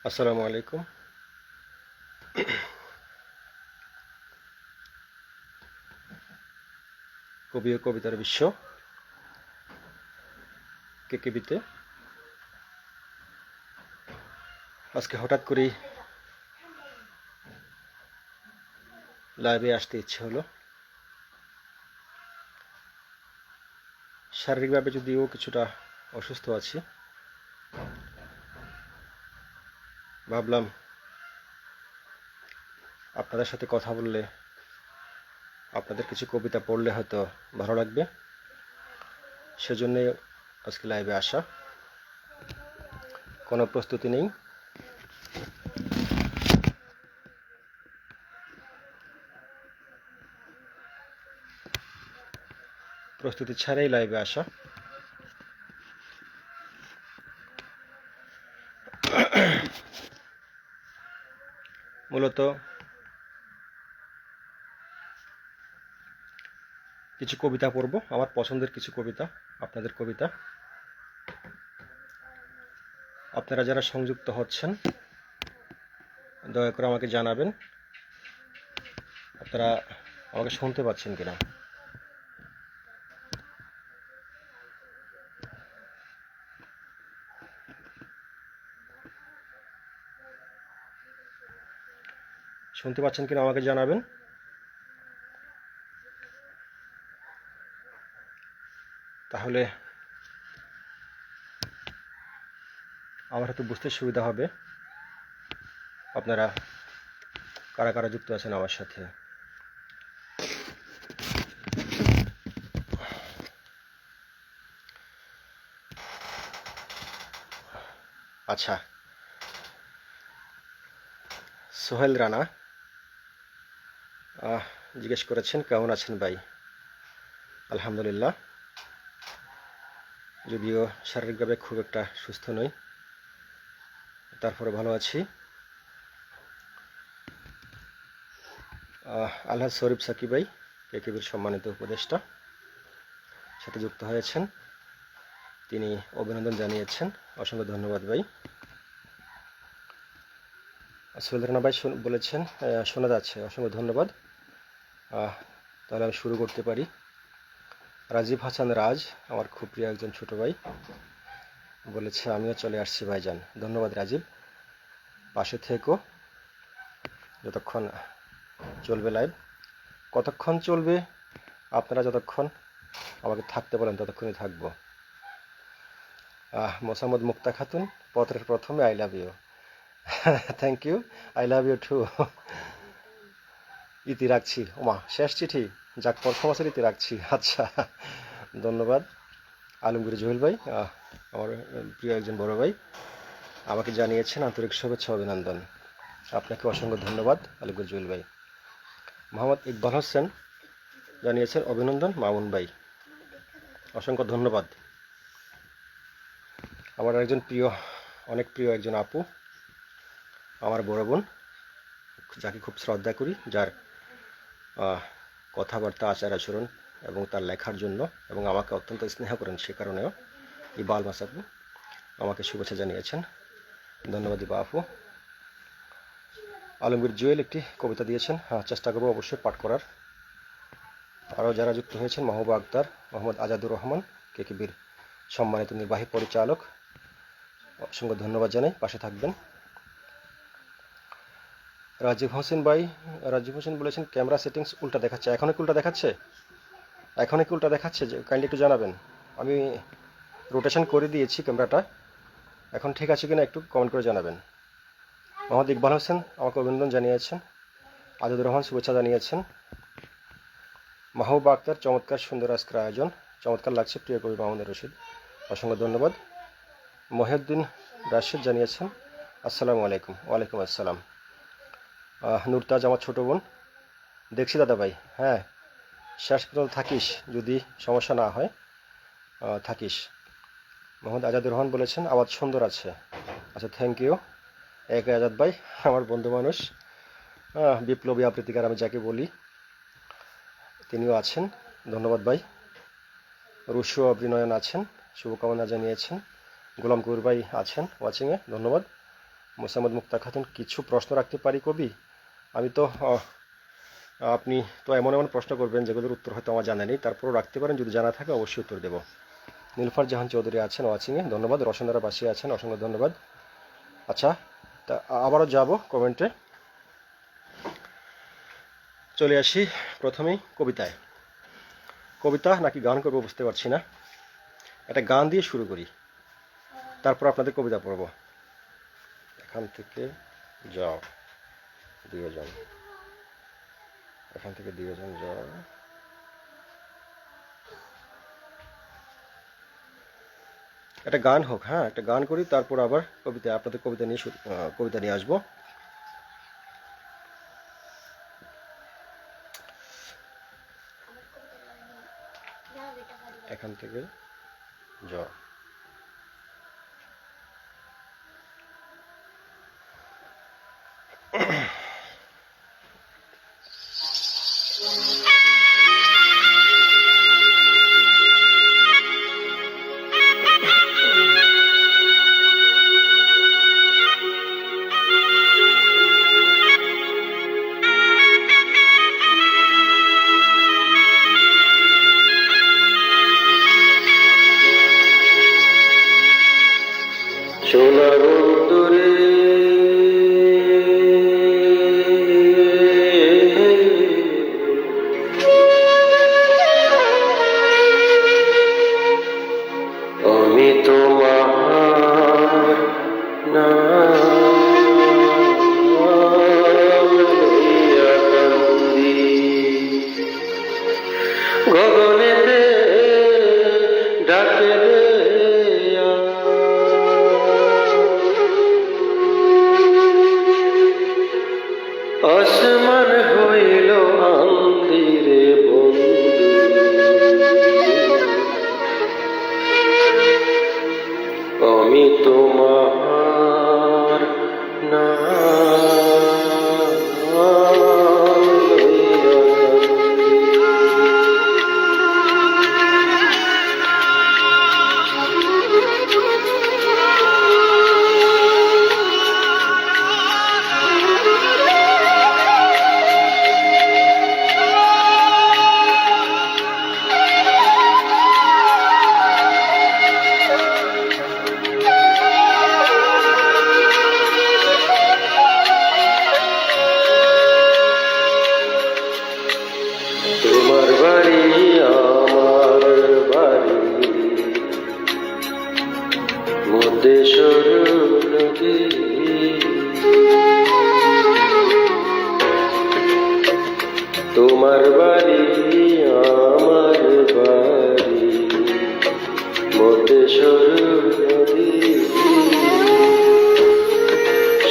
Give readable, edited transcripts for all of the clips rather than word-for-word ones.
আসসালামু আলাইকুম। কবি ও কবিতার বিশ্ব কেকেবিতে আজকে হঠাৎ করেই লাইভে আসতে ইচ্ছে হলো। শারীরিকভাবে যদিও কিছুটা অসুস্থ আছি, ভাবলাম আপনাদের সাথে কথা বললে, আপনাদের কিছু কবিতা পড়লে হয়তো ভালো লাগবে। সেজন্যই আজকে লাইভে আসা। কোনো প্রস্তুতি নেই, প্রস্তুতি ছাড়াই লাইভে আসা। মূলত কিছু কবিতা পড়ব, আমার পছন্দের কিছু কবিতা, আপনাদের কবিতা। আপনারা যারা সংযুক্ত হচ্ছেন দয়া করে আমাকে জানাবেন আপনারা আমাকে শুনতে পাচ্ছেন কিনা। শুনতে পাচ্ছেন কিনা আমাকে জানাবেন। তাহলে আমার হয়তো বুঝতে সুবিধা হবে আপনারা কারা কারা যুক্ত আছেন আমার সাথে। আচ্ছা, সোহেল রানা জিজ্ঞেস করেছেন কেমন আছেন ভাই। আলহামদুলিল্লাহ, যদিও শারীরিকভাবে খুব একটা সুস্থ নই, তারপরে ভালো আছি। আলহাজ শরীফ সাকিব ভাই কেকেবির সম্মানিত উপদেষ্টা সাথে যুক্ত হয়েছেন, তিনি অভিনন্দন জানিয়েছেন। অসংখ্য ধন্যবাদ ভাই। সোহেল রানা ভাই বলেছেন শোনা যাচ্ছে, অসংখ্য ধন্যবাদ। তাহলে আমি শুরু করতে পারি। রাজীব হাসান রাজ, আমার খুব প্রিয় একজন ছোট ভাই, বলেছে আমিও চলে আসছি ভাইজান। ধন্যবাদ রাজীব, পাশে থেকো যতক্ষণ চলবে লাইভ। কতক্ষণ চলবে আপনারা যতক্ষণ আমাকে থাকতে বলেন ততক্ষণই থাকবো। মোসাম্মদ মুক্তা খাতুন, পত্রের প্রথমে I love you. Thank you, I love you too. ইতি রাখছি, ওমা শেষ চিঠি, যাক প্রথম আছে ইতি রাখছি। আচ্ছা, ধন্যবাদ। আলমগীর জহিল ভাই, আমার প্রিয় একজন বড় ভাই, আমাকে জানিয়েছেন আন্তরিক শুভেচ্ছা অভিনন্দন। আপনাকে অসংখ্য ধন্যবাদ আলমগীর জহিল ভাই। মোহাম্মদ ইকবাল হোসেন জানিয়েছেন অভিনন্দন মামুন ভাই, অসংখ্য ধন্যবাদ। আমার একজন প্রিয়, অনেক প্রিয় একজন আপু, আমার বড় বোন, যাকে খুব শ্রদ্ধা করি, যার কথাবার্তা আচার আচরণ এবং তার লেখার জন্য এবং আমাকে অত্যন্ত স্নেহ করেন, সে কারণেও ইবাল মাসাবু আমাকে শুভেচ্ছা জানিয়েছেন। ধন্যবাদ ইবা আপু। আলমগীর জুয়েল একটি কবিতা দিয়েছেন, চেষ্টা করবো অবশ্যই পাঠ করার। আরও যারা যুক্ত হয়েছেন মাহবুবা আক্তার, মোহাম্মদ আজাদুর রহমান কেকেবির সম্মানিত নির্বাহী পরিচালক, অসংখ্য ধন্যবাদ জানাই, পাশে থাকবেন। রাজীব হোসেন বলেছেন ক্যামেরা সেটিংস উল্টা দেখাচ্ছে। এখনও কি উল্টা দেখাচ্ছে? এখনও কি উল্টা দেখাচ্ছে? যে কাইন্ডলি একটু জানাবেন। আমি রোটেশন করে দিয়েছি ক্যামেরাটা, এখন ঠিক আছে কিনা একটু কমেন্ট করে জানাবেন। মোহাম্মদ ইকবাল হোসেন আমাকে অভিনন্দন জানিয়েছেন, আজাদুর রহমান শুভেচ্ছা জানিয়েছেন। মাহবুবা আক্তার, চমৎকার সুন্দর আজকের আয়োজন, চমৎকার লাগছে প্রিয় কবি মাহমুদুর রশিদ, অসংখ্য ধন্যবাদ। মহিউদ্দিন রাশিদ জানিয়েছেন আসসালামু আলাইকুম। ওয়ালাইকুম আসসালাম। নুরতাজ আমার ছোটো বোন, দেখছি দাদা ভাই, হ্যাঁ শেষ পর্যন্ত থাকিস, যদি সমস্যা না হয় থাকিস। মোহাম্মদ আজাদুর রহমান বলেছেন আওয়াজ সুন্দর আছে। আচ্ছা, থ্যাংক ইউ এক আজাদ ভাই, আমার বন্ধু মানুষ, বিপ্লবী আবৃত্তিকার আমি যাকে বলি, তিনিও আছেন, ধন্যবাদ ভাই। রুশু অভিনয়ন আছেন, শুভকামনা জানিয়েছেন। গোলাম কবির ভাই আছেন ওয়াচিংয়ে, ধন্যবাদ। মোসাম্মদ মুক্তা খাতুন, কিছু প্রশ্ন রাখতে পারি কবি? আমি তো আপনি তো এমন এমন প্রশ্ন করবেন যেগুলোর উত্তর হয়তো আমার জানা নেই, তারপরও রাখতে পারেন, যদি জানা থাকে অবশ্যই উত্তর দেব। নীলফার জাহান চৌধুরী আছেন ওয়াচিংয়ে, ধন্যবাদ। রসনারা বাসী আছেন, অসংখ্য ধন্যবাদ। আচ্ছা, তা আবারও যাব কমেন্টে। চলে আসি প্রথমেই কবিতায়। কবিতা নাকি গান করবো বুঝতে পারছি না, একটা গান দিয়ে শুরু করি, তারপর আপনাদের কবিতা পড়ব। এখান থেকে যাও দুজন, এখান থেকে দুজন যাও। একটা গান হোক, হ্যাঁ একটা গান করি, তারপর আবার কবিতা, আপনাদের কবিতা নিয়ে কবিতা নিয়ে আসবো। এখান থেকে যাও। সোনার বন্দরে আমি তোমার নাম লইয়া কান্দি, গগনেতে ডাকে আসমান হইল আন্দিরে বন্ধু, আমি তোমার নাম লইয়া তোমার বাড়ি আমার বাড়ি মধ্যেশ্বর নদী, তোমার বাড়ি আমার বাড়ি মধ্যেশ্বর নদী,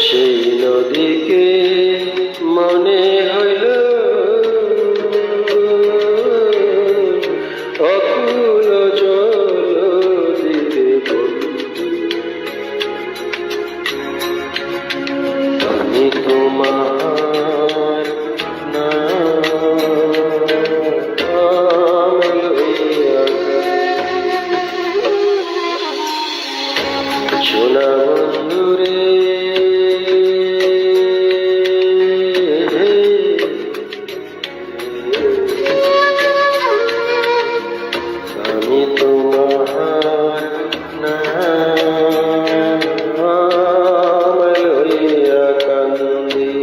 সেই নদীকে মনে হইল অকুল জল দিতে বন্ধু, আমি তোমার নাম লইয়া সোনা বন্ধুরে আমি তোমার নাম লইয়া কান্দি।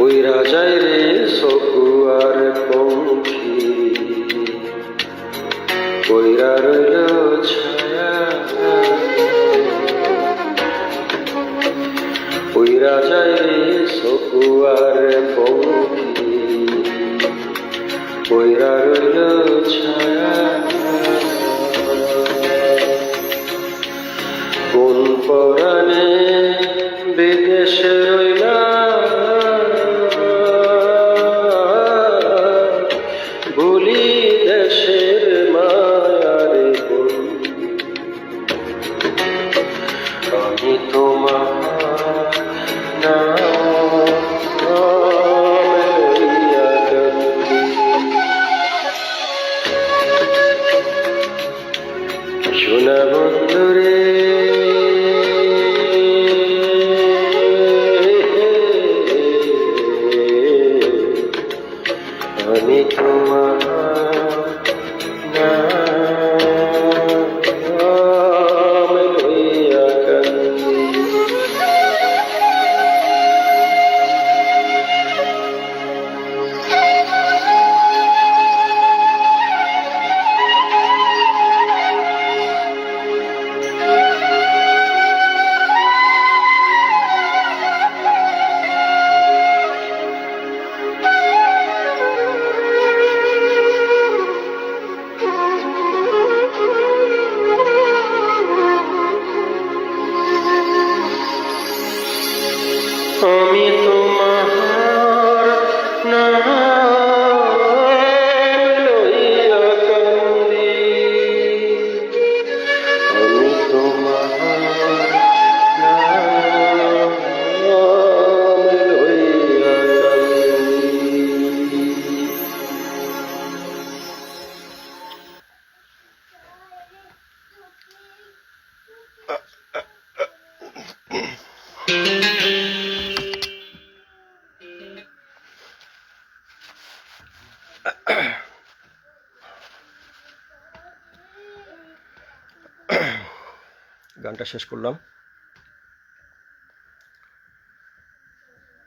ওই রাজায় রে সকুয়ার পঙ্খী, কইরা রইল ছায়া, ওই রাজায় রে সকুয়ার পঙ্খী, কইরা রইল ছায়া, কোন পরাণে বিদেশে রইলা গানটা শেষ করলাম।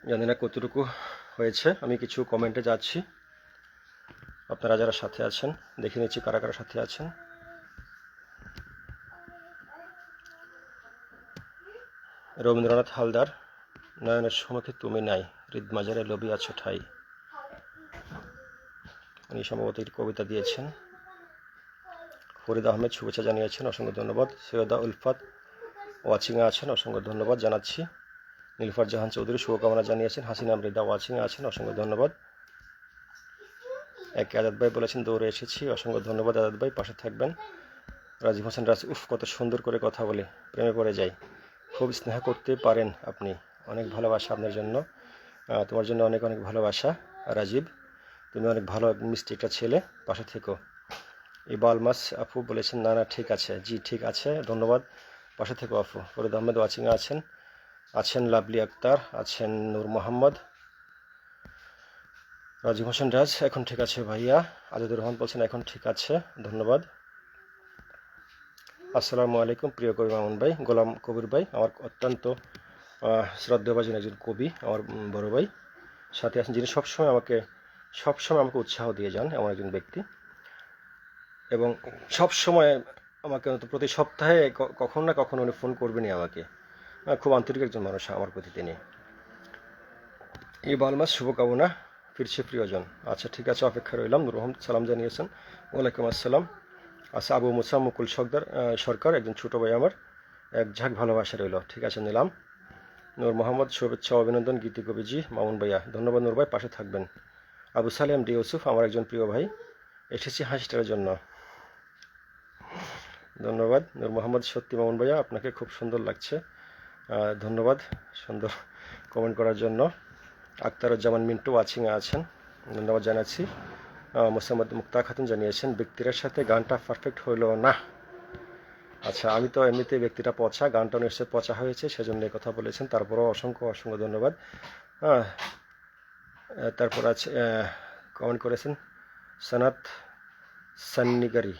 জানি না কতটুকু হয়েছে, আমি কিছু কমেন্টে যাচ্ছি। আপনারা যারা সাথে আছেন দেখে নিচ্ছি কারা কারা সাথে আছেন। রবীন্দ্রনাথ হালদার, নয়নের সম্মুখে তুমি নাই, হৃদমাজারে লবি আছো ঠাই। উনি সম্ভবত একটি কবিতা দিয়েছেন। ফরিদ আহমেদ শুভেচ্ছা জানিয়েছেন, অসংখ্য ধন্যবাদ। সৈয়দা উলফাত ওয়াচিংয়ে আছেন, অসংখ্য ধন্যবাদ জানাচ্ছি। নীলফার জাহান চৌধুরী শুভকামনা জানিয়েছেন। হাসিনা মৃদা ওয়াচিংয়ে আছেন, অসংখ্য ধন্যবাদ। একে আজাদ ভাই বলেছেন দৌড়ে এসেছি, অসংখ্য ধন্যবাদ আজাদ ভাই, পাশে থাকবেন। রাজীব হোসেন রাজ, উফ কত সুন্দর করে কথা বলে, প্রেমে পড়ে যাই। খুব স্নেহ করতে পারেন আপনি, অনেক ভালোবাসা আপনার জন্য। তোমার জন্য অনেক অনেক ভালোবাসা রাজীব, তুমি অনেক ভালো মিষ্টি একটা ছেলে, পাশে থেকো। ইবালমাস আপু বলেছেন না না ঠিক আছে, জি ঠিক আছে, ধন্যবাদ, পাশে থেকো আপু। ফরিদ আহমেদ ওয়াচিংয়ে আছেন, আছেন লাভলি আক্তার, আছেন নূর মোহাম্মদ। রাজীব হোসেন রাজ, এখন ঠিক আছে ভাইয়া। আজাদুর রহমান বলছেন এখন ঠিক আছে, ধন্যবাদ। আসসালামু আলাইকুম প্রিয় কবি মামুন ভাই। গোলাম কবির ভাই আমার অত্যন্ত শ্রদ্ধেয়ভাজন একজন কবি, আমার বড় ভাই সাথে আছেন, যিনি সবসময় আমাকে উৎসাহ দিয়ে যান, এমন একজন ব্যক্তি। এবং সবসময় আমাকে প্রতি সপ্তাহে কখনো না কখনো উনি ফোন করবেনই আমাকে। খুব আন্তরিক একজন মানুষ আমার প্রতি তিনি। এই বালমাস শুভকামনা, ফিরছে প্রিয়জন। আচ্ছা ঠিক আছে, অপেক্ষা রইলাম। নূর মোহাম্মদ সালাম জানিয়েছেন, ওয়ালাইকুম আসসালাম। আচ্ছা, আবু মুসা মুকুল সরকার একজন ছোটো ভাই আমার, এক ঝাঁক ভালোবাসা রইল, ঠিক আছে নিলাম। নূর মোহাম্মদ শুভেচ্ছা অভিনন্দন গীতি কবিজি মামুন ভাইয়া, ধন্যবাদ নূর ভাই, পাশে থাকবেন। আবু সালেম ডি ইউসুফ আমার একজন প্রিয় ভাই, এসেছি হাসিটার জন্য, ধন্যবাদ। নূর মোহাম্মদ সত্যি মামুন ভাইয়া আপনাকে খুব সুন্দর লাগছে, ধন্যবাদ সুন্দর কমেন্ট করার জন্য। আক্তারুজ্জামান মিন্টু ওয়াচিংয়ে আছেন, ধন্যবাদ জানাচ্ছি। মোসাম্মদ মুক্তা খাতুন জানিয়েছেন ব্যক্তির সাথে গানটা পারফেক্ট হইল না। আচ্ছা, আমি তো এমনিতে ব্যক্তিটা পচা, গানটা নিশ্চয়ই পচা হয়েছে, সেজন্য কথা বলেছেন, তারপরও অসংখ্য অসংখ্য ধন্যবাদ। তারপর আছে কমেন্ট করেছেন সানাত সান্নিগারি,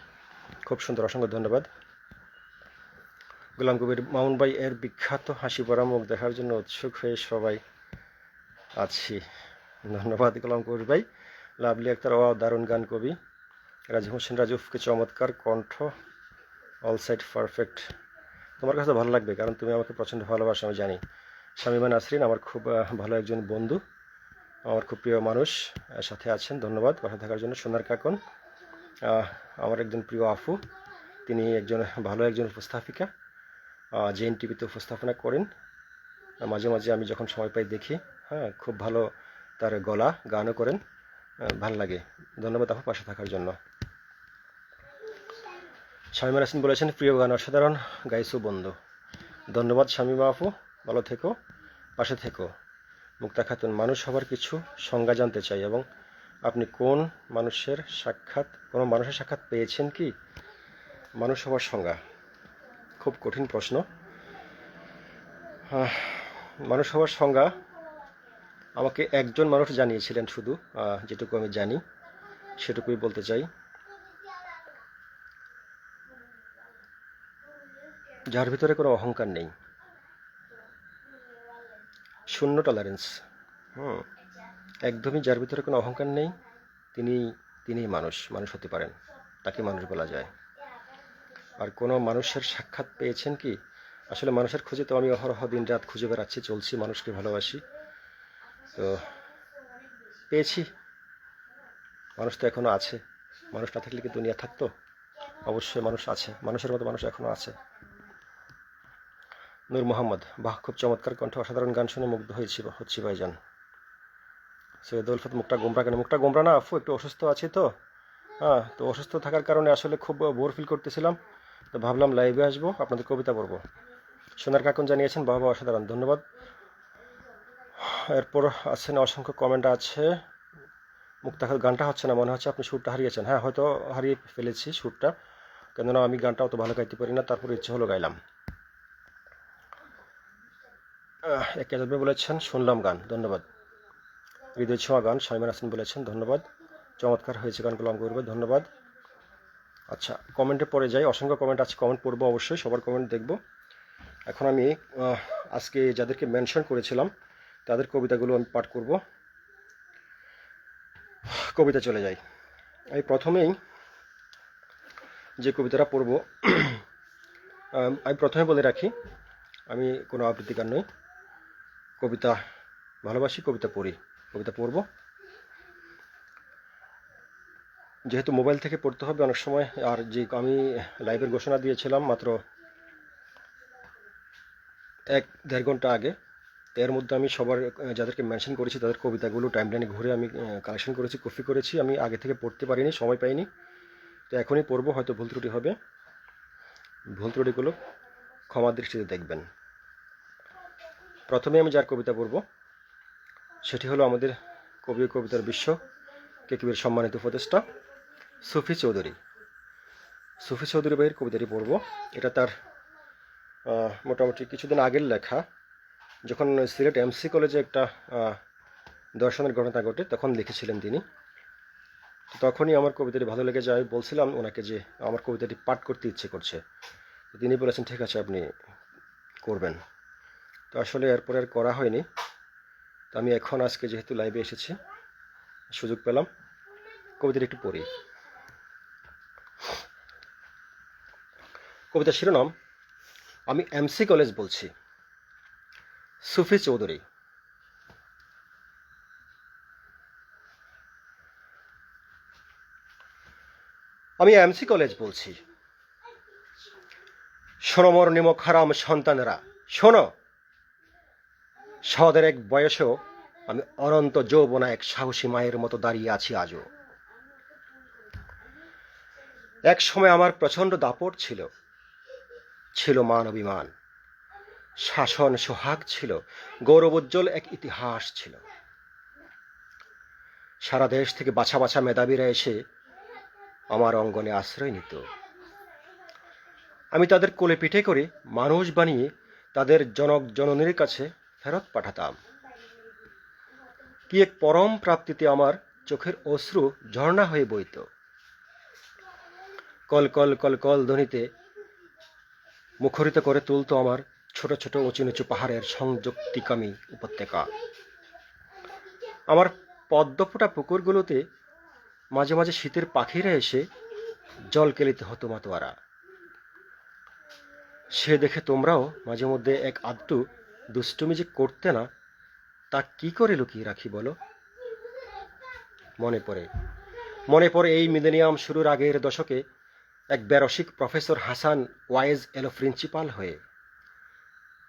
খুব সুন্দর, অসংখ্য ধন্যবাদ। গোলাম কবির মামুন ভাই এর বিখ্যাত হাসি ভরা মুখ দেখার জন্য উৎসুক হয়ে সবাই আছি, ধন্যবাদ গোলাম কবির ভাই। লাভলি আক্তার, ও দারুণ গান কবি। রাজীব হোসেন রাজুফকে চমৎকার কণ্ঠ, অল সাইড পারফেক্ট। তোমার কাছে ভালো লাগবে কারণ তুমি আমাকে প্রচণ্ড ভালোবাসো আমি জানি। শামিমা নাসরিন আমার খুব ভালো একজন বন্ধু, আমার খুব প্রিয় মানুষ সাথে আছেন, ধন্যবাদ পাশে থাকার জন্য। সোনার কাকন আমার একজন প্রিয় আফু, তিনি ভালো একজন উপস্থাপিকা, জেএন টিভিতে উপস্থাপনা করেন, মাঝে মাঝে আমি যখন সময় পাই দেখি। খুব ভালো তার গলা, গানও করেন, ভালো লাগে, ধন্যবাদ আপু পাশে থাকার জন্য। শামিমা নাসরিন বলেছেন প্রিয় গান অসাধারণ গাইছো বন্ধু, ধন্যবাদ শামিমা আপু, ভালো থেকো, পাশে থেকো। মুক্তা খাতুন, মানুষ হবার কিছু সংজ্ঞা জানতে চাই, এবং আপনি কোনো মানুষের সাক্ষাৎ পেয়েছেন কি? মানুষ হবার সংজ্ঞা খুব কঠিন প্রশ্ন। মানুষ হবার সংজ্ঞা আমাকে একজন মানুষ জানিয়েছিলেন শুধু, যেটুকু আমি জানি সেটুকুই বলতে চাই। যার ভিতরে কোনো অহংকার নেই, শূন্য টলারেন্স, একদমই যার ভিতরে কোনো অহংকার নেই, তিনিই মানুষ হতে পারেন, তাকে মানুষ বলা যায়। আর কোনো মানুষের সাক্ষাৎ পেয়েছেন কি? আসলে মানুষের খোঁজে তো আমি অহরহ দিন রাত খুঁজে বেড়াচ্ছি, চলছি, মানুষকে ভালোবাসি, তো পেয়েছি। মানুষ তো এখনো আছে, মানুষ না থাকলে কি দুনিয়া থাকতো? অবশ্যই মানুষ আছে, মানুষের মতো মানুষ এখনো আছে। নূর মোহাম্মদ, বাহ খুব চমৎকার কণ্ঠ, অসাধারণ গান শুনে মুগ্ধ হচ্ছি ভাইজান। সৈয়দ উলফাত, মুখটা গোমরা কেন? মুখটা গোমরা না আফু, একটু অসুস্থ আছি তো, তো অসুস্থ থাকার কারণে আসলে খুব বোর ফিল করতেছিলাম, তো ভাবলাম লাইভে আসবো, আপনাদের কবিতা পড়বো। সোনার কাকুন জানিয়েছেন বাবা অসাধারণ, ধন্যবাদ। এরপর আছেন অসংখ্য কমেন্ট আছে। মুক্তা গানটা হচ্ছে না, মনে হচ্ছে আপনি সুরটা হারিয়েছেন। হ্যাঁ, হয়তো হারিয়ে ফেলেছি সুরটা, কেননা আমি গানটা অত ভালো গাইতে পারি না, তারপর ইচ্ছে হলো গাইলাম। একে বলেছেন শুনলাম গান, ধন্যবাদ। হৃদয় ছোঁয়া গান শামিমা নাসরিন বলেছেন, ধন্যবাদ। চমৎকার হয়েছে গানগুলো, অঙ্কুর ভাই ধন্যবাদ। আচ্ছা, কমেন্টে পড়ে যাই, অসংখ্য কমেন্ট আছে, কমেন্ট পড়বো অবশ্যই, সবার কমেন্ট দেখব। এখন আমি আজকে যাদেরকে মেনশন করেছিলাম তাদের কবিতাগুলো আমি পাঠ করব। কবিতা চলে যাই। আমি প্রথমেই যে কবিতাটা পড়ব, আমি প্রথমে বলে রাখি আমি কোনো আবৃত্তিকার নই, কবিতা ভালোবাসি, কবিতা পড়ি, কবিতা পড়ব। যেহেতু মোবাইল থেকে পড়তে হবে অনেক সময়, আর যে আমি লাইভের ঘোষণা দিয়েছিলাম মাত্র 1-1.5 ঘন্টা আগে, এর মধ্যে আমি সবার যাদেরকে মেনশন করেছি তাদের কবিতাগুলো টাইমলাইনে ঘুরে আমি কালেকশন করেছি, কপি করেছি। আমি আগে থেকে পড়তে পারিনি, সময় পাইনি, তো এখনই পড়বো, হয়তো ভুল ত্রুটি হবে, ভুল ত্রুটিগুলো ক্ষমা দৃষ্টিতে দেখবেন। প্রথমে আমি যার কবিতা পড়ব সেটি হলো আমাদের কবি ও কবিতার বিশ্ব কেকিবির সম্মানিত উপদেষ্টা সুফি চৌধুরী। সুফি চৌধুরী ভাইয়ের কবিতাটি পড়ব। এটা তার মোটামুটি কিছুদিন আগের লেখা, যখন সিলেট এমসি কলেজে একটা দর্শনের ঘটনা ঘটে তখন লিখেছিলেন তিনি। তো তখনই আমার কবিতাটি ভালো লেগে যায়, বলছিলাম ওনাকে যে আমার কবিতাটি পাঠ করতে ইচ্ছে করছে, তিনি বলেছেন ঠিক আছে আপনি করবেন। তো আসলে এরপরে আর করা হয়নি। তো আমি এখন আজকে যেহেতু লাইভে এসেছি, সুযোগ পেলাম, কবিতাটি একটু পড়ি। কবিতার শিরোনাম আমি এমসি কলেজ বলছি। সুফি চৌধুরী। আমি এমসি কলেজ বলছি, শোনো মোর নিমক হারাম সন্তানেরা, শোনো। সদের এক বয়সেও আমি অনন্ত যৌবনা এক সাহসী মায়ের মতো দাঁড়িয়ে আছি আজও। এক সময় আমার প্রচণ্ড দাপট ছিল, ছিল মান অভিমান, শাসন সোহাগ ছিল, গৌরবোজ্জ্বল এক ইতিহাস ছিল। সারা দেশ থেকে বাছা বাছা মেধাবীরা এসে আমার অঙ্গনে আশ্রয় নিত। আমি তাদের কোলে পিঠে করে মানুষ বানিয়ে তাদের জনক জননীর কাছে ফেরত পাঠাতাম। কি এক পরম প্রাপ্তিতে আমার চোখের অশ্রু ঝর্ণা হয়ে বইত। কল কল কল কল ধ্বনিতে মুখরিত করে তুলত আমার ছোট ছোট উঁচু নিচু পাহাড়ের সংযুক্তিকামী উপত্যকা। আমার পদ্মফোঁটা পুকুরগুলোতে মাঝে মাঝে শীতের পাখিরা এসে জল কেলিতে হতো মাতোয়ারা। সে দেখে তোমরাও মাঝে মধ্যে এক আধটু দুষ্টুমি যে করতে না, তা কি করে লুকিয়ে রাখি বলো। মনে পড়ে এই মিলেনিয়াম শুরুর আগের দশকে এক বেরসিক প্রফেসর হাসান ওয়াইজ এলো প্রিন্সিপাল হয়ে।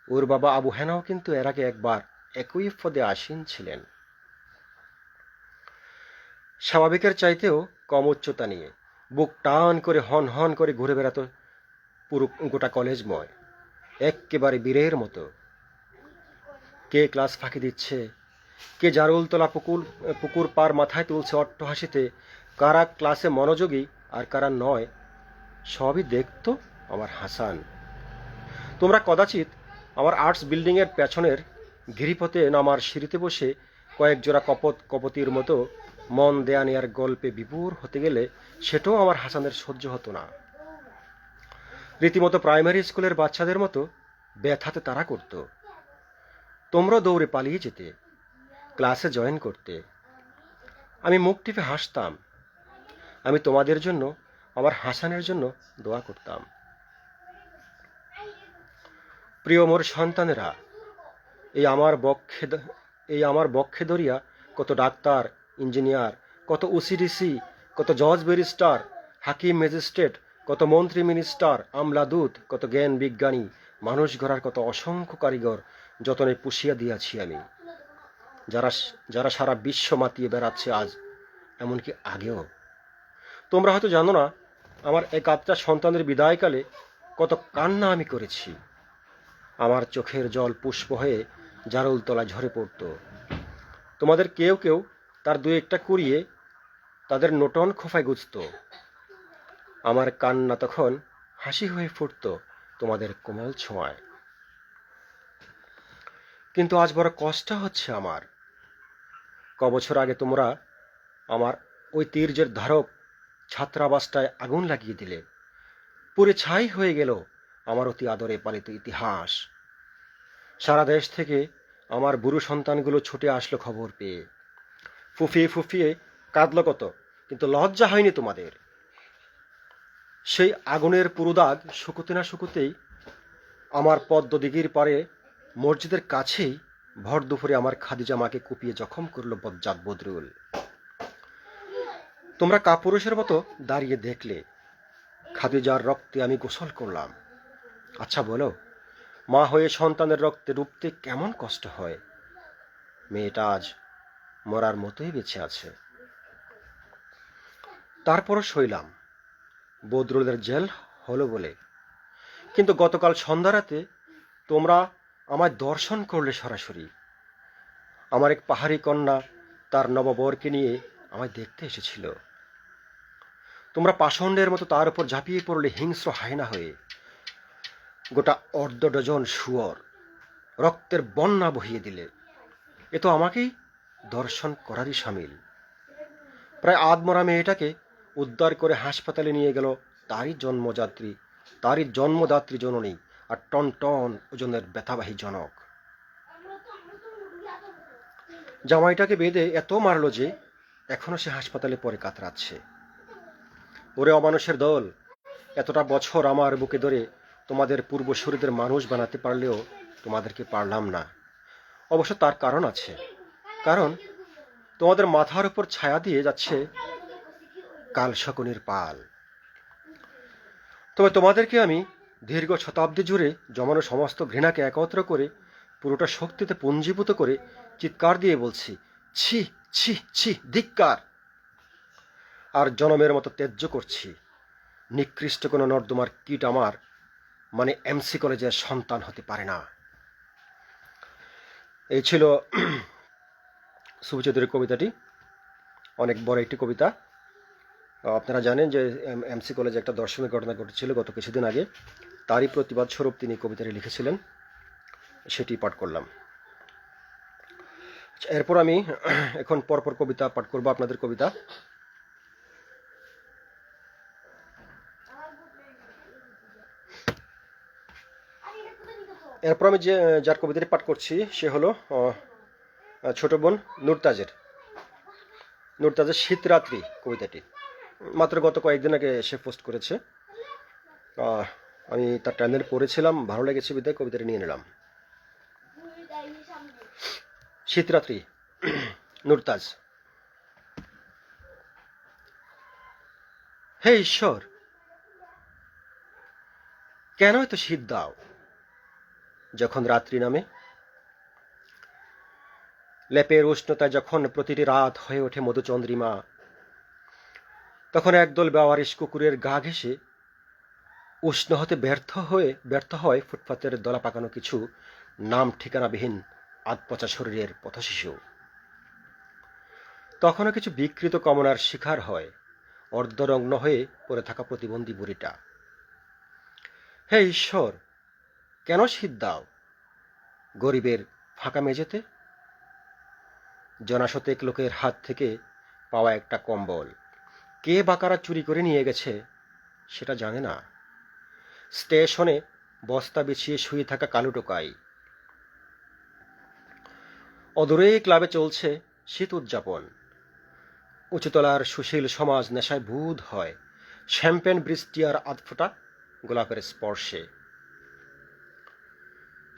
ওর বাবা আবু হেনাও কিন্তু এর আগে একবার একই পদে আসীন ছিলেন। স্বাভাবিকের চাইতেও কম উচ্চতা নিয়ে বুক টান করে হন হন করে ঘুরে বেড়াতো পুরো গোটা কলেজময়, এক্কেবারে বীরের মতো। কে ক্লাস ফাঁকি দিচ্ছে, কে জারুলতলা পুকুর পার মাথায় তুলছে অট্টহাসিতে, কারা ক্লাসে মনোযোগী আর কারা নয়, সবই দেখতো আমার হাসান। তোমরা কদাচিৎ আমার আর্টস বিল্ডিংয়ের পেছনের গিরিপথে নামার সিঁড়িতে বসে কয়েক জোড়া কপতির মতো মন দেয়া নেয়ার গল্পে বিভোর হতে গেলে সেটাও আমার হাসানের সহ্য হতো না। রীতিমতো প্রাইমারি স্কুলের বাচ্চাদের মতো ব্যথাতে তারা করত। তোমরা দৌড়ে পালিয়ে যেতে, ক্লাসে জয়েন করতে। আমি মুখ টিপে হাসতাম। আমি তোমাদের জন্য, আমার হাসানের জন্য দোয়া করতাম। প্রিয় মোর সন্তানেরা, এই আমার বক্ষে ধরিয়া কত ডাক্তার, ইঞ্জিনিয়ার, কত ওসিডিসি, কত জজ ব্যারিস্টার, হাকিম ম্যাজিস্ট্রেট, কত মন্ত্রী মিনিস্টার, আমলাদূত, কত জ্ঞান বিজ্ঞানী, মানুষ গড়ার কত অসংখ্য কারিগর যতনে পুষিয়া দিয়াছি আমি, যারা সারা বিশ্ব মাতিয়ে বেড়াচ্ছে আজ, এমনকি আগেও। তোমরা হয়তো জানো না, আমার এক আধটা সন্তানের বিদায়কালে কত কান্না আমি করেছি। আমার চোখের জল পুষ্প হয়ে জারুলতলায় ঝরে পড়ত। তোমাদের কেউ কেউ তার দু একটা কুড়িয়ে তাদের নোটন খোফায় গুজত। আমার কান্না তখন হাসি হয়ে ফুটত তোমাদের কোমল ছোঁয়ায়। কিন্তু আজ বড় কষ্ট হচ্ছে আমার। কবছর আগে তোমরা আমার ওই তীর্যের ধারক ছাত্রাবাসটায় আগুন লাগিয়ে দিলে পুড়ে ছাই হয়ে গেল আমার অতি আদরে পালিত ইতিহাস। সারা দেশ থেকে আমার বুড়ো সন্তানগুলো ছুটে আসলো খবর পেয়ে, ফুফিয়ে ফুফিয়ে কাঁদল কত, কিন্তু লজ্জা হয়নি তোমাদের। সেই আগুনের পুরো দাগ শুকোতে না শুকোতেই আমার পদ্মদিঘির পারে মসজিদের কাছেই ভর দুপুরে আমার খাদিজা মাকে কুপিয়ে জখম করল বজ্জাত বদরুল। তোমরা কাপুরুষের মতো দাঁড়িয়ে দেখলে, খাদিজার রক্তে আমি গোসল করলাম। আচ্ছা বলো, মা হয়ে সন্তানের রক্তে ডুবতে কেমন কষ্ট হয়? মেয়েটা আজ মরার মতোই বেঁচে আছে। তারপরও সইলাম, বদরুলের জেল হলো বলে। কিন্তু গতকাল সন্ধ্যারাতে তোমরা আমায় দর্শন করলে সরাসরি। আমার এক পাহাড়ি কন্যা তার নববরকে নিয়ে আমায় দেখতে এসেছিল। তোমরা পাষণ্ডের মতো তার উপর ঝাঁপিয়ে পড়লে হিংস্র হায়না হয়ে। গোটা অর্ধ ডজন শুয়োর রক্তের বন্যা বহিয়ে দিলে। এ তো আমাকেই দর্শন করারই সামিল। প্রায় আধমরা মেয়েটাকে উদ্ধার করে হাসপাতালে নিয়ে গেল তারই জন্মদাত্রী জননী আর টন টন ওজনের ব্যথাবাহী জনক। জামাইটাকে বেঁধে এত মারল যে এখনো সে হাসপাতালে পড়ে কাতরাচ্ছে। ওরে অমানুষের দল, এতটা বছর আমার বুকে ধরে তোমাদের পূর্বসূরিদের মানুষ বানাতে পারলেও তোমাদেরকে পারলাম না। অবশ্য তার কারণ আছে, কারণ তোমাদের মাথার উপর ছায়া দিয়ে যাচ্ছে কাল শকুনির পাল। তবে তোমাদেরকে আমি দীর্ঘ শতাব্দী জুড়ে জমানো সমস্ত ঘৃণাকে একত্র করে পুরোটা শক্তিতে পুঞ্জীভূত করে চিৎকার দিয়ে বলছি, ছি ছি ছি, ধিক্কার। আর জনমের মতো ত্যায্য করছি, নিকৃষ্ট কোনো নর্দমার কীট আমার মানে এমসি কলেজের সন্তান হতে পারে না। এই ছিল সুফি চৌধুরীর কবিতাটি। অনেক বড় একটি কবিতা। আপনারা জানেন যে এমসি কলেজে একটা দর্শনের ঘটনা ঘটেছিল গত কিছুদিন আগে, তারই প্রতিবাদ স্বরূপ তিনি কবিতাটি লিখেছিলেন, সেটি পাঠ করলাম। এরপর আমি এখন পরপর কবিতা পাঠ করব, আপনাদের কবিতা। এরপর আমি যার কবিতাটি পাঠ করছি সে হলো ছোট বোন নুরতাজের শীতরাত্রি কবিতাটি। মাত্র গত কয়েকদিন আগে সে পোস্ট করেছে। আমি তার টাইমের পড়েছিলাম, ভালো লেগেছে বিদায় কবিতাটি নিয়ে নিলাম। শীতরাত্রি, নুরতাজ। হে ঈশ্বর, কেন এত শীত দাও যখন রাত্রি নামে? লেপের উষ্ণতায় যখন প্রতিটি রাত হয়ে ওঠে মধুচন্দ্রিমা, তখন একদল বেওয়ারিশ কুকুরের গা ঘেঁষে উষ্ণ হতে ব্যর্থ হয় ফুটপাতের দলা পাকানো কিছু নাম ঠিকানাবিহীন আধপচা শরীরের পথশিশু। তখনও কিছু বিকৃত কামনার শিকার হয় অর্ধনগ্ন হয়ে পড়ে থাকা প্রতিবন্ধী বুড়িটা। হে ঈশ্বর, কেন শীত দাও গরিবের ফাঁকা মেঝেতে? জনাশতেক লোকের হাত থেকে পাওয়া একটা কম্বল কে বা কারা চুরি করে নিয়ে গেছে সেটা জানে না। স্টেশনে বস্তা বিছিয়ে শুয়ে থাকা কালো টোকাই। অদূরে ক্লাবে চলছে শীত উদযাপন। উঁচুতলার সুশীল সমাজ নেশায় বুঁদ হয় শ্যাম্পেন বৃষ্টি আর আধফোঁটা গোলাপের স্পর্শে।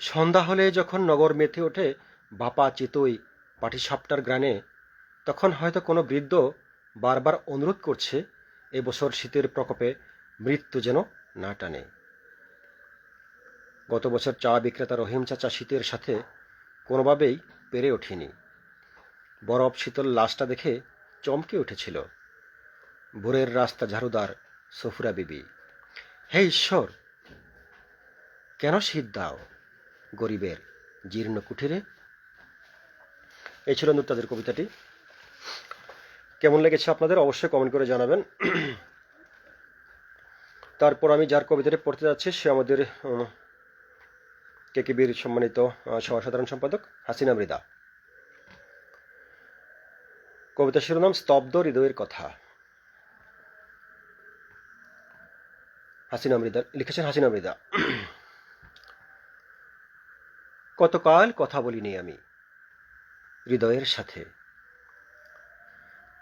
সন্ধ্যা হলে যখন নগর মেতে ওঠে বাপা চিতই পাটিসাপটার গ্রানে, তখন হয়তো কোনো বৃদ্ধ বারবার অনুরোধ করছে এবছর শীতের প্রকোপে মৃত্যু যেন না টানে। গত বছর চা বিক্রেতা রহিম চাচা শীতের সাথে কোনোভাবেই পেরে ওঠেনি। বরফ শীতল লাশটা দেখে চমকে উঠেছিল ভোরের রাস্তা ঝাড়ুদার সফুরা বিবি। হে ঈশ্বর, কেন শীত দাও গরিবের জীর্ণ কুঠিরে? এই ছিল নুরতাজের কবিতাটি। কেমন লেগেছে আপনাদের অবশ্যই কমেন্ট করে জানাবেন। তারপর আমি যার কবিতাটি পড়তে যাচ্ছি সে আমাদের কেকেবির সম্মানিত সহ সাধারণ সম্পাদক হাসিনা মৃদা। কবিতা শিরোনাম স্তব্ধ হৃদয়ের কথা। হাসিনা মৃদা লিখেছেন হাসিনা মৃদা। কতকাল কথা বলিনি আমি হৃদয়ের সাথে,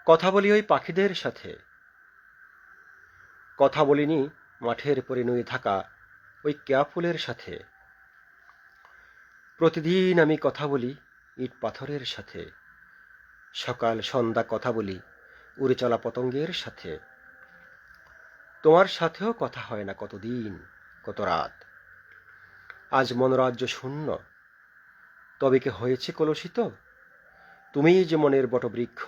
কথা বলি ওই পাখিদের সাথে, কথা বলিনি মাঠের পরে নুয়ে থাকা ওই কেয়া ফুলের সাথে। প্রতিদিন আমি কথা বলি ইট পাথরের সাথে, সকাল সন্ধ্যা কথা বলি উড়ে চলা পতঙ্গের সাথে। তোমার সাথেও কথা হয় না কতদিন কত রাত, আজ মনোরাজ্য শূন্য তবে কি হয়েছে কলুষিত? তুমিই যে মনের বটবৃক্ষ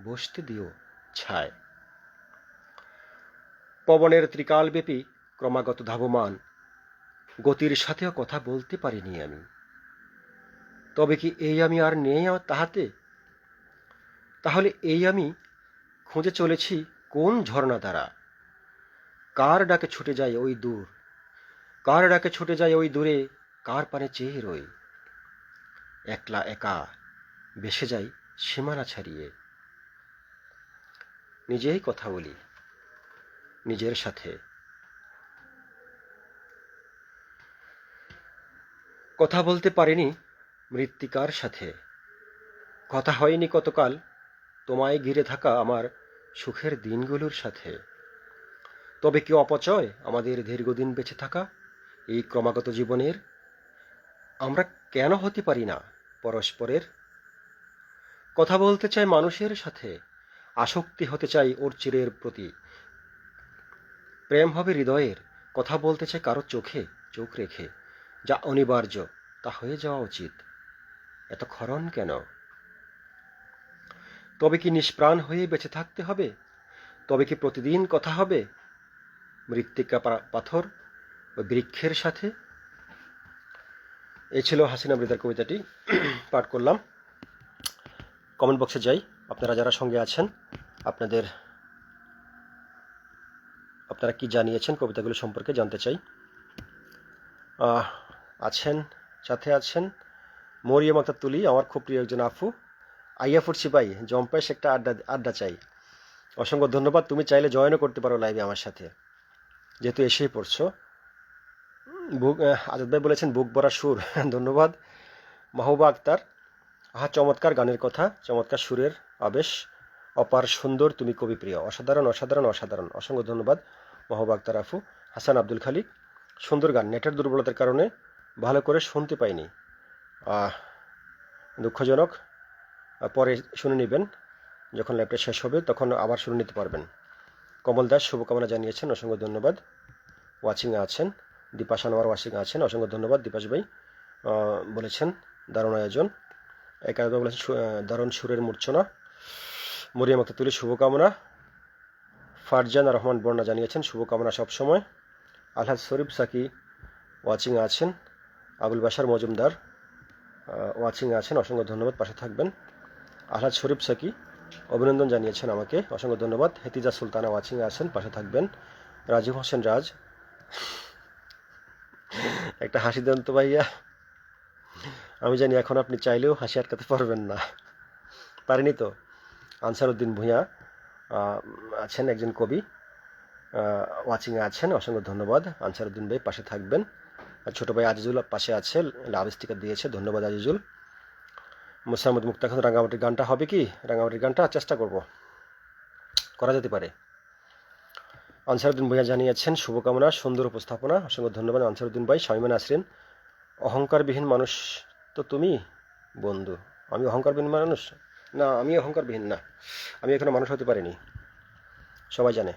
বসতে দিও ছায়। পবনের ত্রিকালব্যাপী ক্রমাগত ধাবমান গতির সাথেও কথা বলতে পারিনি আমি, তবে কি এই আমি আর নেই তাহাতে? তাহলে এই আমি খুঁজে চলেছি কোন ঝর্ণা দ্বারা? কার ডাকে ছুটে যায় ওই দূর, কার ডাকে ছুটে যায় ওই দূরে, কার পানে চেয়ে রই? একলা একা ভেসে যাই সীমানা ছাড়িয়ে। নিজেই কথা বলি নিজের সাথে। কথা বলতে পারিনি মৃত্তিকার সাথে, কথা হয়নি কতকাল তোমায় ঘিরে থাকা আমার সুখের দিনগুলোর সাথে। তবে কি অপচয় আমাদের দীর্ঘদিন বেঁচে থাকা এই ক্রমাগত জীবনের? আমরা কেন হতে পারি না পরস্পরের? কথা বলতে চাই মানুষের সাথে, আসক্তি হতে চাই ওর চিরের প্রতি, প্রেম হবে হৃদয়ের, কথা বলতে চাই কারো চোখে চোখ রেখে। যা অনিবার্য তা হয়ে যাওয়া উচিত, এত ক্ষরণ কেন? তবে কি নিষ্প্রাণ হয়ে বেঁচে থাকতে হবে? তবে কি প্রতিদিন কথা হবে মৃত্তিকা পাথর ও বৃক্ষের সাথে? এই ছিল হাসিনা মৃদার কবিতাটি, পাঠ করলাম। কমেন্ট বক্সে যাই, আপনারা যারা সঙ্গে আছেন আপনারা কি জানিয়েছেন কবিতাগুলো সম্পর্কে জানতে চাই। সাথে আছেন মরিয়ম আক্তার তুলি, আমার খুব প্রিয় একজন আফু। আইয়া ফুটছি ভাই, জম্পেশ একটা আড্ডা চাই। অসংখ্য ধন্যবাদ। তুমি চাইলে জয়েনও করতে পারো লাইভে আমার সাথে, যেহেতু এসেই পড়ছো। আজাদ ভাই বলেছেন বুক ভরা সুর, ধন্যবাদ। মাহবুবা আক্তার, চমৎকার গানের কথা, চমৎকার সুরের আবেশ, অপার সুন্দর, তুমি কবি প্রিয়, অসাধারণ অসাধারণ অসাধারণ। অসংখ্য ধন্যবাদ মাহবুবা আক্তার আফু। হাসান আব্দুল খালিক, সুন্দর গান, নেটের দুর্বলতার কারণে ভালো করে শুনতে পাইনি, দুঃখজনক। পরে শুনে নেবেন, যখন লাইভটা শেষ হবে তখন আবার শুনে নিতে পারবেন। কমল দাস শুভকামনা জানিয়েছেন, অসংখ্য ধন্যবাদ। ওয়াচিংয়ে আছেন দীপাশ আনোয়ার, ওয়াচিংয়ে আছেন, অসংখ্য ধন্যবাদ দীপাশ ভাই। বলেছেন দারুণ আয়োজন। একাদা বলেছেন দারুণ সুরের মূর্ছনা। মরিয়ম আক্তার তুলি শুভকামনা। ফারজানা রহমান বর্ণা জানিয়েছেন শুভকামনা সবসময়। আলহাজ শরীফ সাকি ওয়াচিংয়ে আছেন। আবুল বাশার মজুমদার ওয়াচিংয়ে আছেন, অসংখ্য ধন্যবাদ, পাশে থাকবেন। আলহাজ শরীফ সাকি অভিনন্দন জানিয়েছেন আমাকে, অসংখ্য ধন্যবাদ। হেতিজা সুলতানা ওয়াচিংয়ে আছেন, পাশে থাকবেন। রাজীব হোসেন রাজ, একটা হাসি দেন তো ভাইয়া। আমি জানি এখন আপনি চাইলেও হাসি আটকাতে পারবেন না, পারেনি তো। আনসারউদ্দিন ভূঁইয়া আছেন, একজন কবি, ওয়াচিংয়ে আছেন, অসংখ্য ধন্যবাদ আনসারউদ্দিন ভাই, পাশে থাকবেন। আর ছোটো ভাই আজিজুল পাশে আছে, লাভ স্টিকার দিয়েছে, ধন্যবাদ আজিজুল। মুসাম্মদ মুক্তা খান, রাঙামাটির গানটা হবে কি? রাঙামাটির গানটা চেষ্টা করব, করা যেতে পারে। আনসারউদ্দিন ভাইয়া জানিয়েছেন শুভকামনা, সুন্দর উপস্থাপনা, অসংখ্য ধন্যবাদ আনসারউদ্দিন ভাই। শামিমা নাসরিন, অহংকারবিহীন মানুষ তো তুমি বন্ধু। আমি অহংকারবিহীন মানুষ না, আমি অহংকারবিহীন না, আমি এখনো মানুষ হতে পারিনি, সবাই জানে।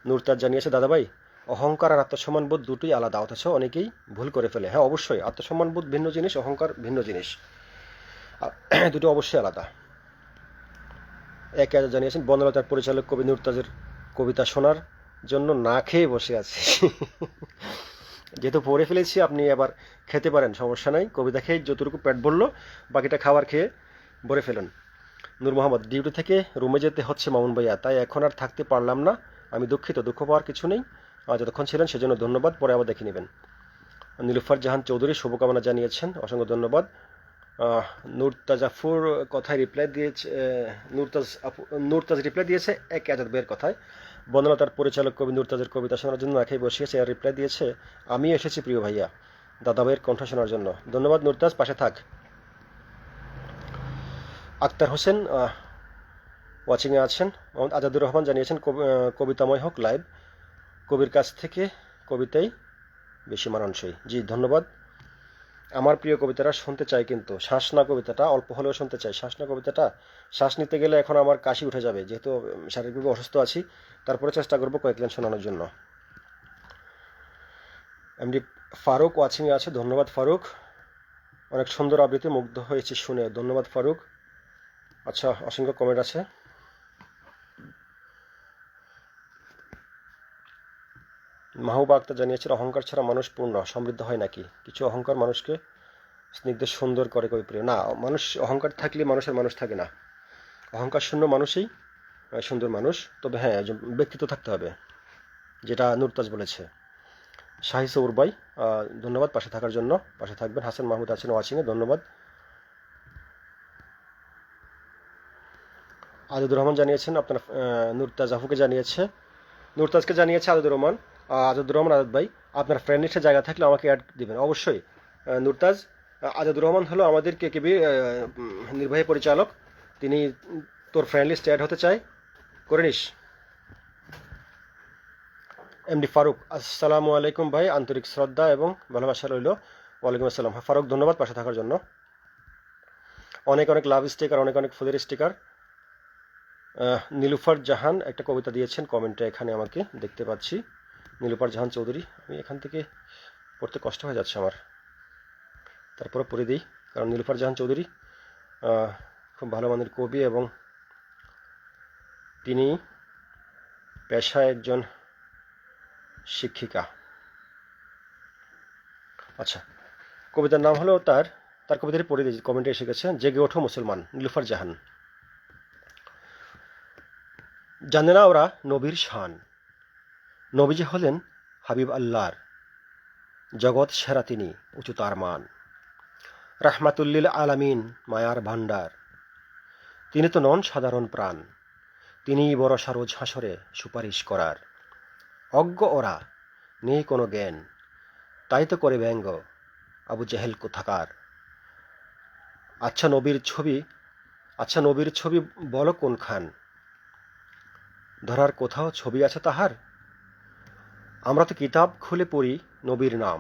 নুরতাজ জানিয়েছে দাদাভাই অহংকার আর আত্মসম্মানবোধ দুটোই আলাদা, অথচ অনেকেই ভুল করে ফেলে। হ্যাঁ অবশ্যই, আত্মসম্মানবোধ ভিন্ন জিনিস, অহংকার ভিন্ন জিনিস, দুটো অবশ্যই আলাদা। একে জানিয়েছেন বনলতার পরিচালক কবি নুরতাজের কবিতা শোনার জন্য না খেয়ে বসে আছি। যেহেতু পড়ে ফেলেছি, আপনি এবার খেতে পারেন, সমস্যা নাই। কবিতা খেয়ে যতটুকু পেট ভরলো বাকিটা খাবার খেয়ে ভরে ফেলুন। নূর মোহাম্মদ, ডিউটি থেকে রুমে যেতে হচ্ছে মামুন ভাইয়া, তাই এখন আর থাকতে পারলাম না, আমি দুঃখিত। দুঃখ পাওয়ার কিছু নেই, যতক্ষণ ছিলেন সেজন্য ধন্যবাদ, পরে আবার দেখে নেবেন। নীলুফার জাহান চৌধুরী শুভকামনা জানিয়েছেন, অসংখ্য ধন্যবাদ। নুরতাজাফুর কথায় রিপ্লাই দিয়েছে, নুরতাজ রিপ্লাই দিয়েছে এক আজাদ ভাইয়ের কথায়। বনলতার পরিচালক কবি নুরতাজের কবিতা শোনার জন্য একাই বসিয়েছে, আর রিপ্লাই দিয়েছে আমি এসেছি প্রিয় ভাইয়া দাদা ভাইয়ের কণ্ঠ শোনার জন্য। ধন্যবাদ নুরতাজ, পাশে থাক। আক্তার হোসেন ওয়াচিংয়ে আছেন। মোহাম্মদ আজাদুর রহমান জানিয়েছেন কবিতাময় হোক লাইভ, কবির কাছ থেকে কবিতাই বেশি মানানসই। জি ধন্যবাদ। আমার প্রিয় কবিতাটা শুনতে চাই, কিন্তু শ্বাসনা কবিতাটা অল্প হলেও শুনতে চাই। শ্বাসনা কবিতাটা শ্বাস নিতে গেলে এখন আমার কাশি উঠে যাবে, যেহেতু শারীরিকভাবে অসুস্থ আছি। তারপরে চেষ্টা করবো কয়েক লাইন শোনানোর জন্য। এমডি ফারুক ওয়াচিংয়ে আছে, ধন্যবাদ ফারুক। অনেক সুন্দর আবৃত্তি, মুগ্ধ হয়েছি শুনে, ধন্যবাদ ফারুক। আচ্ছা, অসংখ্য কমেন্ট আছে। মাহবুবা আক্তার জানিয়েছেন অহংকার ছাড়া মানুষ পূর্ণ সমৃদ্ধ হয় নাকি? কিছু অহংকার মানুষকে স্নিগ্ধ সুন্দর করে কবি প্রিয়। না, মানুষ অহংকার থাকলে মানুষের মানুষ থাকে না। অহংকার শূন্য মানুষই সুন্দর মানুষ। তবে হ্যাঁ, ব্যক্তিত্ব থাকতে হবে, যেটা নুরতাজ বলেছে। শাহি সৌর ভাই ধন্যবাদ পাশে থাকার জন্য, পাশে থাকবেন। হাসান মাহমুদ আছেন ওয়াচিংয়ে, ধন্যবাদ। আজাদুর রহমান জানিয়েছেন আপনার নুরতাজ আফুকে জানিয়েছে, নুরতাজকে জানিয়েছে আজাদুর রহমান। আজাদুর রহমান আজাদ ভাই, আপনার ফ্রেন্ড লিস্টে জায়গা থাকলে আমাকে অ্যাড দিবেন অবশ্যই। নুরতাজ, আজাদুর রহমান হলো আমাদের কেকেবি নির্বাহী পরিচালক, তিনি তোর ফ্রেন্ড লিস্টে অ্যাড হতে চায়, করে নিস। এমডি ফারুক, আসসালামু আলাইকুম ভাই, আন্তরিক শ্রদ্ধা এবং ভালোবাসা রইল। ওয়ালাইকুম আসসালাম। হ্যাঁ ফারুক, ধন্যবাদ পাশে থাকার জন্য। অনেক অনেক লাভ স্টিকার, অনেক অনেক ফুলের স্টিকার। নীলুফার জাহান একটা কবিতা দিয়েছেন কমেন্টে, এখানে আমাকে দেখতে পাচ্ছি। নীলুফার জাহান চৌধুরী, আমি এখান থেকে পড়তে কষ্ট হয়ে যাচ্ছে আমার, তারপরে পড়ে দিই। কারণ নীলুফার জাহান চৌধুরী খুব ভালো মানের কবি এবং তিনি পেশায় একজন শিক্ষিকা। আচ্ছা, কবিতার নাম হলো তার কবিতাটি পড়ে দিয়েছি, কমেন্টে এসে গেছে। জেগে ওঠো মুসলমান, নীলুফার জাহান। জানে না ওরা নবীর শান, নবীজি হলেন হাবিব আল্লাহর, জগৎ সেরা তিনি, উঁচু তার মান। রাহমাতুল্লিল আলামিন, মায়ার ভাণ্ডার, তিনি তো নন সাধারণ প্রাণ, তিনিই বড় সারোজ হাসরে সুপারিশ করার। অজ্ঞ ওরা, নেই কোনো জ্ঞান, তাই তো করে ব্যঙ্গ আবু জেহেল কোথাকার। আচ্ছা নবীর ছবি বলো কোনখান, ধরার কোথাও ছবি আছে তাহার? আমরা তো কিতাব খুলে পড়ি নবীর নাম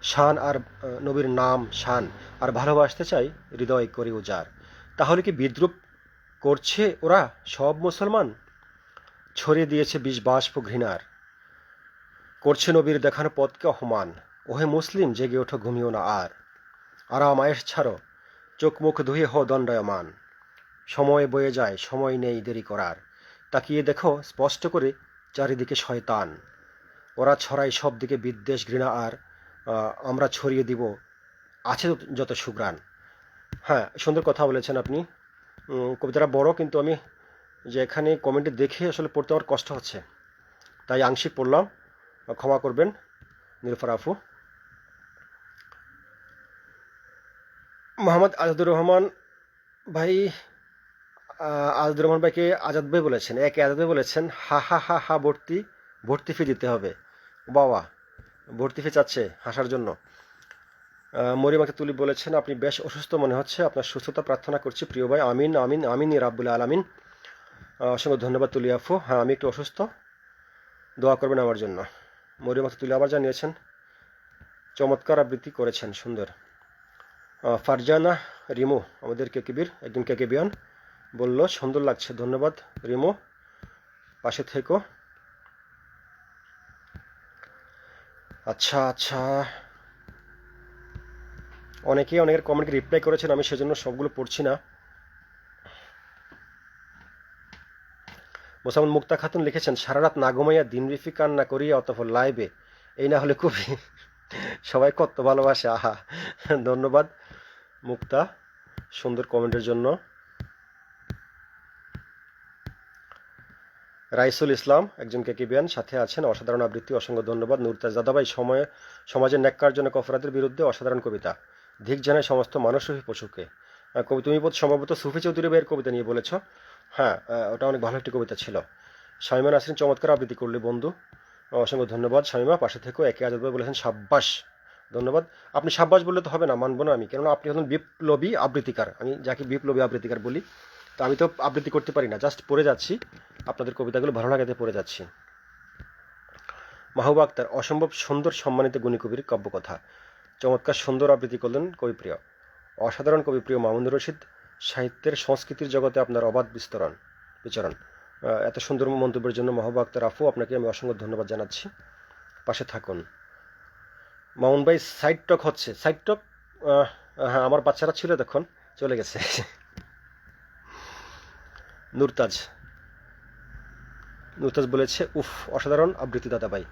শান, আর নবীর নাম শান আর ভালোবাসতে চাই হৃদয় করে উজাড়। তাহলে কি বিদ্রুপ করছে ওরা সব মুসলমান? ছড়িয়ে দিয়েছে বিষ বাষ্প ঘৃণার, করছে নবীর দেখানো পথকে অপমান। ওহে মুসলিম, জেগে ওঠো, ঘুমিও না আর, আরাম আয়েশ ছাড়ো, চোখ মুখ ধুয়ে হো দণ্ডায়মান। সময় বয়ে যায়, সময় নেই দেরি করার, তাকিয়ে দেখো স্পষ্ট করে চারিদিকে শয়তান। ওরা ছড়ায় সব দিকে বিদ্বেষ ঘৃণা, আর আমরা ছড়িয়ে দিব আছে যত সুগ্রাণ। হ্যাঁ, সুন্দর কথা বলেছেন আপনি। কবিতাটা বড়, কিন্তু আমি যে এখানে কমেন্টে দেখে আসলে পড়তে আমার কষ্ট হচ্ছে, তাই আংশিক পড়লাম, ক্ষমা করবেন নীলুফার আফু। মোহাম্মদ আজাদুর রহমান ভাই, আজাদুর রহমান ভাইকে আজাদ ভাই বলেছেন, একে আজাদ ভাই বলেছেন হা হা হা হা ভর্তি ফি দিতে হবে। বাবা, ভর্তি ফি চাচ্ছে হাসার জন্য। মরিয়ম আক্তার তুলি বলেছেন আপনি বেশ অসুস্থ মনে হচ্ছে, আপনার সুস্থতা প্রার্থনা করছি প্রিয় ভাই। আমিন আমিন আমিন রাব্বুল আলামিন। অসংখ্য ধন্যবাদ তুলি আফু। হ্যাঁ, আমি একটু অসুস্থ, দোয়া করবেন আমার জন্য। মরিয়ম আক্তার তুলি আবার জানিয়েছেন চমৎকার আবৃত্তি করেছেন, সুন্দর। ফারজানা রিমু, আমাদের কেকিবির একজন কেকিবিয়ান, বলল সুন্দর লাগছে। ধন্যবাদ রিমু, পাশে থেকো। আচ্ছা, অনেকেই অনেকের কমেন্টকে রিপ্লাই করেছেন, আমি সেজন্য সবগুলো পড়ছি না। মোসাম্মদ মুক্তা খাতুন লিখেছেন সারা রাত না ঘুমাইয়া দিনব্যাপী কান্না করিয়া অতঃপর লাইভে, এই না হলে খুবই সবাই কত ভালোবাসে। আহা, ধন্যবাদ মুক্তা সুন্দর কমেন্টের জন্য। রাইসুল ইসলাম একজন কেকিবিয়ান সাথে আছেন, অসাধারণ আবৃত্তি, অসংখ্য ধন্যবাদ। নুরতাজ দাদাভাই, সমাজের ন্যাক্কারজনক অপরাধের বিরুদ্ধে অসাধারণ কবিতা, ধিক জানায় সমস্ত মানুষরূপী পশুকে। কবি তুমি সম্ভবত সুফি চৌধুরী ভাইয়ের কবিতা নিয়ে বলেছ। হ্যাঁ, ওটা অনেক ভালো একটি কবিতা ছিল। শামীমা নাসরিন চমৎকার আবৃত্তি করলে বন্ধু, অসংখ্য ধন্যবাদ। শামীমা পাশে থেকেও একে আজাদ ভাই বলেছেন সাব্বাস, ধন্যবাদ। আপনি সাব্বাস বললে তো হবে না, মানবো না আমি, কেননা আপনি হলেন বিপ্লবী আবৃত্তিকার। আমি যাকে বিপ্লবী আবৃত্তিকার বলি, তো আমি তো আবৃত্তি করতে পারি না, জাস্ট পড়ে যাচ্ছি, আপনাদের কবিতাগুলো ভালো লাগাতে পড়ে যাচ্ছি। মাহবুবা আক্তার অসম্ভব সুন্দর সম্মানিত গুণী কবির কাব্যকথা, চমৎকার সুন্দর আবৃত্তি করলেন কবিপ্রিয়, অসাধারণ কবিপ্রিয় মামুনুর রশিদ। সাহিত্যের সংস্কৃতির জগতে আপনার অবাধ বিচরণ। এত সুন্দর মন্তব্যের জন্য মাহবুবা আক্তার আপু, আপনাকে আমি অসংখ্য ধন্যবাদ জানাচ্ছি। পাশে থাকুন। মামুন ভাই সাইড টক হচ্ছে, সাইড টক, হ্যাঁ আমার বাচ্চারা ছিল তখন, চলে গেছে। নুরতাজ বলেছে উফ, অসাধারণ আবৃত্তি দাদা ভাই,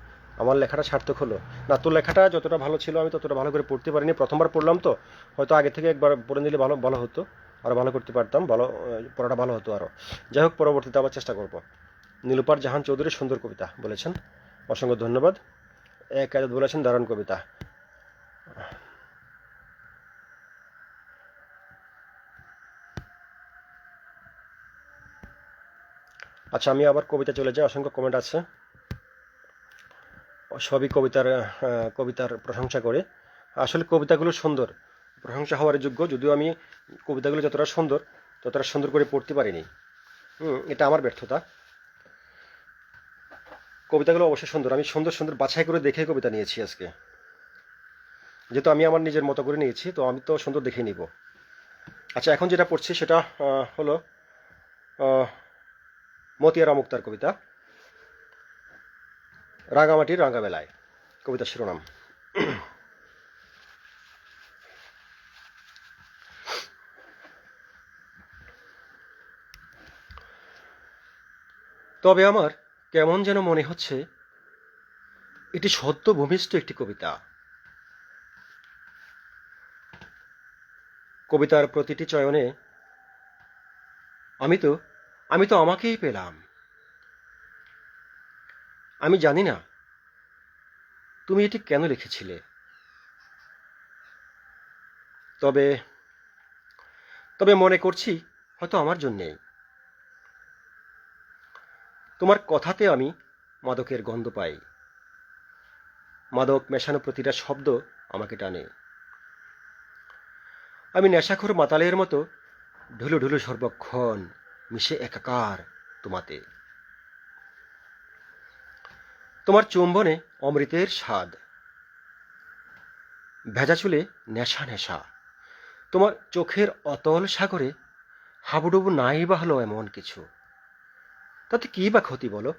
আমার লেখাটা সার্থক হলো। না, তোর লেখাটা যতটা ভালো ছিল আমি ততটা ভালো করে পড়তে পারিনি, প্রথমবার পড়লাম তো, হয়তো আগে থেকে একবার পড়ে নিলে ভালো হতো, আরও ভালো করতে পারতাম, পড়াটা ভালো হতো আরও। যাই হোক, পরবর্তীতে আবার চেষ্টা করব। নীলুপার জাহান চৌধুরী সুন্দর কবিতা বলেছেন, অসংখ্য ধন্যবাদ। এক আজাদ বলেছেন দারুণ কবিতা। আচ্ছা, আমি আবার কবিতা চলে যাই, অসংখ্য কমেন্ট আছে, সবই কবিতার প্রশংসা করে। আসলে কবিতাগুলো সুন্দর, প্রশংসা হওয়ার যোগ্য, যদিও আমি কবিতাগুলো যতটা সুন্দর করে পড়তে পারিনি। এটা আমার ব্যর্থতা। কবিতাগুলো অবশ্যই সুন্দর, আমি সুন্দর বাছাই করে দেখে কবিতা নিয়েছি আজকে, যেহেতু আমি আমার নিজের মতো করে নিয়েছি, তো আমি তো সুন্দর দেখে নিব। আচ্ছা, এখন যেটা পড়ছি সেটা হলো মতিয়ারা মুক্তার কবিতা, রাঙামাটির রাঙাবেলায়, কবিতা শিরোনাম। তবে আমার কেমন যেন মনে হচ্ছে এটি সদ্য ভূমিষ্ঠ একটি কবিতা। কবিতার প্রতিটি চয়নে আমি তো আমাকেই পেলাম। আমি জানি না তুমি এটি কেন লিখেছিলে, তবে তবে মনে করছি হয়তো আমার জন্যেই। তোমার কথাতে আমি মাদকের গন্ধ পাই, মাদক মেশানো প্রতিটা শব্দ আমাকে টানে। আমি নেশাখোর মাতালের মতো ঢুলু ঢুলু সর্বক্ষণ মিশে একাকার তোমাতে। তোমার চুম্বনে অমৃতের স্বাদ, ভেজা চুলে নেশা নেশা। তোমার চোখের অতল সাগরে হাবুডুবু নাই বা হলো এমন কিছু, তাতে কি বা ক্ষতি বলো?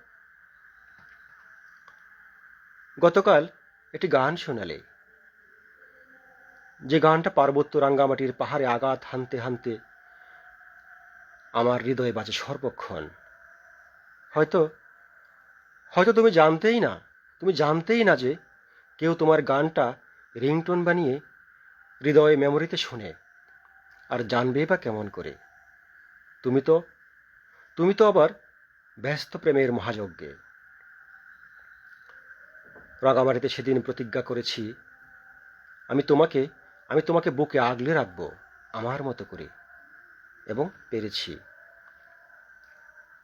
গতকাল একটি গান শোনালে, যে গানটা পার্বত্য রাঙ্গামাটির পাহাড়ে আঘাত হানতে হানতে আমার হৃদয়ে বাজে সর্বক্ষণ। হয়তো হয়তো তুমি জানতেই না যে কেউ তোমার গানটা রিংটোন বানিয়ে হৃদয়ে মেমোরিতে শোনে, আর জানবে বা কেমন করে? তুমি তো তুমি তো আবার ব্যস্ত প্রেমের মহাযজ্ঞে। রাঙামাটিতে সেদিন প্রতিজ্ঞা করেছি আমি তোমাকে বুকে আগলে রাখবো আমার মতো করে, এবং পেরেছি।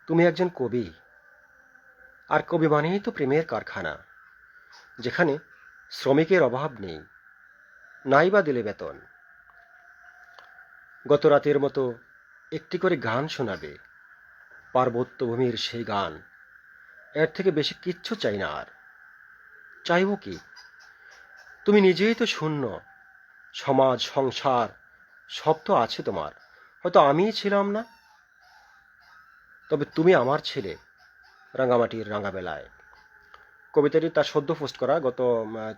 তুমি একজন কবি, আর কবি মানেই তো প্রেমের কারখানা, যেখানে শ্রমিকের অভাব নেই, নাই বা দিলে বেতন। গত রাতের মতো একটি করে গান শোনাবে, পার্বত্য ভূমির সেই গান। এর থেকে বেশি কিচ্ছু চাই না আর। চাইব কি? তুমি নিজেই তো শূন্য, সমাজ সংসার সব তো আছে তোমার, হয়তো আমিই ছিলাম না। তবে তুমি আমার ছেলে, রাঙামাটির রাঙাবেলায়। কবিতাটি তার সদ্য পোস্ট করা, গত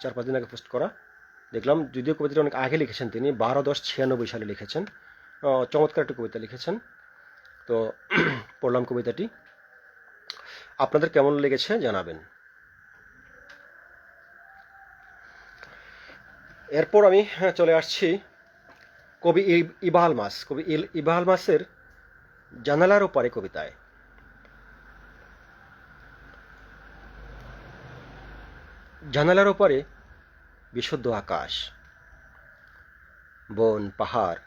4-5 দিন আগে পোস্ট করা দেখলাম। যদিও কবিতাটি অনেক আগে লিখেছেন, তিনি 12/10/96 সালে লিখেছেন। চমৎকার একটি কবিতা লিখেছেন। তো পড়লাম কবিতাটি, আপনাদের কেমন লেগেছে জানাবেন। এরপর আমি চলে আসছি কবি ইবাল মাসের জানালার ওপারে কবিতায়। জানালার ওপারে বিশুদ্ধ আকাশ, বন পাহাড়,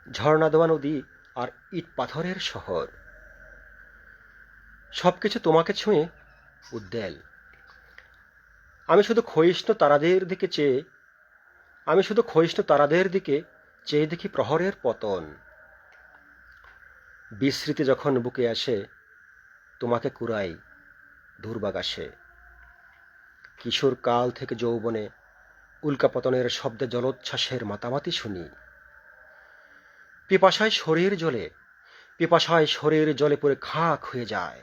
ঝর্ণা দেওয়া নদী আর ইট পাথরের শহর, সবকিছু তোমাকে ছুঁয়ে উদ্বেল। আমি শুধু ক্ষয়িষ্ণু তারাদের দিকে চেয়ে আমি শুধু ক্ষয়িষ্ণু তারাদের দিকে চেয়ে দেখি প্রহরের পতন। বিস্মৃতি যখন বুকে আসে, তোমাকে কুড়াই দুর্বাগাসে। কিশোর কাল থেকে যৌবনে উল্কাপতনের শব্দে জলোচ্ছ্বাসের মাতামাতি শুনি। পিপাসায় শরীর জলে পড়ে খাক হয়ে যায়।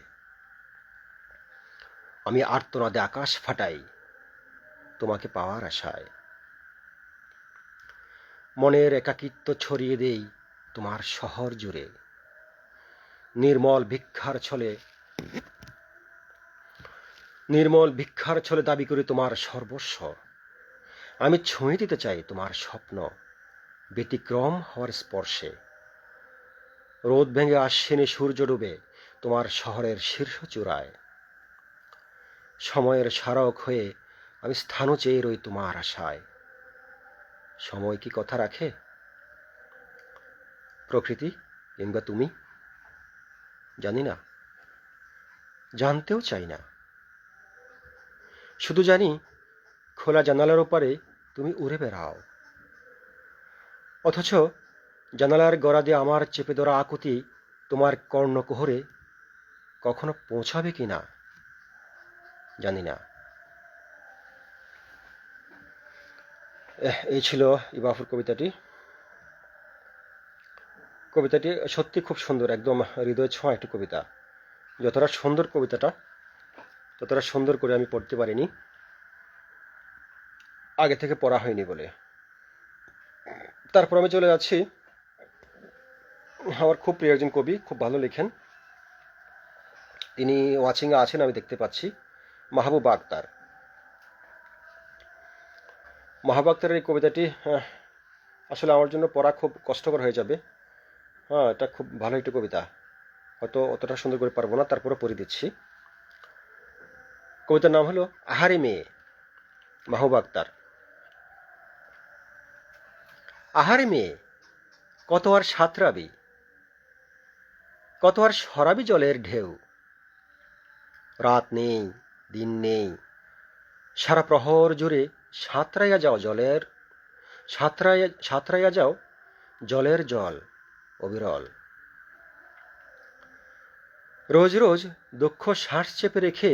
আমি আর্তনাদে আকাশ ফাটাই তোমাকে পাওয়ার আশায়। মনের একাকিত্ব ছড়িয়ে দেই তোমার শহর জুড়ে। নির্মল ভিক্ষার ছলে দাবি করি তোমার সর্বস্ব। আমি ছুঁয়ে দিতে চাই তোমার স্বপ্ন ব্যতিক্রম হওয়ার স্পর্শে। রোদ ভেঙে আশ্বিনে সূর্য ডুবে তোমার শহরের শীর্ষ চূড়ায়। সময়ের স্মারক হয়ে আমি স্থানও চেয়ে রই তোমার আশায়। সময় কি কথা রাখে? প্রকৃতি কিংবা তুমি? জানি না, জানতেও চাই না। শুধু জানি খোলা জানালার ওপারে তুমি উড়ে বেড়াও, অথচ জানালার গড়া দিয়ে আমার চেপে ধরা আকুতি তোমার কর্ণকুহরে কখনো পৌঁছাবে কিনা জানি না। এই ছিল ইবাফুর কবিতাটি। কবিতাটি সত্যি খুব সুন্দর, একদম হৃদয় ছোঁয়া একটি কবিতা। যতটা সুন্দর কবিতাটা, ততটা সুন্দর করে আমি পড়তে পারিনি, আগে থেকে পড়া হয়নি বলে। তারপর আমি চলে যাচ্ছি আমার খুব প্রিয় একজন কবি, খুব ভালো লেখেন, তিনি ওয়াচিংয়ে আছেন আমি দেখতে পাচ্ছি, মাহবুব আক্তার। মাহবুব আক্তারের এই কবিতাটি আসলে আমার জন্য পড়া খুব কষ্টকর হয়ে যাবে। হ্যাঁ, এটা খুব ভালো একটি কবিতা, হয়তো অতটা সুন্দর করে পারবো না, তারপরে পড়ে দিচ্ছি। কবিতার নাম হলো আহারে মেয়ে, মাহবুব আক্তার। আহারে মেয়ে, কত আর সাঁতরাবি, কত আর সরাবি জলের ঢেউ। রাত নেই, দিন নেই, সারা প্রহর জুড়ে সাঁতরাইয়া যাও জলের জল অবিরল। রোজ রোজ দুঃখ শ্বাস চেপে রেখে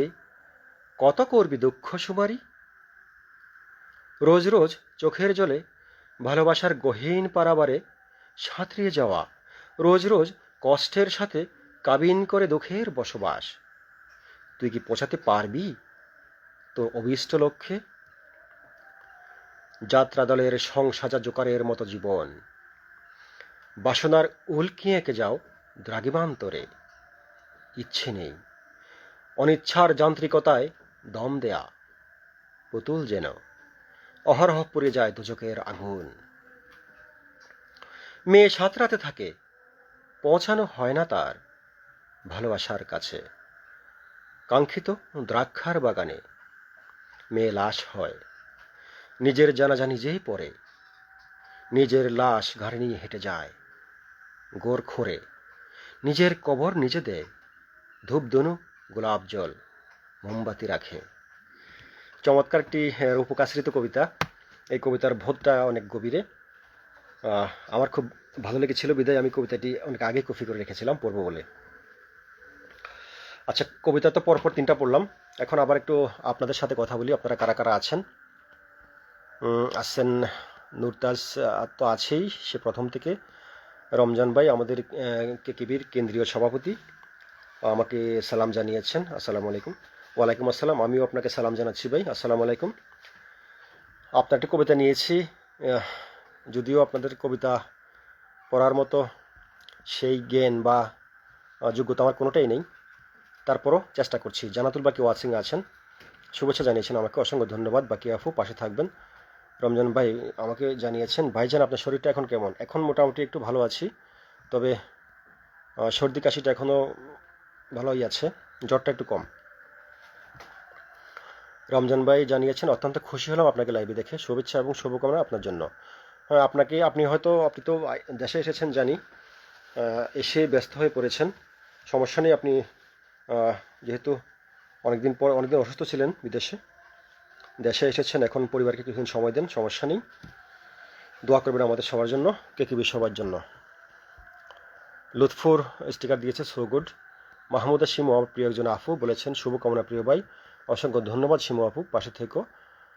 কত করবি দুঃখ সুমারি। রোজ রোজ চোখের জলে ভালোবাসার গহীন পারাবারে সাঁতরিয়ে যাওয়া, রোজ রোজ কষ্টের সাথে কাবিন করে দুঃখের বসবাস। তুই কি পৌঁছাতে পারবি তোর অভীষ্ট লক্ষ্যে? যাত্রা দলের সংসাজা জোকারের মতো জীবন, বাসনার উল্কি এঁকে যাও দ্রাগিমান্তরে। ইচ্ছে নেই, অনিচ্ছার যান্ত্রিকতায় দম দেয়া পুতুল যেন অহরহ পুড়ে যায় দুজকের আগুন। মেয়ে সাঁতরাতে থাকে, পৌঁছানো হয় না তার ভালোবাসার কাছে। কাঙ্ক্ষিত দ্রাক্ষার বাগানে মেয়ে লাশ হয়, নিজের জানাজা নিজেই পড়ে, নিজের লাশ ঘাড়ে নিয়ে হেঁটে যায়। গোড় খোঁড়ে, নিজের কবর নিজে দেয়, ধূপধনু গোলাপ জল মোমবাতি রাখে। চমৎকার একটি রূপকাশ্রিত কবিতা। এই কবিতার বোধটা অনেক গভীরে, আমার খুব ভালো লেগেছিল বিদায় আমি কবিতাটি অনেক আগে কপি করে রেখেছিলাম পড়বো বলে। আচ্ছা, কবিতা তো পরপর 3টা পড়লাম, এখন আবার একটু আপনাদের সাথে কথা বলি। আপনারা কারা কারা আছেন? আছেন নুরতাজ তো আছেই, সে প্রথম থেকে। রমজান ভাই আমাদের কেকিবির কেন্দ্রীয় সভাপতি, আমাকে সালাম জানিয়েছেন, আসসালামু আলাইকুম। ওয়ালাইকুম আসসালাম, আমিও আপনাকে সালাম জানাচ্ছি ভাই, আসসালামু আলাইকুম। আপনার একটি কবিতা নিয়েছি, যদিও আপনাদের কবিতা পড়ার মতো সেই জ্ঞান বা যোগ্যতা আমার কোনোটাই নেই, তারপরও চেষ্টা করছি। জানাতুল বাকি ওয়াচিংয়ে আছেন, শুভেচ্ছা জানিয়েছেন আমাকে, অসংখ্য ধন্যবাদ। বাকি আফু পাশে থাকবেন। রমজান ভাই আমাকে জানিয়েছেন, ভাইজান আপনার শরীরটা এখন কেমন? এখন মোটামুটি একটু ভালো আছি, তবে সর্দি কাশিটা এখনও ভালোই আছে, জ্বরটা একটু কম। রমজান ভাই জানিয়েছেন, অত্যন্ত খুশি হলাম আপনাকে লাইভে দেখে, শুভেচ্ছা এবং শুভকামনা আপনার জন্য। হ্যাঁ, আপনি তো দেশে এসেছেন জানি, এসে ব্যস্ত হয়ে পড়েছেন। সমস্যা নেই, আপনি যেহেতু অনেকদিন অসুস্থ ছিলেন বিদেশে, দেশে এসেছেন, এখন পরিবারকে কিছুদিন সময় দেন, সমস্যা নেই। দোয়া করবেন আমাদের সবার জন্য, কেকিবি সবার জন্য। লুৎফুর স্টিকার দিয়েছে, সো গুড। মাহমুদা শিমু, আমার প্রিয় একজন আফু, বলেছেন শুভকামনা প্রিয় ভাই। অসংখ্য ধন্যবাদ শিমু আপু, পাশে থেকো।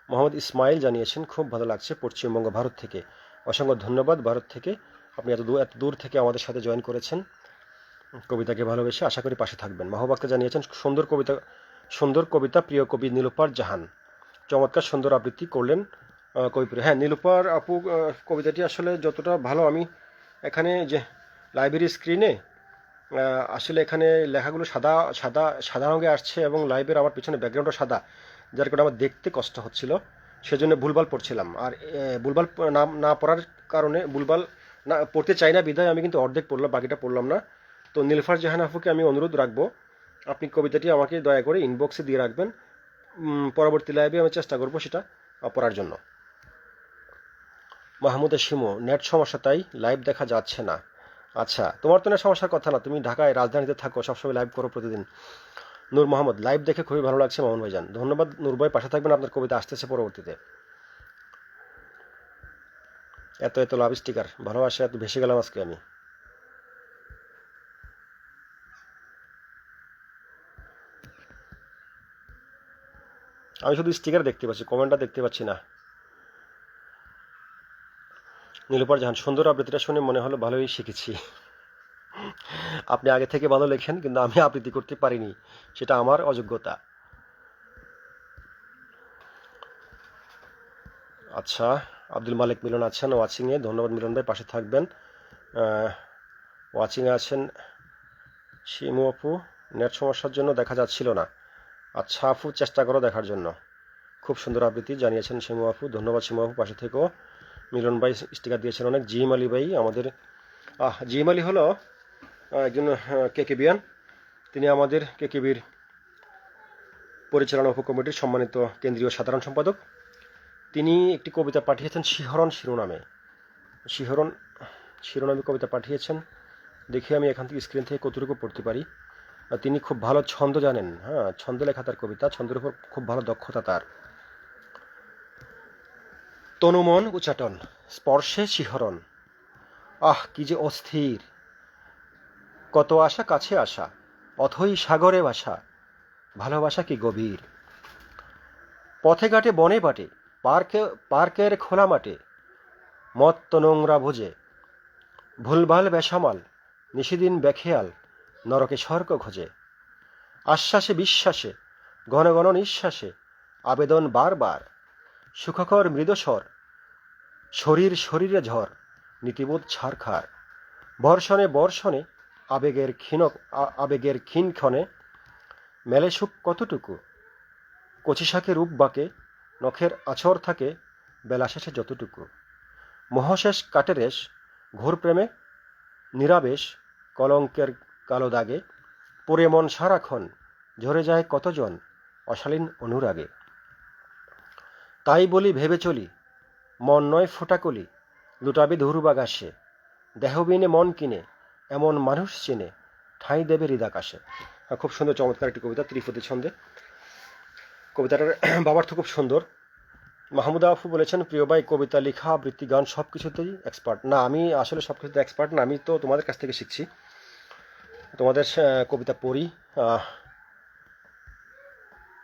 মোহাম্মদ ইসমাইল জানিয়েছেন খুব ভালো লাগছে পশ্চিমবঙ্গ, ভারত থেকে। অসংখ্য ধন্যবাদ ভারত থেকে, আপনি এত দূর থেকে আমাদের সাথে জয়েন করেছেন কবিতাকে ভালোবেসে। আশা করি পাশে থাকবেন। মাহবাক্তা জানিয়েছেন সুন্দর কবিতা প্রিয় কবি নীলুফার জাহান, চমৎকার সুন্দর আবৃত্তি করলেন কবিপ্রিয়। হ্যাঁ, নীলুফার আপু কবিতাটি আসলে যতটা ভালো, আমি এখানে যে লাইব্রেরি স্ক্রিনে আসলে এখানে লেখাগুলো সাদা সাদা সাদা রঙে আসছে এবং লাইভের আমার পিছনে ব্যাকগ্রাউন্ডও সাদা, যার কারণে আমার দেখতে কষ্ট হচ্ছিল, সেজন্য ভুলভাল পড়ছিলাম। আর ভুলভাল না না পড়ার কারণে, ভুলভাল না পড়তে চাই না বিধায় আমি কিন্তু অর্ধেক পড়লাম, বাকিটা পড়লাম না। তো নীলফার জাহান আফুকে আমি অনুরোধ রাখবো, আপনি কবিতাটি আমাকে দয়া করে ইনবক্সে দিয়ে রাখবেন। পরবর্তী লাইভে আমি চেষ্টা করবো সেটা পড়ার জন্য। মাহমুদা শিমু, নেট সমস্যা তাই লাইভ দেখা যাচ্ছে না। আচ্ছা, তোমার তো নেট সমস্যার কথা না, তুমি ঢাকায় রাজধানীতে থাকো, সবসময় লাইভ করো প্রতিদিন। নূর মোহাম্মদ, লাইভ দেখে খুবই ভালো লাগছে মামুন ভাইজান, ধন্যবাদ নূর ভাই, পাশে থাকবেন, আপনার কবিতা আসতেছে পরবর্তীতে। এত লাভ স্টিকার, ভালোবাসা এত ভেসে গেলাম আজকে আমি। আমি শুধু স্টিকার দেখতে পাচ্ছি, কমেন্টটা দেখতে পাচ্ছি না। নীলুফার জাহান, সুন্দর আবৃত্তিটা শুনে মনে হলো ভালোই শিখেছি। আপনি আগে থেকে ভালো লেখেন, কিন্তু আমি আবৃত্তি করতে পারিনি, সেটা আমার অযোগ্যতা। আচ্ছা, আব্দুল মালিক মিলন আছেন ওয়াচিংয়ে, ধন্যবাদ মিলন ভাই, পাশে থাকবেন। ওয়াচিংয়ে আছেন শিমু আপু, নেট সমস্যার জন্য দেখা যাচ্ছিল না। আচ্ছা আপু, চেষ্টা করো দেখার জন্য। খুব সুন্দর আবৃত্তি জানিয়েছেন শিমু আপু, ধন্যবাদ শিমু আপু, পাশে থেকেও। মিলন ভাই স্টিকার দিয়েছেন অনেক। জিম আলী ভাই আমাদের, জিম আলী হলো একজন কেকেবিয়ান, তিনি আমাদের কেকেবির পরিচালনা উপকমিটির সম্মানিত কেন্দ্রীয় সাধারণ সম্পাদক। তিনি একটি কবিতা পাঠিয়েছেন শিহরণ শিরোনামে, শিহরণ শিরোনামে কবিতা পাঠিয়েছেন। দেখি আমি এখান থেকে স্ক্রিন থেকে কতটুকু পড়তে পারি। তিনি খুব ভালো ছন্দ জানেন, হ্যাঁ, ছন্দ লেখা তার কবিতা, ছন্দের উপর খুব ভালো দক্ষতা তার। তনুমন উচাটন, স্পর্শে শিহরণ, আহ কি যে অস্থির, কত আশা কাছে আসা, অথই সাগরে বাসা, ভালোবাসা কি গভীর। পথে ঘাটে বনে বাটে, পার্কের খোলা মাঠে, মত্ত নোংরা ভোজে, ভুলভাল বেসামাল, নিশিদিন বেখেয়াল, নরকে স্বর্গ খোঁজে। আশ্বাসে বিশ্বাসে, ঘন ঘন নিঃশ্বাসে, আবেদন বারবার, সুখকর মৃদস্বর, শরীরে ঝড়, নীতিবোধ ছারখার। বর্ষণে আবেগের ক্ষীণক্ষণে, মেলে সুখ কতটুকু, কচি শাকে রূপ বাঁকে, নখের আছর থাকে, বেলা শেষে যতটুকু। মহাশেষ কাটে রেশ, ঘোর প্রেমে নিরাবেশ, কলঙ্কের কালো দাগে, পড়ে মন সারাক্ষণ, ঝরে যায় কতজন অশালীন অনুরাগে। তাই বলি ভেবে চলি, মন নয় ফোটাকলি, লুটাবে ধুরুবাগাসে, দেহবিনে মন কিনে, এমন মানুষ চিনে, ঠাঁই দেবে হৃদাকাশে। খুব সুন্দর চমৎকার একটি কবিতা, ত্রিপদী ছন্দে। কবিতাটার বাবার্থ খুব সুন্দর। মাহমুদা আফু বলেছেন, প্রিয় ভাই, কবিতা লেখা, আবৃত্তি, গান সব কিছুতেই এক্সপার্ট। না, আমি আসলে সব কিছুতে এক্সপার্ট না, আমি তো তোমাদের কাছ থেকে শিখছি, তোমাদের কবিতা পড়ি,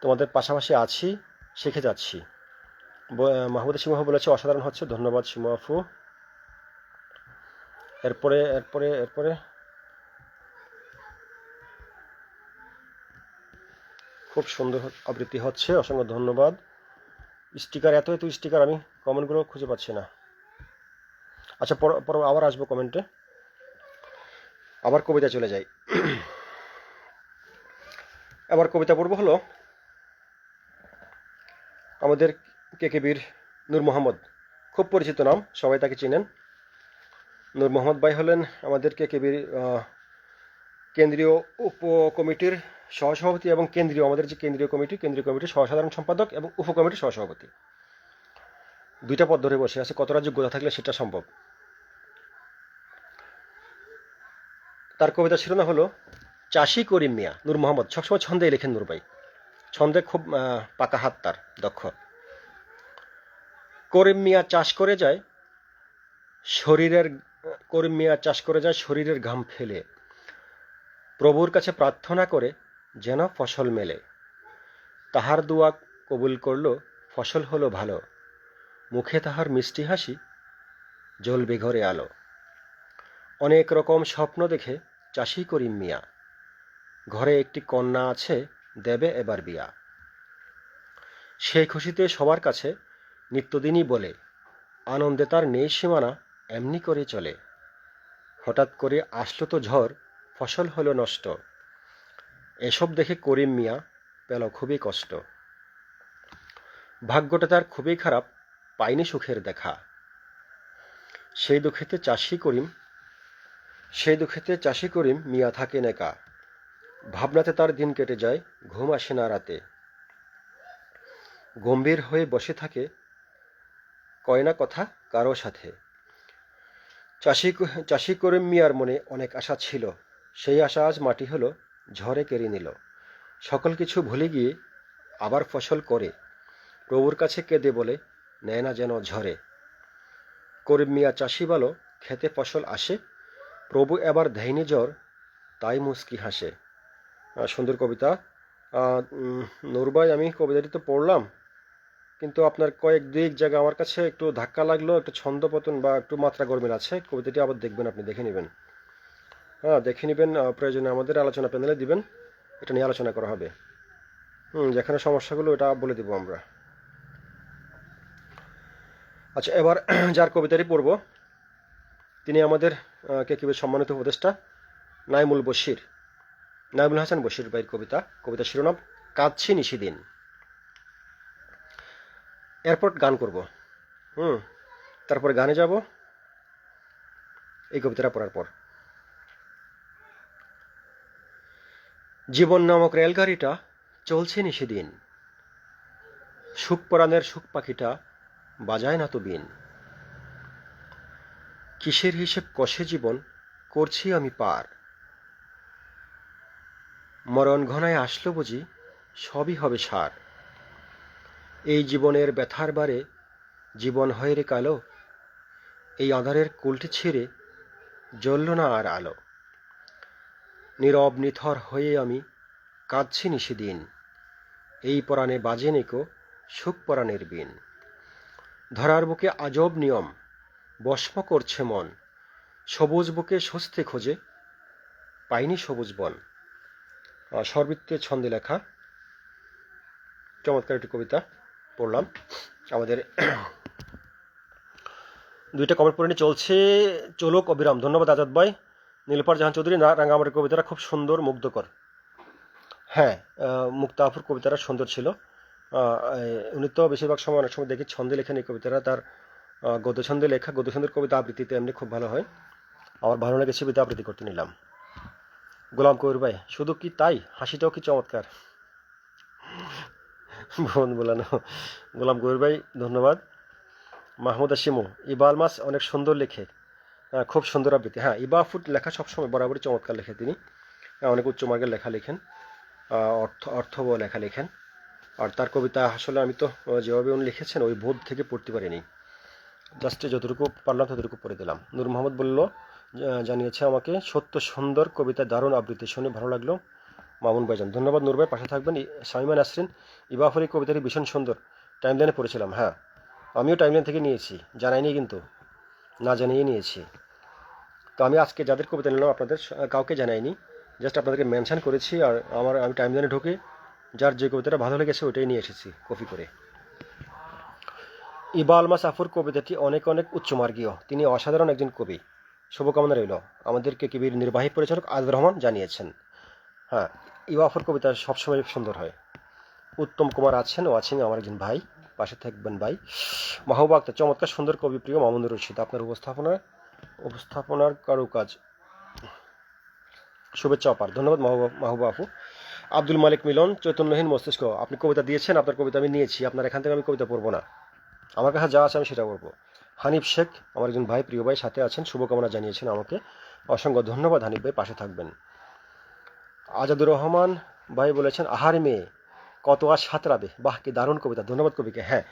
তোমাদের পাশাপাশি আছি, শিখে যাচ্ছি। মাহমুদা সিংহ বলেছে অসাধারণ হচ্ছে, ধন্যবাদ সিংহ আফু। এরপরে এরপরে এরপরে খুব সুন্দর আবৃত্তি হচ্ছে, অসংখ্য ধন্যবাদ। স্টিকার, এত স্টিকার, আমি কমেন্টগুলো খুঁজে পাচ্ছি না। আচ্ছা, পর আবার আসবো কমেন্টে, আবার কবিতা চলে যাই। আবার কবিতা পড়বো হলো আমাদের কেকেবির নূর মোহাম্মদ, খুব পরিচিত নাম, সবাই তাকে চিনেন। নূর মোহাম্মদ ভাই হলেন আমাদের কেকেবির কেন্দ্রীয় উপকমিটির সহসভাপতি এবং আমাদের যে কেন্দ্রীয় কমিটির সহসাধারণ সম্পাদক এবং উপকমিটির সহসভাপতি। দুইটা পথ ধরে বসে আছে, কতটা যোগ্যতা থাকলে সেটা সম্ভব। তার কবিতা শিরোনাম হলো চাষি করিম মিয়া। নূর মোহাম্মদ সবসময় ছন্দে লেখেন নূর ভাই, ছন্দে খুব পাকা হাত, তার দক্ষ। করিম মিয়া চাষ করে যায় শরীরের করিম মিয়া চাষ করে যায় শরীরের ঘাম ফেলে, প্রভুর কাছে প্রার্থনা করে যেন ফসল মেলে। তাহার দোয়া কবুল করল, ফসল হলো ভালো, মুখে তাহার মিষ্টি হাসি, জ্বলবে ঘরে আলো। অনেক রকম স্বপ্ন দেখে চাষি করিম মিয়া, ঘরে একটি কন্যা আছে, দেবে এবার বিয়া। সেই খুশিতে সবার কাছে নিত্যদিনই বলে, আনন্দে তার নেই সীমানা, এমনি করে চলে। হঠাৎ করে আসলো তো ঝড়, ফসল হলো নষ্ট, এসব দেখে করিম মিয়া পেল খুবই কষ্ট। ভাগ্যটা তার খুবই খারাপ, পায়নি সুখের দেখা। সেই দুঃখেতে চাষি করিম মিয়া থাকে নেকা। ভাবনাতে তার দিন কেটে যায়, ঘুম আসে না রাতে। গম্ভীর হয়ে বসে থাকে, কয় না কথা কারো সাথে। চাষি করিম মিয়ার মনে অনেক আশা ছিল, সেই আশা আজ মাটি হলো, ঝড়ে কেড়ে নিল। সকল কিছু ভুলে গিয়ে আবার ফসল করে, প্রভুর কাছে কেঁদে বলে, নেয় না যেন ঝরে। করিম মিয়া চাষি বলো, খেতে ফসল আসে, প্রভু এবার দেয়নি জ্বর, তাই মুস্কি হাসে। সুন্দর কবিতা। নূর ভাই, আমি কবিতাটি তো পড়লাম, কিন্তু আপনার দুই এক জায়গা আমার কাছে একটু ধাক্কা লাগলো, একটু ছন্দপতন বা একটু মাত্রা গরমিল আছে। কবিতাটি আবার দেখবেন, আপনি দেখে নেবেন। হ্যাঁ, দেখে নেবেন, প্রয়োজনে আমাদের আলোচনা প্যানেলে দিবেন, এটা নিয়ে আলোচনা করা হবে। যেখানে সমস্যাগুলো এটা বলে দিব আমরা। আচ্ছা, এবার যার কবিতাটি পড়ব তিনি আমাদের কেকিবির সম্মানিত উপদেষ্টা নাইমুল হাসান বশির ভাইয়ের কবিতা শিরোনাম কাঁদছি নিশিদিন। এরপর গান করব, তারপরে গানে যাব এই কবিতাটা পড়ার পর। জীবন নামক রেলগাড়িটা চলছে নিশিদিন, সুখ পরাণের সুখ পাখিটা বাজায় না তো বিন। কিসের হিসেব কষে জীবন করছি আমি পার, মরণ ঘনায় আসলো বুঝি সবই হবে সার। এই জীবনের ব্যথার বারে জীবন হয়ে রে কালো, এই আঁধারের কুলটি ছেড়ে জ্বলল না আর আলো। নীরব নিথর হয়ে আমি কাঁদছি নিশিদিন, এই পরাণে বাজে নেকো সুখ পরাণের বিন। ধরার বুকে আজব নিয়ম বস্ম করছে মন, সবুজ বুকে স্বস্তি খোঁজে পাইনি সবুজ বন। সর্বৃত্তে ছন্দে লেখা চমৎকার একটি কবিতা পড়লাম। আমাদের দুইটা কমেন্ট পড়ে নিয়ে চলছে, চলুক অবিরাম। ধন্যবাদ আজাদ ভাই। নীলপার জাহান চৌধুরী, রাঙ্গামাটির কবিতাটা খুব সুন্দর, মুগ্ধকর। হ্যাঁ, মুক্তা আফুর কবিতাটা সুন্দর ছিল। উনি তো বেশিরভাগ সময় অনেক সময় দেখি ছন্দে লেখেন এই কবিতাটা, তার গদ্যছন্দে লেখা। গদ্যছন্দের কবিতা আবৃত্তিতে এমনি খুব ভালো হয়, আমার ভালো লেগেছে, কবিতা আবৃত্তি করতে নিলাম। গোলাম কবির ভাই, শুধু কি তাই, হাসিটাও কি চমৎকার। বোন বোলানো গোলাম কবির ভাই, ধন্যবাদ। মাহমুদ আসিমু, ইবা আলমাস অনেক সুন্দর লেখে, খুব সুন্দর আবৃত্তি। হ্যাঁ, ইবা আফুর লেখা সবসময় বরাবরই চমৎকার লেখে তিনি, অনেক উচ্চমার্গের লেখা লেখেন, অর্থবহ লেখা লেখেন। আর তার কবিতা আসলে আমি তো যেভাবে উনি লিখেছেন ওই বোধ থেকে পড়তে পারিনি, জাস্ট যতটুকু পারলাম ততটুকু পড়ে দিলাম। নূর মোহাম্মদ জানিয়েছে আমাকে, সত্য সুন্দর কবিতা, দারুণ আবৃত্তি, শুনে ভালো লাগলো মামুন ভাইজান। ধন্যবাদ নূর ভাই, পাশে থাকবেন। শামিমা নাসরিন, ইবা আফুর এই কবিতাটি ভীষণ সুন্দর, টাইমলাইনে পড়েছিলাম। হ্যাঁ, আমিও টাইমলাইন থেকে নিয়েছি, জানাইনি কিন্তু, না জানিয়ে নিয়েছি। তো আমি আজকে যাদের কবিতা নিলাম আপনাদের কাউকে জানাইনি, জাস্ট আপনাদেরকে মেনশন করেছি। আর আমি টাইমলাইনে ঢুকে যার যে কবিতাটা ভালো লেগেছে ওইটাই নিয়ে এসেছি কপি করে। ইবা আলমাস আফুর কবিতাটি অনেক অনেক উচ্চমার্গীয়, তিনি অসাধারণ একজন কবি। শুভকামনা রইল। আমাদেরকে কবির নির্বাহী পরিচালক আদিল রহমান জানিয়েছেন। হ্যাঁ, ইবা আফুর কবিতা সবসময় সুন্দর হয়। উত্তম কুমার আছেন আমার একজন ভাই, পাশে থাকবেন ভাই। মাহবুবা আক্তার, চমৎকার সুন্দর কবি প্রিয় মামুনুর রশিদ, আপনার উপস্থাপনার কারুকাজ, শুভেচ্ছা অপার। ধন্যবাদ মাহবুবা আপু। আব্দুল মালিক মিলন, চৈতন্যহীন মস্তিষ্ক, আপনি কবিতা দিয়েছেন, আপনার কবিতা আমি নিয়েছি, আপনার এখান থেকে আমি কবিতা পড়বো না। আমার কাছে যা আছে আমি সেটা বলবো। হানিফ শেখ আমার একজন ভাই, প্রিয় ভাই, সাথে আছেন, শুভকামনা জানিয়েছেন আমাকে। অসংখ্য ধন্যবাদ হানিফ ভাই, পাশে থাকবেন। আজাদুর রহমান ভাই বলেছেন আহারে মেয়ে কত আর সাঁতরাবে, বাহ কি দারুণ কবিতা, ধন্যবাদ কবিকে। হ্যাঁ,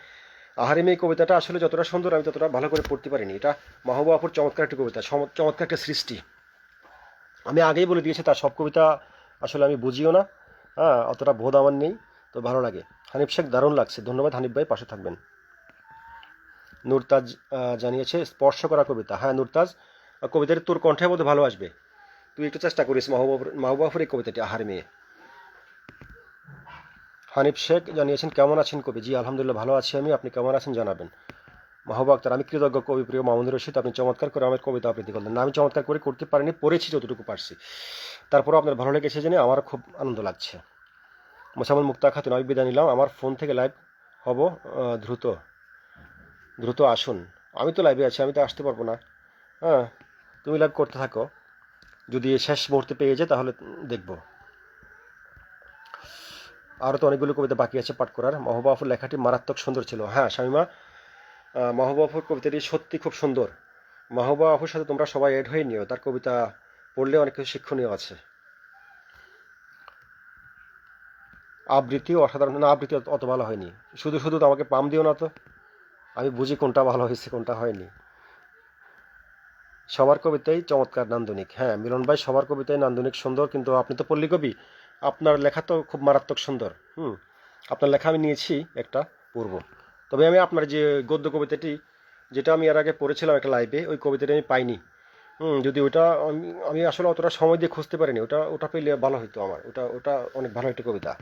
আহারে মেয়ে কবিতাটা আসলে যতটা সুন্দর আমি ততটা ভালো করে পড়তে পারিনি। এটা মাহবুব আপুর চমৎকার একটি কবিতা, চমৎকার একটা সৃষ্টি। আমি আগেই বলে দিয়েছি তার সব কবিতা আসলে আমি বুঝিও না, হ্যাঁ, অতটা বোধ আমার নেই, তো ভালো লাগে। হানিফ শেখ দারুণ লাগছে, ধন্যবাদ হানিফ ভাই, পাশে থাকবেন। নুরতাজ জানিয়েছে স্পর্শ করা কবিতা। হ্যাঁ নুরতাজ, কবিতাটি তোর কণ্ঠের মধ্যে ভালো আসবে, তুই একটু চেষ্টা করিস। মাহবুবাফুর এই কবিতাটি আহার মেয়ে। হানিফ শেখ জানিয়েছেন কেমন আছেন কবি? জি আলহামদুলিল্লাহ ভালো আছি আমি, আপনি কেমন আছেন জানাবেন। মাহবুব আক্তার আমি কৃতজ্ঞ কবি প্রিয় মাহমুদুর রশিদ, আপনি চমৎকার করে আমার কবিতা আবৃত্তি করলেন। না আমি চমৎকার করে করতে পারিনি, পড়েছি যতটুকু পারছি, তারপরও আপনার ভালো লেগেছে জেনে আমার খুব আনন্দ লাগছে। মোসামুল মুক্তা খাতুন আমি বিদায় নিলাম, আমার ফোন থেকে লাইভ হব, দ্রুত দ্রুত আসুন। আমি তো লাইভে আছি, আমি তো আসতে পারবো না। হ্যাঁ, তুমি লাইভ করতে থাকো, যদি শেষ মুহূর্তে পেয়ে যায় তাহলে দেখব। আরও তো অনেকগুলো কবিতা বাকি আছে পাঠ করার। মাহবুবাফুর লেখাটি মারাত্মক সুন্দর ছিল। হ্যাঁ শামিমা, মাহবুবাফুর কবিতাটি সত্যি খুব সুন্দর। মাহবুবাফুর সাথে তোমরা সবাই এড হয়ে নিও, তার কবিতা পড়লে অনেক কিছু শিক্ষণীয় আছে। আবৃত্তি অসাধারণ, না আবৃত্তি অত ভালো হয়নি। শুধু শুধু তো আমাকে পাম দিও না তো, আমি বুঝি কোনটা ভালো হয়েছে কোনটা হয়নি। সবার কবিতাই চমৎকার নান্দনিক। হ্যাঁ মিলন ভাই, সবার কবিতাই নান্দনিক সুন্দর, কিন্তু আপনি তো পল্লী কবি, আপনার লেখা তো খুব মারাত্মক সুন্দর। আপনার লেখা আমি নিয়েছি একটা পূর্ব, তবে আমি আপনার যে গদ্য কবিতাটি, যেটা আমি এর আগে পড়েছিলাম একটা লাইভে, ওই কবিতাটি আমি পাইনি। যদি ওটা আমি আসলে অতটা সময় দিয়ে খুঁজতে পারিনি, ওটা ওটা পেলে ভালো হতো আমার। ওটা ওটা অনেক ভালো একটি কবিতা।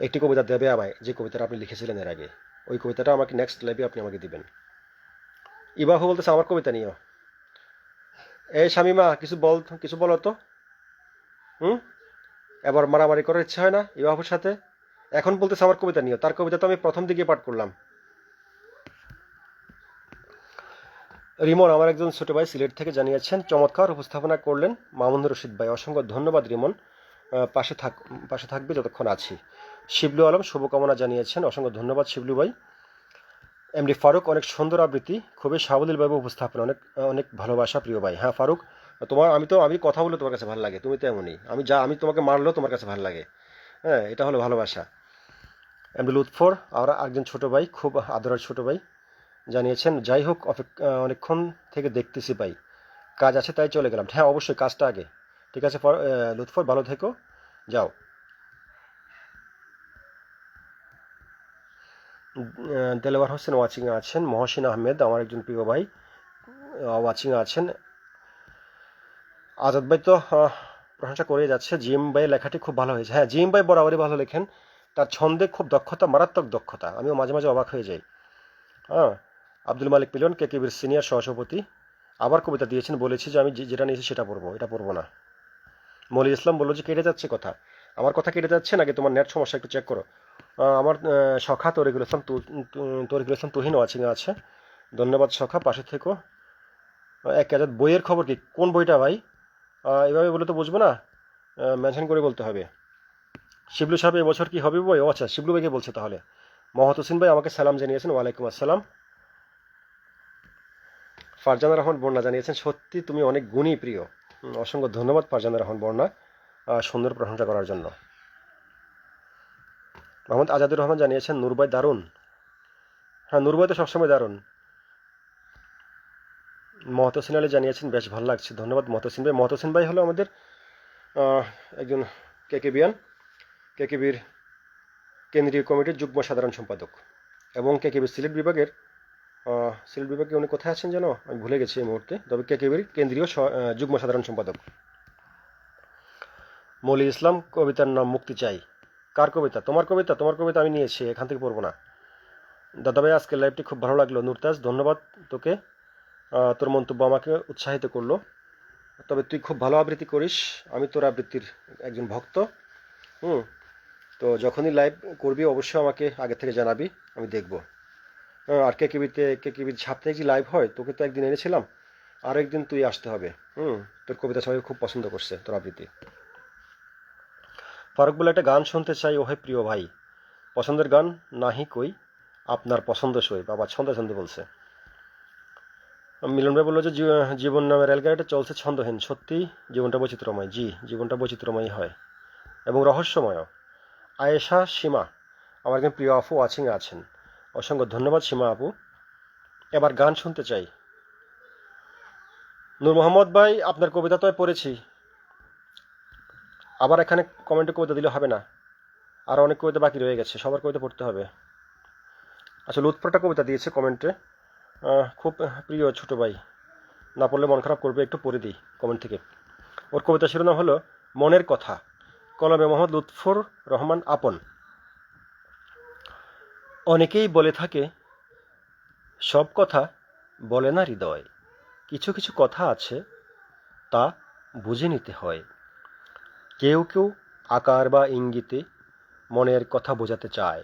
একটি কবিতা দেবে আমায়, যে কবিতাটা আপনি লিখেছিলেন এর আগে, ওই কবিতাটা আমাকে নেক্সট লাইভে আপনি আমাকে দিবেন। ইবাহু বলতেছে আমার কবিতা নিও। এই শামিমা কিছু বলো তো। হুম, এবার মারামারি করার ইচ্ছা হয় না ইবাহুর সাথে? এখন বলতেছে আমার কবিতা নিও, তার কবিতা তো আমি প্রথম দিকে পাঠ করলাম। রিমন আমার একজন ছোট ভাই সিলেট থেকে জানিয়েছেন চমৎকার উপস্থাপনা করলেন মামুনুর রশিদ ভাই, অসংখ্য ধন্যবাদ রিমন। পাশে থাকবে যতক্ষণ আছি। শিবলু আলম শুভকামনা জানিয়েছেন, অসংখ্য ধন্যবাদ শিবলু ভাই। এমডি ফারুক অনেক সুন্দর আবৃত্তি, খুবই সাবলীলভাবে উপস্থাপন, অনেক অনেক ভালোবাসা প্রিয় ভাই। হ্যাঁ ফারুক, আমি কথা বলে তোমার কাছে ভালো লাগে, তুমি তো এমনই, আমি তোমাকে মারলেও তোমার কাছে ভালো লাগে। হ্যাঁ এটা হলো ভালোবাসা। এমডি লুৎফর আর একজন ছোট ভাই, খুব আদরের ছোট ভাই, জানিয়েছেন যাই হোক অনেকক্ষণ থেকে দেখতেছি ভাই, কাজ আছে তাই চলে গেলাম। হ্যাঁ অবশ্যই কাজটা আগে। ঠিক আছে লুৎফর, ভালো থেকো, যাও। দেলোয়ার হোসেন ওয়াচিংয়ে আছেন। মহসিন আহমেদ আমার একজন প্রিয় ভাই, ওয়াচিংয়ে আছেন। আজাদ ভাই তো প্রশংসা করে যাচ্ছে। জিএম ভাই লেখাটি খুব ভালো হয়েছে। হ্যাঁ জিএম ভাই বরাবরই ভালো লেখেন, তার ছন্দে খুব দক্ষতা, মারাত্মক দক্ষতা, আমিও মাঝে মাঝে অবাক হয়ে যাই। হ্যাঁ, আব্দুল মালিক পিলন কেকিবির সিনিয়র সহসভাপতি আবার কবিতা দিয়েছেন, বলেছি যে আমি যেটা নিয়েছি সেটা পড়বো, এটা পড়বো না। মলি ইসলাম বললো যে কেটে যাচ্ছে কথা, আমার কথা কেটে যাচ্ছে নাকি তোমার নেট সমস্যা, একটু চেক করো। আমার সখা তরিকুল ইসলাম তুহিন ওয়াচিংয়ে আছে, ধন্যবাদ সখা, পাশে থেকো। এক কাজ, বইয়ের খবর কি, কোন বইটা ভাই? এভাবে বলে তো বুঝবো না, মেনশন করে বলতে হবে। শিবলু সাহেব এবছর কি হবে বই? ও আচ্ছা, শিবলু ভাইকে বলছে তাহলে। মহৎ হোসেন ভাই আমাকে সালাম জানিয়েছেন, ওয়ালাইকুম আসসালাম। ফারজানা রহমান বন্যা জানিয়েছেন সত্যি তুমি অনেক গুণী প্রিয়। অসংখ্য ধন্যবাদ ফারজানা রহমান বন্যা, সুন্দর প্রশংসা করার জন্য। মোহাম্মদ আজাদুর রহমান জানিয়েছেন নূর ভাই দারুণ। হ্যাঁ নূর ভাই তো সবসময় দারুণ। মহতসিন আলী জানিয়েছেন বেশ ভালো লাগছে, ধন্যবাদ মহতসিন ভাই। মহতসিন ভাই হলো আমাদের একজন কেকেবিয়ান, কেকেবির কেন্দ্রীয় কমিটির যুগ্ম সাধারণ সম্পাদক, এবং কেকেবির সিলেট বিভাগে উনি কোথায় আছেন যেন আমি ভুলে গেছি এই মুহূর্তে, তবে কেকেবির কেন্দ্রীয় যুগ্ম সাধারণ সম্পাদক। মৌলি ইসলাম কবিতার নাম মুক্তি চাই। কার কবিতা? তোমার কবিতা? তোমার কবিতা আমি নিয়েছি, এখান থেকে পড়বো না। দাদাভাই আজকের লাইভটি খুব ভালো লাগলো। নুরতাজ ধন্যবাদ তোকে, তোর মন্তব্য আমাকে উৎসাহিত করলো। তবে তুই খুব ভালো আবৃত্তি করিস, আমি তোর আবৃত্তির একজন ভক্ত। হুম, তো যখনই লাইভ করবি অবশ্যই আমাকে আগে থেকে জানাবি, আমি দেখব। আর কেকিবির সাপ্তাহিক যে লাইভ হয়, তোকে তো একদিন এনেছিলাম, আর একদিন তুই আসতে হবে। তোর কবিতা সবাই খুব পছন্দ করছে, তোর আবৃত্তি। ফারুক বলে একটা গান শুনতে চাই, ওহে প্রিয় ভাই, পছন্দের গান নাহি কই, আপনার পছন্দসই। বাবা ছন্দে ছন্দে বলছে। মিলন ভাই বললো যে জীবন নামে রেলগাড়িটা চলছে ছন্দহীন। সত্যি জীবনটা বৈচিত্র্যময়। জি, জীবনটা বৈচিত্র্যময় হয় এবং রহস্যময়ও। আয়েশা সীমা, আমার একজন প্রিয় আপু ওয়াচিংয়ে আছেন। অসংখ্য ধন্যবাদ সীমা আপু। এবার গান শুনতে চাই। নূর মোহাম্মদ ভাই, আপনার কবিতা তো পড়েছি, আবার এখানে কমেন্টে কবিতা দিলে হবে না। আর অনেক কবিতা বাকি রয়ে গেছে, সবার কবিতা পড়তে হবে। আচ্ছা, লুৎফরটা কবিতা দিয়েছে কমেন্টে, খুব প্রিয় ছোট ভাই, না পড়লে মন খারাপ করবে, একটু পড়ে দিই কমেন্ট থেকে। ওর কবিতা শিরোনাম হলো মনের কথা, কলমে মোহাম্মদ লুৎফর রহমান আপন। অনেকেই বলে থাকে সব কথা বলে না হৃদয়, কিছু কিছু কথা আছে তা বুঝে নিতে হয়। কেউ কেউ আকার বা ইঙ্গিতে মনের কথা বোঝাতে চায়,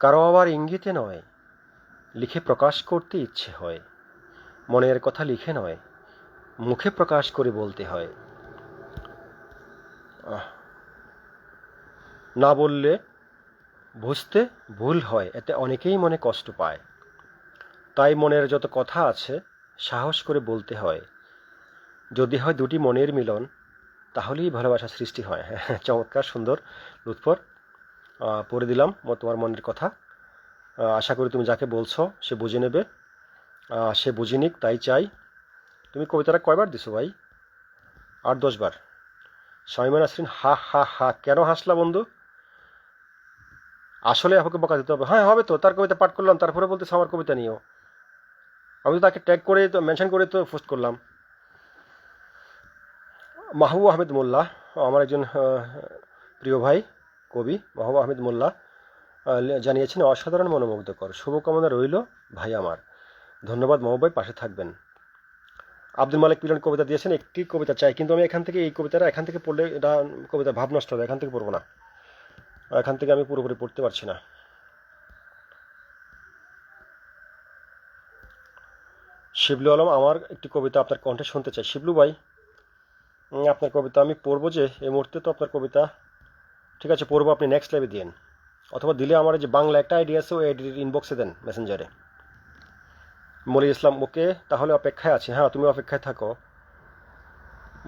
কারো আবার ইঙ্গিতে নয়, লিখে প্রকাশ করতে ইচ্ছে হয়। মনের কথা লিখে নয়, মুখে প্রকাশ করে বলতে হয়। না বললে বুঝতে ভুল হয়, এতে অনেকেই মনে কষ্ট পায়। তাই মনের যত কথা আছে সাহস করে বলতে হয়। যদি হয় দুটি মনের মিলন, তাহলেই ভালোবাসা সৃষ্টি হয়। চমৎকার, সুন্দর লুৎফর। পড়ে দিলাম তোমার মনের কথা। আশা করি তুমি যাকে বলছো সে বুঝে নেবে, সে বুঝে নিক তাই চাই। তুমি কবিতাটা কয়বার দিছো ভাই? 8-10 বার। শামিমা নাসরিন, হা হা হা, কেন হাসলা বন্ধু? আসলে আমাকে বকা দিতে হবে? হ্যাঁ হবে তো, তার কবিতা পাঠ করলাম, তারপরে বলতেছে আমার কবিতা নিয়েও। আমি তো তাকে ট্যাগ করে তো মেনশন করে তো পোস্ট করলাম। মাহবুব আহমেদ মোল্লা, আমার একজন প্রিয় ভাই কবি মাহবুব আহমেদ মোল্লা, জানিয়েছেন অসাধারণ মনোমুগ্ধকর। শুভকামনা রইল ভাই আমার। ধন্যবাদ মাহবুব ভাই, পাশে থাকবেন। আব্দুল মালিক পিলন কবিতা দিয়েছেন, একটি কবিতা চাই, কিন্তু আমি এখান থেকে এই কবিতাটা এখান থেকে পড়লে এটা কবিতা ভাব নষ্ট হবে, এখান থেকে পড়বো না, এখান থেকে আমি পুরোপুরি পড়তে পারছি না। শিবলু আলম, আমার একটি কবিতা আপনার কণ্ঠে শুনতে চাই। শিবলু ভাই, আপনার কবিতা আমি পড়বো যে এই মুহূর্তে তো আপনার কবিতা, ঠিক আছে পড়বো, আপনি নেক্সট লাইভে দিন, অথবা দিলে আমার যে বাংলা একটা আইডি আছে ওই আইডির ইনবক্সে দেন, মেসেঞ্জারে। মলি ইসলাম, ওকে তাহলে অপেক্ষায় আছি। হ্যাঁ তুমি অপেক্ষায় থাকো।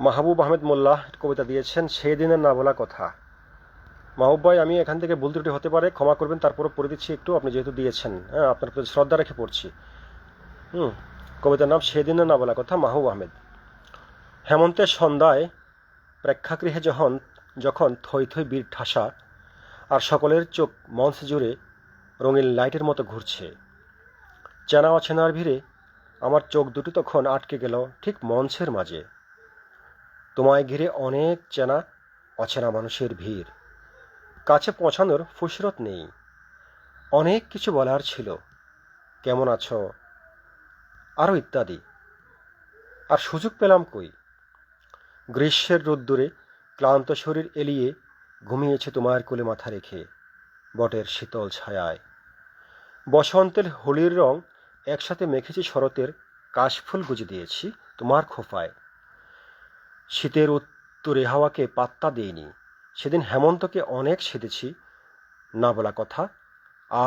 মাহবুব আহমেদ মোল্লা কবিতা দিয়েছেন সেদিনের না বলা কথা। মাহবুব ভাই, আমি এখান থেকে ভুল ত্রুটি হতে পারে, ক্ষমা করবেন, তারপরও পড়ে দিচ্ছি একটু, আপনি যেহেতু দিয়েছেন। হ্যাঁ, আপনার প্রতি শ্রদ্ধা রেখে পড়ছি। কবিতার নাম সেদিনের না বলা কথা, মাহবুব আহমেদ। হেমন্তের সন্ধ্যায় প্রেক্ষাগৃহে যখন যখন থই থই বীর ঠাসা, আর সকলের চোখ মঞ্চ জুড়ে রঙিন লাইটের মতো ঘুরছে, চেনা অচেনার ভিড়ে আমার চোখ দুটো তখন আটকে গেল ঠিক মঞ্চের মাঝে। তোমায় ঘিরে অনেক চেনা অচেনা মানুষের ভিড়, কাছে পৌঁছানোর ফুসরত নেই। অনেক কিছু বলার ছিল, কেমন আছো, আরও ইত্যাদি, আর সুযোগ পেলাম কই। গ্রীষ্মের রোদ্দুরে ক্লান্ত শরীর এলিয়ে ঘুমিয়েছে তোমার কোলে মাথা রেখে বটের শীতল ছায়ায়। বসন্তের হোলির রং একসাথে মেখেছি শরতের কাশফুল গুজে দিয়েছি তোমার খোঁপায়। শীতের উত্তরে হাওয়াকে পাত্তা দেইনি, সেদিন হেমন্তকে অনেক সেধেছি, না বলা কথা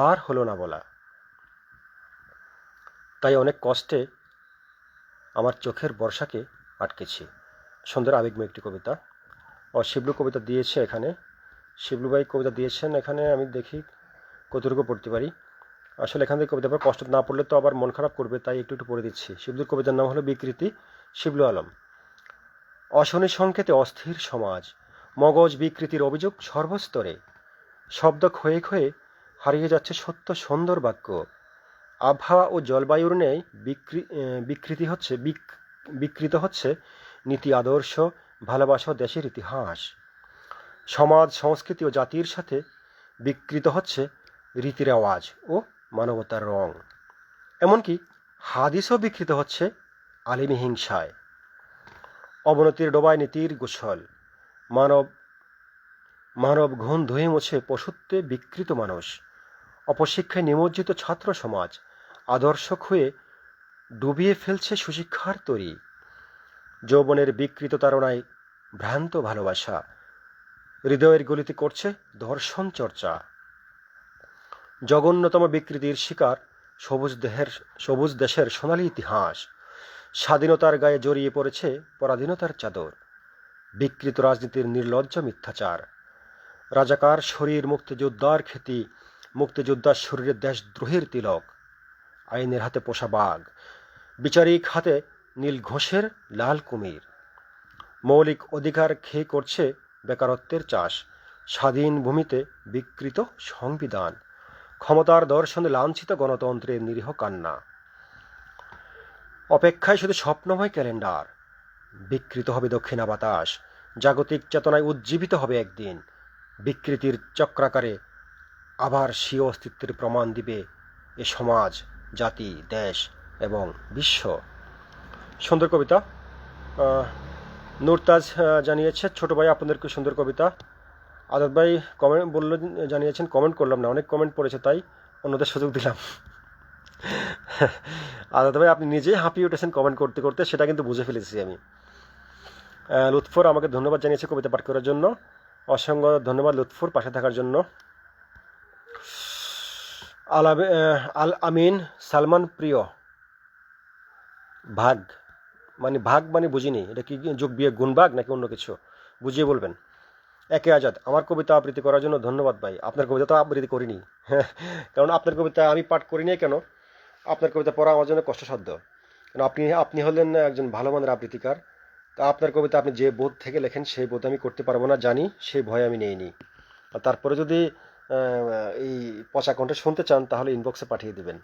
আর হলো না বলা। তাই অনেক কষ্টে আমার চোখের বর্ষাকে আটকেছি। সুন্দর আবেগময় একটি কবিতা। শিবলু কবিতা দিয়েছে এখানে, শিবলু ভাই কবিতা দিয়েছেন এখানে, আমি দেখি কতটুকু পড়তে পারি। আসলে এখান থেকে কবিতা কষ্ট না পড়লে তো আবার মন খারাপ করবে, তাই একটু একটু পড়ে দিচ্ছি। শিবলুর কবিতার নাম হলো বিকৃতি, শিবলু আলম। অশনি সংকেতে অস্থির সমাজ, মগজ বিকৃতির অভিযোগ সর্বস্তরে, শব্দ ক্ষয়ে ক্ষয়ে হারিয়ে যাচ্ছে সত্য সুন্দর বাক্য। আবহাওয়া ও জলবায়ুর ন্যায় বিকৃত হচ্ছে নীতি আদর্শ, ভালোবাসা, দেশের ইতিহাস। সমাজ সংস্কৃতি ও জাতির সাথে বিকৃত হচ্ছে রীতি রেওয়াজ ও মানবতার রং। এমনকি হাদিসও বিকৃত হচ্ছে আলিমি হিংসায়। অবনতির ডোবায় নীতির গোছল, মানব মানব ঘুণ ধুয়ে মুছে পশুত্বে বিকৃত মানুষ। অপশিক্ষায় নিমজ্জিত ছাত্র সমাজ আদর্শ ক্ষয়ে ডুবিয়ে ফেলছে সুশিক্ষার তরী। যৌবনের বিকৃত তাড়নায় ভ্রান্ত ভালোবাসা হৃদয়ের গলিতে করছে দর্শন চর্চা। জঘন্যতম বিকৃতির শিকার সবুজ দেশের সোনালী ইতিহাস। স্বাধীনতার গায়ে জড়িয়ে পড়েছে পরাধীনতার চাদর, বিকৃত রাজনীতির নির্লজ্জ মিথ্যাচার। রাজাকার শরীর মুক্তিযোদ্ধার খ্যাতি, মুক্তিযোদ্ধার শরীরে দেশদ্রোহের তিলক। আইনের হাতে পোষা বাঘ, বিচারিক হাতে নীল ঘোষের লাল কুমির। মৌলিক অধিকার খেয়ে করছে বেকারত্বের চাষ, স্বাধীন ভূমিতে বিকৃত সংবিধান। ক্ষমতার দর্শনে লাঞ্ছিত গণতন্ত্রের নিরীহ কান্না। অপেক্ষায় শুধু স্বপ্নময় ক্যালেন্ডার। বিকৃত হবে দক্ষিণা বাতাস, জাগতিক চেতনায় উজ্জীবিত হবে একদিন। বিকৃতির চক্রাকারে আবার স্বীয় অস্তিত্বের প্রমাণ দিবে এ সমাজ, জাতি, দেশ এবং বিশ্ব। সুন্দর কবিতা। নুরতাজ জানিয়েছে, ছোট ভাই আপনাদেরকে সুন্দর কবিতা। আজাদ ভাই কমেন্ট জানিয়েছেন, কমেন্ট করলাম না, অনেক কমেন্ট পড়েছে তাই অন্যদের সুযোগ দিলাম। আজাদ ভাই আপনি নিজেই হাঁপিয়ে উঠেছেন কমেন্ট করতে করতে, সেটা কিন্তু বুঝে ফেলেছি আমি। লুৎফর আমাকে ধন্যবাদ জানিয়েছে কবিতা পাঠ করার জন্য, অসংখ্য ধন্যবাদ লুৎফর পাশে থাকার জন্য। আল আমিন সালমান প্রিয়, ভাগ মানে বুঝিনি, এটা কি যোগ বিয়ে গুণভাগ নাকি অন্য কিছু, বুঝিয়ে বলবেন। একে আজাদ, আমার কবিতা আবৃত্তি করার জন্য ধন্যবাদ ভাই। আপনার কবিতা তো আবৃত্তি করিনি, কারণ আপনার কবিতা আমি পাঠ করিনি। কেন? আপনার কবিতা পড়া আমার জন্য কষ্টসাধ্য, কারণ আপনি হলেন একজন ভালো মানের আবৃত্তিকার। তা আপনার কবিতা আপনি যে বোধ থেকে লেখেন সেই বোধ আমি করতে পারবো না, জানি, সেই ভয় আমি নেইনি। তারপরে যদি এই পচা কণ্ঠে শুনতে চান তাহলে ইনবক্সে পাঠিয়ে দেবেন।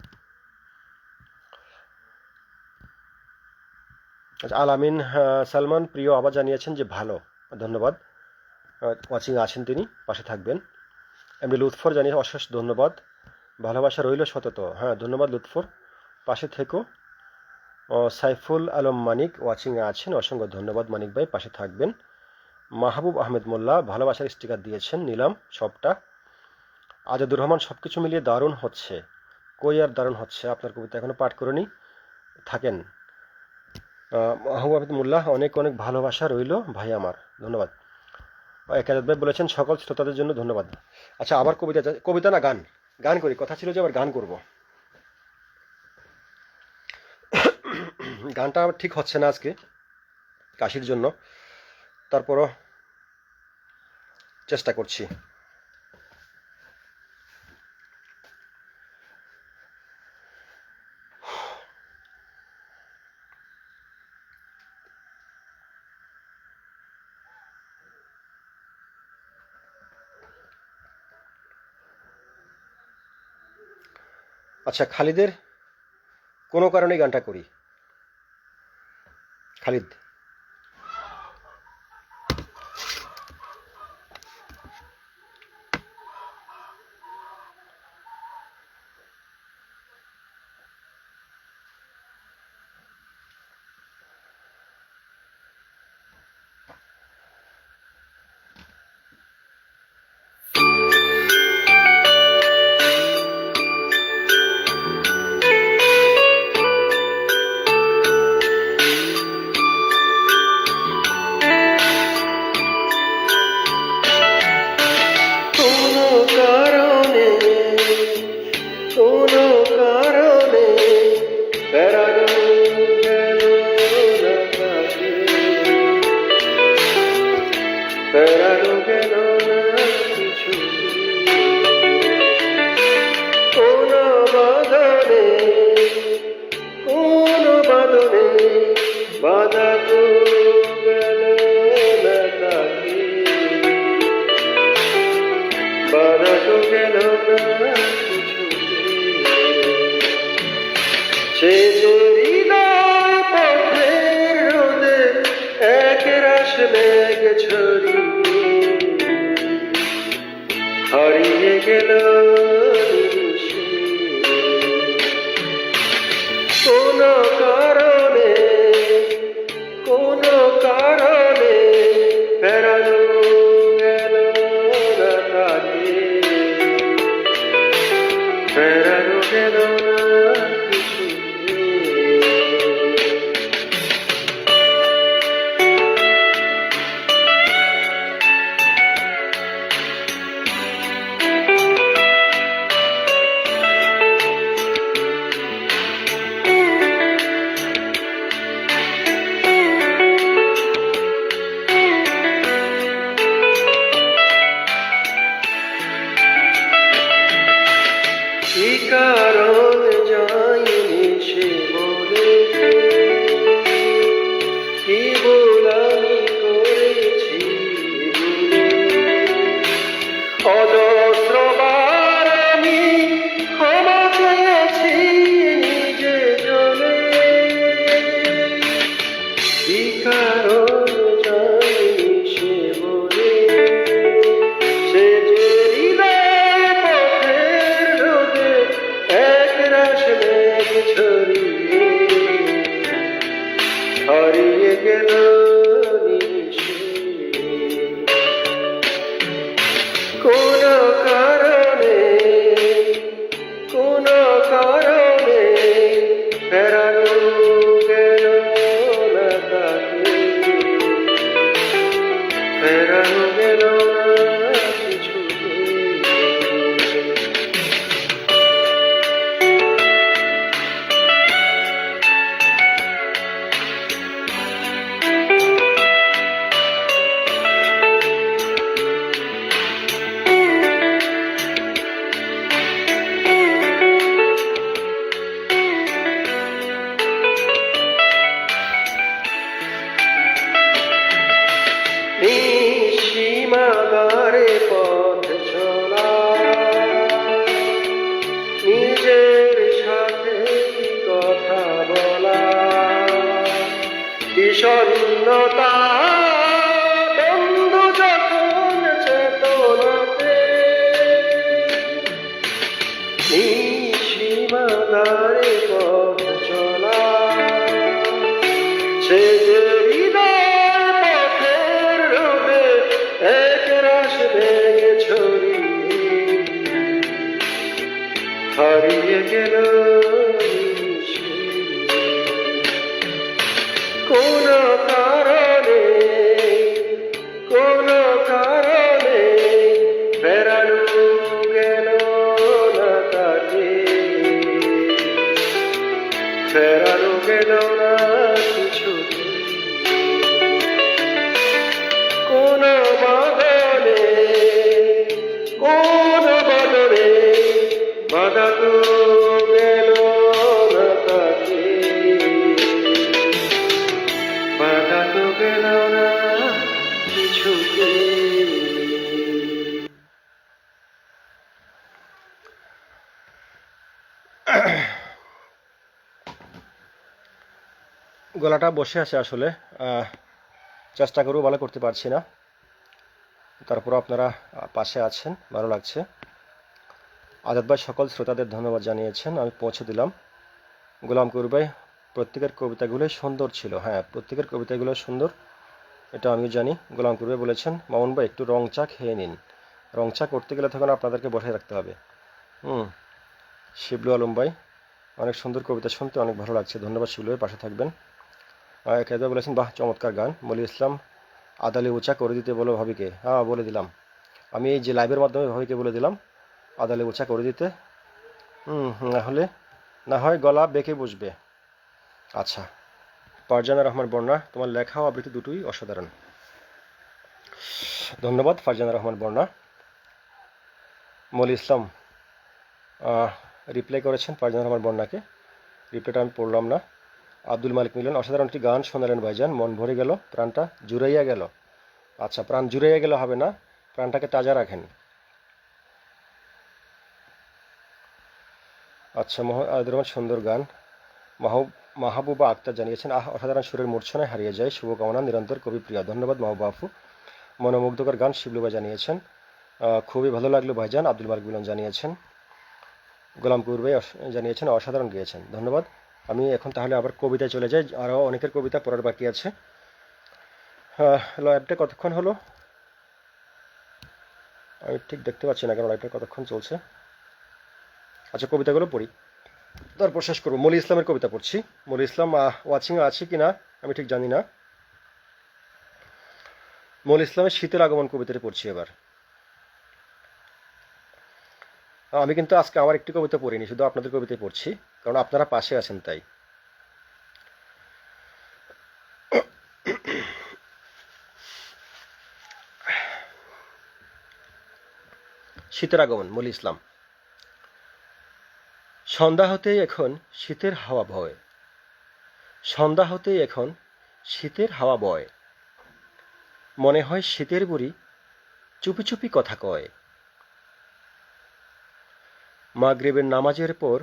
আচ্ছা, আল আমিন সালমান প্রিয় আবার জানিয়েছেন যে ভালো, ধন্যবাদ। ওয়াচিং আছেন তিনি, পাশে থাকবেন। এমনি লুৎফর জানিয়ে অশেষ ধন্যবাদ, ভালোবাসা রইল সতত। হ্যাঁ ধন্যবাদ লুৎফর, পাশে থেকো। সাইফুল আলম মানিক ওয়াচিংয়ে আছেন, অসংখ্য ধন্যবাদ মানিক ভাই, পাশে থাকবেন। মাহবুব আহমেদ মোল্লা ভালোবাসার স্টিকার দিয়েছেন, নিলাম সবটা। আজাদুর রহমান, সব কিছু মিলিয়ে দারুণ হচ্ছে। কই আর দারুণ হচ্ছে, আপনার কবিতা এখনো পাঠ করেনি, থাকেন। মাহবুব আহমেদ মোল্লা, অনেক অনেক ভালোবাসা রইল ভাই আমার, ধন্যবাদ। একাজাদ ভাই বলেছেন সকল শ্রোতাদের জন্য ধন্যবাদ। আচ্ছা, আবার কবিতা না গান করি, কথা ছিল যে আবার গান করব। গানটা ঠিক হচ্ছে না আজকে কাশির জন্য, তারপরও চেষ্টা করছি। আচ্ছা, খালিদের কোনো কারণে গানটা করি। খালিদ, হারিয়ে গেল কোনো কারণে ফেরানো গেল না তাকে, ফেরানো গেল না কিছু। কারণে যাইনি সে বলে কি ভুল আমি করেছি অজস্রবার আমি ক্ষমা চেয়েছি নিজে জলে কি কারণে যাইনি সে বলে সে যে হৃদয় পথের রোদে একরাশ মেঘ ছড়িয়ে হারিয়ে গেল নিমিষে কোনো কারণে ফেরানো গেল না তাকে ফেরানো গেল না কিছুতে সীমাদারে পথ চলা নিজের সাথে কথা বলা বিষণ্ণতা বন্ধু যখন চেতনাতে সীমাদারে পথ চলা সে যে একরাশ মেঘ ছড়িয়ে হারিয়ে গেল নিমিষে কোনো কারণে ফেরানো গেল না তাকে ফেরানো গেল না কিছুতে কোন বদলে বাঁধানো গেল না তাকে বাঁধানো গেল না কিছুতে গলাটা বসে আছে আসলে, চেষ্টা করেও ভালো করতে পারছি না। তারপর আপনারা পাশে আছেন, ভালো লাগছে। আজাদ ভাই সকল শ্রোতাদের ধন্যবাদ জানিয়েছেন, আমি পৌঁছে দিলাম। গোলাম কবির ভাই প্রত্যেকের কবিতাগুলোই সুন্দর ছিল। হ্যাঁ, প্রত্যেকের কবিতাগুলো সুন্দর, এটা আমিও জানি। গোলাম কবির ভাই বলেছেন মামুন ভাই একটু রং চা খেয়ে নিন। রং চা করতে গেলে তখন আপনাদেরকে বসে রাখতে হবে। শিবলু আলম ভাই অনেক সুন্দর কবিতা, শুনতে অনেক ভালো লাগছে। ধন্যবাদ শিবলু ভাই, পাশে থাকবেন। খেদা বলেছেন বাহ চমৎকার গান। মলি ইসলাম আদালি উঁচা করে দিতে বলো ভাবিকে। হ্যাঁ, বলে দিলাম। আমি এই যে লাইভের মাধ্যমে ভাবিকে বলে দিলাম আদালি উঁচা করে দিতে। না হয় গলা বেঁকে বসবে। আচ্ছা, ফারজানা রহমান বর্ণা, তোমার লেখা ও আবৃত্তি দুটোই অসাধারণ। ধন্যবাদ ফারজানা রহমান বর্ণা। মলি ইসলাম রিপ্লাই করেছেন ফারজানা রহমান বর্ণাকে, রিপ্লাইটা আমি পড়লাম না। আব্দুল মালিক মিলন, অসাধারণ একটি গান শোনালেন ভাইজান, মন ভরে গেল, প্রাণটা জুড়াইয়া গেল। আচ্ছা, প্রাণ জুড়াইয়া গেল হবে না, প্রাণটাকে তাজা রাখেন। আচ্ছা, রহমান সুন্দর গান। মাহবুবা আক্তার জানিয়েছেন অসাধারণ সুরের মূর্ছনায় হারিয়ে যায়, শুভকামনা নিরন্তর কবি প্রিয়া। ধন্যবাদ মাহবুবা আপু। মনোমুগ্ধকর গান শিবলুবা জানিয়েছেন, খুবই ভালো লাগলো ভাইজান। আব্দুল মালিক মিলন জানিয়েছেন। গোলাম কবির ভাই জানিয়েছেন অসাধারণ গিয়েছেন। ধন্যবাদ। আমি এখন তাহলে আবার কবিতায় চলে যাই, আরও অনেকের কবিতা পড়ার বাকি আছে। লাইভটা কতক্ষণ হলো আমি ঠিক দেখতে পাচ্ছি না, কেন লাইভটা কতক্ষণ চলছে। আচ্ছা, কবিতাগুলো পড়ি, তারপর শেষ করবো। মলি ইসলামের কবিতা পড়ছি। মলি ইসলাম ওয়াচিংয়ে আছে কি না আমি ঠিক জানি না। মলি ইসলামের শীতের আগমন কবিতাটি পড়ছি এবার। আমি কিন্তু আজকে আমার একটি কবিতা পড়িনি, শুধু আপনাদের কবিতাই পড়ছি, কারণ আপনারা পাশে আছেন তাই। শীতের আগমন, মলি ইসলাম। সন্ধ্যা হতেই এখন শীতের হাওয়া বয়, সন্ধ্যা হতেই এখন শীতের হাওয়া বয়, মনে হয় শীতের বুড়ি চুপি চুপি কথা কয়। মাগরিবের নামাজের পর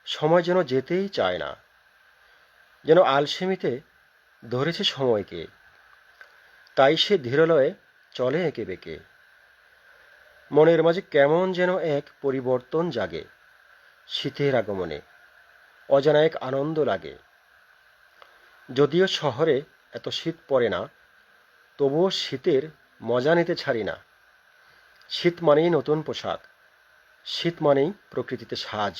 সময় যেন যেতেই চায় না, যেন আলসেমিতে ধরেছে সময়কে, তাই সে ধীরলয়ে চলে এঁকে বেঁকে। মনের মাঝে কেমন যেন এক পরিবর্তন জাগে, শীতের আগমনে অজানা এক আনন্দ লাগে। যদিও শহরে এত শীত পড়ে না, তবুও শীতের মজা নিতে ছাড়ি না। শীত মানেই নতুন পোশাক, শীত মানেই প্রকৃতিতে সাজ,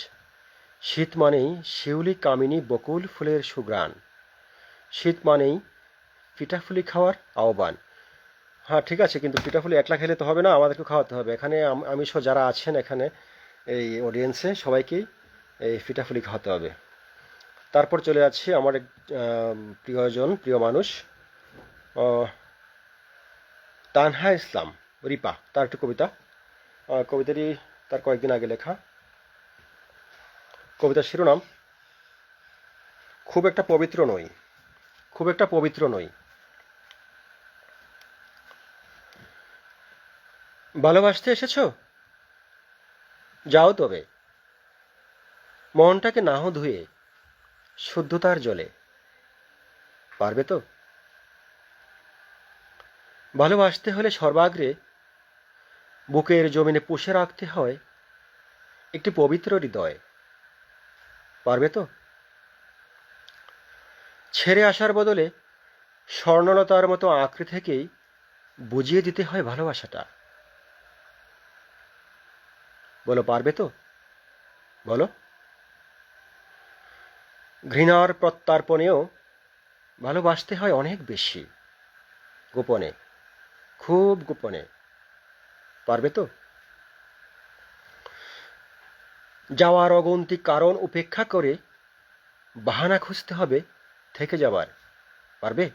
শীত মানেই শিউলি কামিনী বকুল ফুলের সুঘ্রাণ, শীত মানেই পিঠাফুলি খাওয়ার আহ্বান। হ্যাঁ ঠিক আছে, কিন্তু পিঠাফুলি একলা খেলে তো হবে না, আমাদেরকে খাওয়াতে হবে। এখানে আমি সহ যারা আছেন এখানে এই অডিয়েন্সে সবাইকেই এই পিঠাফুলি খাওয়াতে হবে। তারপর চলে যাচ্ছি আমার এক প্রিয়জন, প্রিয় মানুষ তানহা ইসলাম রিপা, তার একটি কবিতা। কবিতাটি তার কয়েকদিন আগে লেখা। কবিতার শিরোনাম খুব একটা পবিত্র নই, খুব একটা পবিত্র নই। ভালোবাসতে এসেছো? যাও তবে, মনটাকে নাহ ধুয়ে শুদ্ধতার জলে, পারবে তো? ভালোবাসতে হলে সর্বাগ্রে বুকের জমিনে পুষে রাখতে হয় একটি পবিত্র হৃদয়, পারবে তো? ছেড়ে আসার বদলে স্বর্ণলতার মতো আঁকড়ে থেকেই বুঝিয়ে দিতে হয় ভালোবাসাটা, বলো পারবে তো? বলো। ঘৃণার প্রত্যর্পণেও ভালোবাসতে হয় অনেক বেশি, গোপনে, খুব গোপনে, পারবে তো? যাওয়ার অগন্তিক কারণ উপেক্ষা করে বাহানা খুঁজতে হবে থেকে যাবার, পারবে?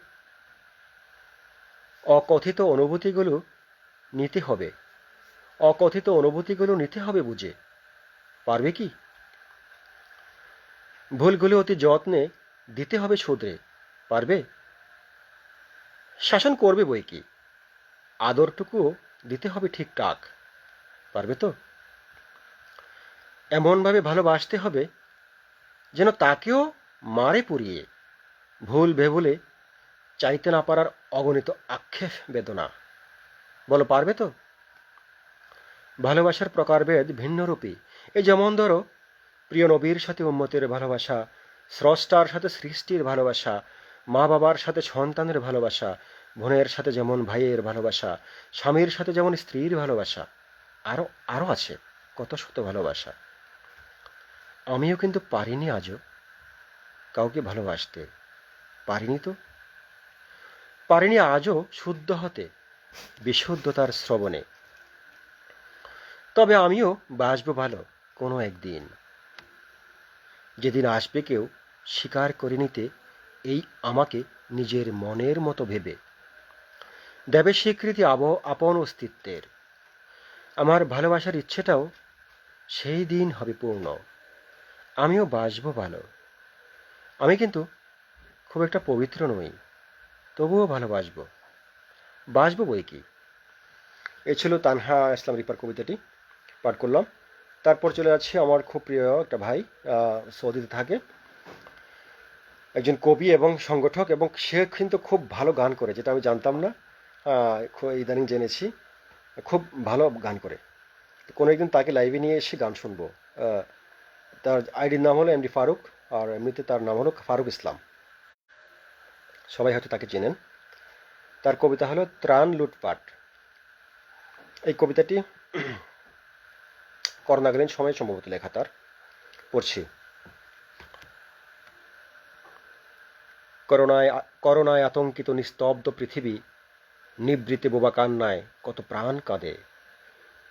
অকথিত অনুভূতিগুলো নিতে হবে, অকথিত অনুভূতিগুলো নিতে হবে বুঝে, পারবে কি? ভুলগুলো অতি যত্নে দিতে হবে শুধরে, পারবে? শাসন করবে বই কি, আদরটুকুও দিতে হবে ঠিকঠাক, পারবে তো? এমনভাবে ভালোবাসতে হবে যেন তাকেও মারে পুড়িয়ে, ভুল ভেবুলে চাইতে না পারার অগণিত আক্ষেপ বেদনা, বলো পারবে তো? ভালোবাসার প্রকারভেদ ভিন্নরূপী। এই যেমন ধরো, প্রিয় নবীর সাথে উম্মতের ভালোবাসা, স্রষ্টার সাথে সৃষ্টির ভালোবাসা, মা বাবার সাথে সন্তানের ভালোবাসা, বোনের সাথে যেমন ভাইয়ের ভালোবাসা, স্বামীর সাথে যেমন স্ত্রীর ভালোবাসা, আরও আরও আছে কত শত ভালোবাসা। আমিও কিন্তু পারিনি আজও কাউকে ভালোবাসতে, পারিনি তো, পারিনি আজও শুদ্ধ হতে বিশুদ্ধতার শ্রবণে। তবে আমিও বাসবো ভালো কোনো একদিন, যেদিন আসবে কেউ স্বীকার করে নিতে এই আমাকে নিজের মনের মতো ভেবে, দেবে স্বীকৃতি আপন অস্তিত্বের। আমার ভালোবাসার ইচ্ছেটাও সেই দিন হবে পূর্ণ, আমিও বাসবো ভালো। আমি কিন্তু খুব একটা পবিত্র নই, তবুও ভালোবাসবো, বাসবো বই কি। এ ছিল তানহা ইসলাম রিপার কবিতাটি, পাঠ করলাম। তারপর চলে যাচ্ছে আমার খুব প্রিয় একটা ভাই, সৌদিতে থাকে, একজন কবি এবং সংগঠক, এবং সে কিন্তু খুব ভালো গান করে, যেটা আমি জানতাম না, ইদানিং জেনেছি, খুব ভালো গান করে। কোনো একদিন তাকে লাইভে নিয়ে এসে গান শুনবো। তার আইডির নাম হলো এমডি ফারুক, আর এমনিতে তার নাম হলো ফারুক ইসলাম, সবাই হয়তো তাকে চেনেন। তার কবিতা হলো ত্রাণ লুটপাট। এই কবিতাটি করোনাকালীন সময়ে সম্ভবত লেখা তার, পড়ছি। করোনায় আতঙ্কিত নিস্তব্ধ পৃথিবী, নিবৃতে বোবা কান্নায় কত প্রাণ কাঁদে।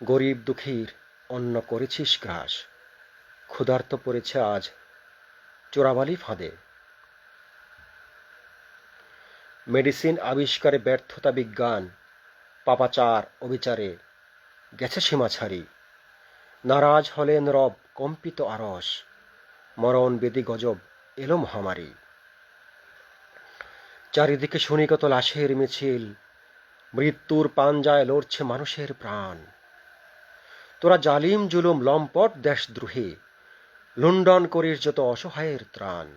গরিব দুঃখীর অন্ন করেছিস গ্রাস, ক্ষুধার্ত পড়েছে আজ চোরাবালি ফাঁদে। মেডিসিন আবিষ্কারে ব্যর্থতা বিজ্ঞান, পাপাচার অবিচারে গেছে সীমা ছাড়ি। নারাজ হলেন রব, কম্পিত আরশ, মরণ বেদি গজব, এলো মহামারী। চারিদিকে শুনি কত লাশের মিছিল, মৃত্যুর পাঞ্জায় লড়ছে মানুষের প্রাণ। তোরা জালিম জুলুম লম্পট দেশদ্রোহী, লুণ্ঠন করিস যত অসহায়ের ত্রাণ।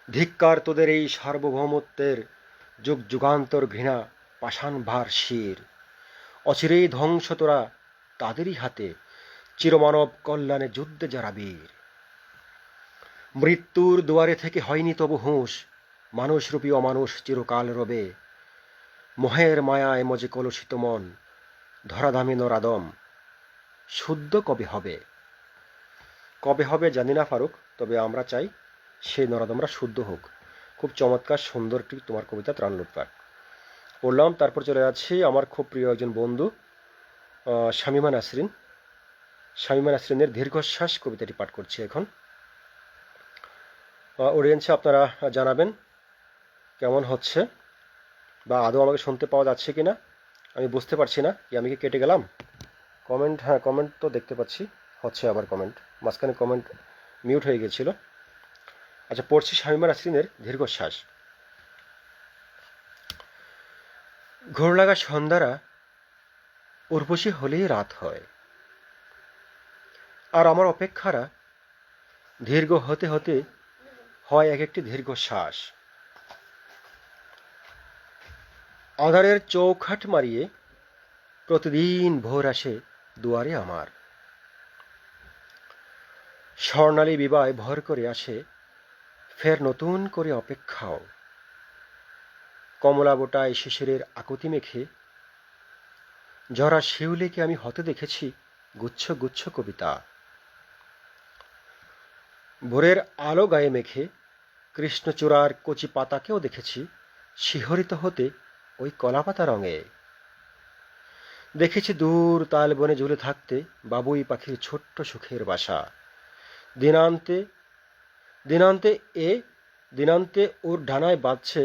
ধিক্কার তোদের এই সার্বভৌমত্বের, যুগ যুগান্তর ঘৃণা পাষাণ ভার শির। অচিরেই ধ্বংস তোরা তাদেরই হাতে, চিরমানব কল্যাণে যুদ্ধে যারা বীর। মৃত্যুর দুয়ারে থেকে হয়নি তবু হুঁশ, মানুষরূপী অমানুষ চিরকাল রবে। মোহের মায়ায় মজে কলুষিত মন, ধরাধামে নরাদম শুদ্ধ কবে হবে? কবে হবে জানি না ফারুক, তবে আমরা চাই সেই নরাদমরা শুদ্ধ হোক। খুব চমৎকার সুন্দর একটি তোমার কবিতা, ত্রাণ লুটপাট পড়লাম। তারপর চলে যাচ্ছি আমার খুব প্রিয় একজন বন্ধু শামীমা নাসরিন। শামীমা নাসরিনের দীর্ঘশ্বাস কবিতাটি পাঠ করছি এখন। অডিয়েন্সে আপনারা জানাবেন কেমন হচ্ছে, বা আদৌ আমাকে শুনতে পাওয়া যাচ্ছে কি না আমি বুঝতে পারছি না। কি আমি কি কেটে গেলাম? কমেন্ট, হ্যাঁ কমেন্ট তো দেখতে পাচ্ছি, হচ্ছে আবার কমেন্ট, মাঝখানে কমেন্ট মিউট হয়ে গেছিল। আচ্ছা, পড়ছি শামীমা নাসরিনের দীর্ঘশ্বাস। ঘোর লাগা সন্ধ্যারা উর্বশী হলেই রাত হয়, আর আমার অপেক্ষারা দীর্ঘ হতে হতে হয় এক একটি দীর্ঘশ্বাস। আঁধারের চৌখাট মারিয়ে প্রতিদিন ভোর আসে দুয়ারে আমার। স্বর্ণালী বিবায় ভর করে আসে ফের নতুন করে অপেক্ষাও। কমলা বোটায় শিশিরের আকুতি মেখে জরা শিউলিকে আমি হতে দেখেছি গুচ্ছ গুচ্ছ কবিতা। ভোরের আলো গায়ে মেখে কৃষ্ণচূড়ার কচি পাতাকেও দেখেছি শিহরিত হতে ওই কলাপাতা রঙে। দেখেছি দূর তাল বনে ঝুলে থাকতে বাবুই পাখির ছোট্ট সুখের বাসা। দিনান্তে দিনান্তে এ দিনান্তে ওর ডানায় বাজছে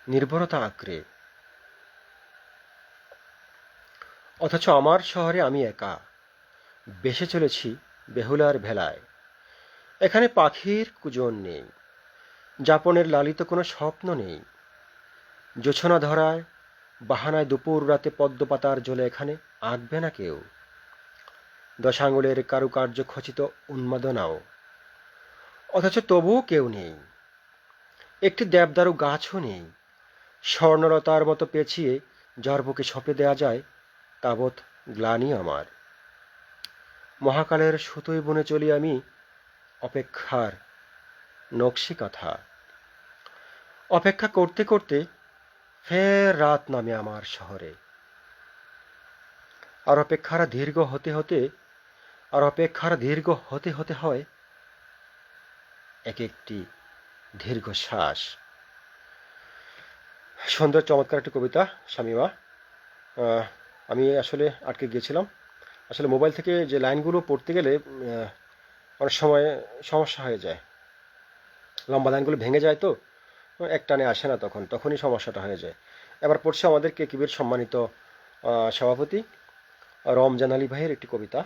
নির্ভরতা আঁকড়ে। অথচ আমার শহরে আমি একা বেসে চলেছি বেহুলার ভেলায়। এখানে পাখির কুজন নেই, যাপনের লালিত কোনো স্বপ্ন নেই। জোছনা ধরায় বাহানায় দুপুর রাতে পদ্মপাতার জলে এখানে আঁকবে না কেউ। 10 আঙুলের কারুকার্য খচিত উন্মাদনাও, অথচ তবুও কেউ নেই। একটি দেবদারু গাছও নেই, স্বর্ণলতার মতো পেঁচিয়ে যার বুকে সঁপে দেয়া যায় তাবৎ গ্লানি আমার। মহাকালের সুতোয় বনে চলি আমি অপেক্ষার নকশি কাঁথা। অপেক্ষা করতে করতে ফের রাত নামে আমার শহরে। আর অপেক্ষার দীর্ঘ হতে হতে হয় এক একটি দীর্ঘশ্বাস। সুন্দর চমৎকার একটি কবিতা শামীমা। আমি আসলে আটকে গিয়েছিলাম। আসলে মোবাইল থেকে যে লাইনগুলো পড়তে গেলে অনেক সময় সমস্যা হয়ে যায়, লম্বা লাইনগুলো ভেঙে যায়, তো এক টানে আসে না, তখনই সমস্যাটা হয়ে যায়। এবার পড়ছে আমাদের কেকিবির সম্মানিত সভাপতি রমজান আলী ভাইয়ের একটি কবিতা।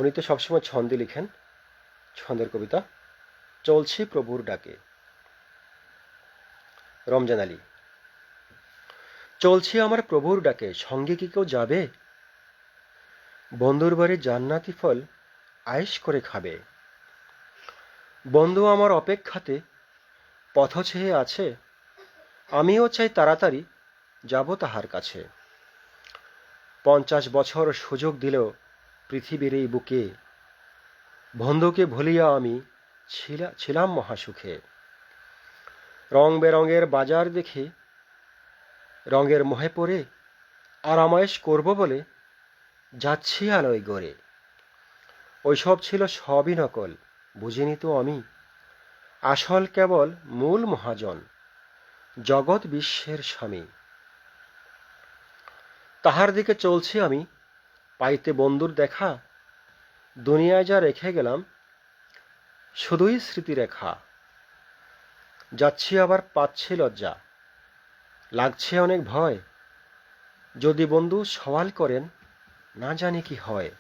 উনি তো সবসময় ছন্দে লিখেন, ছন্দের কবিতা। চলছি প্রভুর ডাকে। রমজান আলী: চলছি আমার প্রভুর ডাকে, সঙ্গে কি কেউ যাবে? বন্ধুর বাড়ি জান্নাতি ফল আয়েশ করে খাবে। বন্ধু আমার অপেক্ষাতে পথ চেয়ে আছে, আমিও চাই তাড়াতাড়ি যাব তাহার কাছে। 50 বছর সুযোগ দিলেও পৃথিবীর এই বুকে বন্ধুকে ভুলিয়া আমি ছিলাম মহাসুখে। রং বেরঙের বাজার দেখে রঙের মোহে পড়ে আরামায়েশ করব বলে যাচ্ছি আলোয় গড়ে। ওইসব ছিল সবই নকল, বুঝিনি তো আমি আসল কেবল মূল মহাজন, জগৎ বিশ্বের স্বামী। তাহার দিকে চলছি আমি পাইতে বন্ধুর দেখা, দুনিয়ায় যা রেখে গেলাম শুধুই স্মৃতিরেখা। যাচ্ছি আবার পাচ্ছি লজ্জা, লাগছে অনেক ভয়, যদি বন্ধু সওয়াল করেন না জানি কি হয়।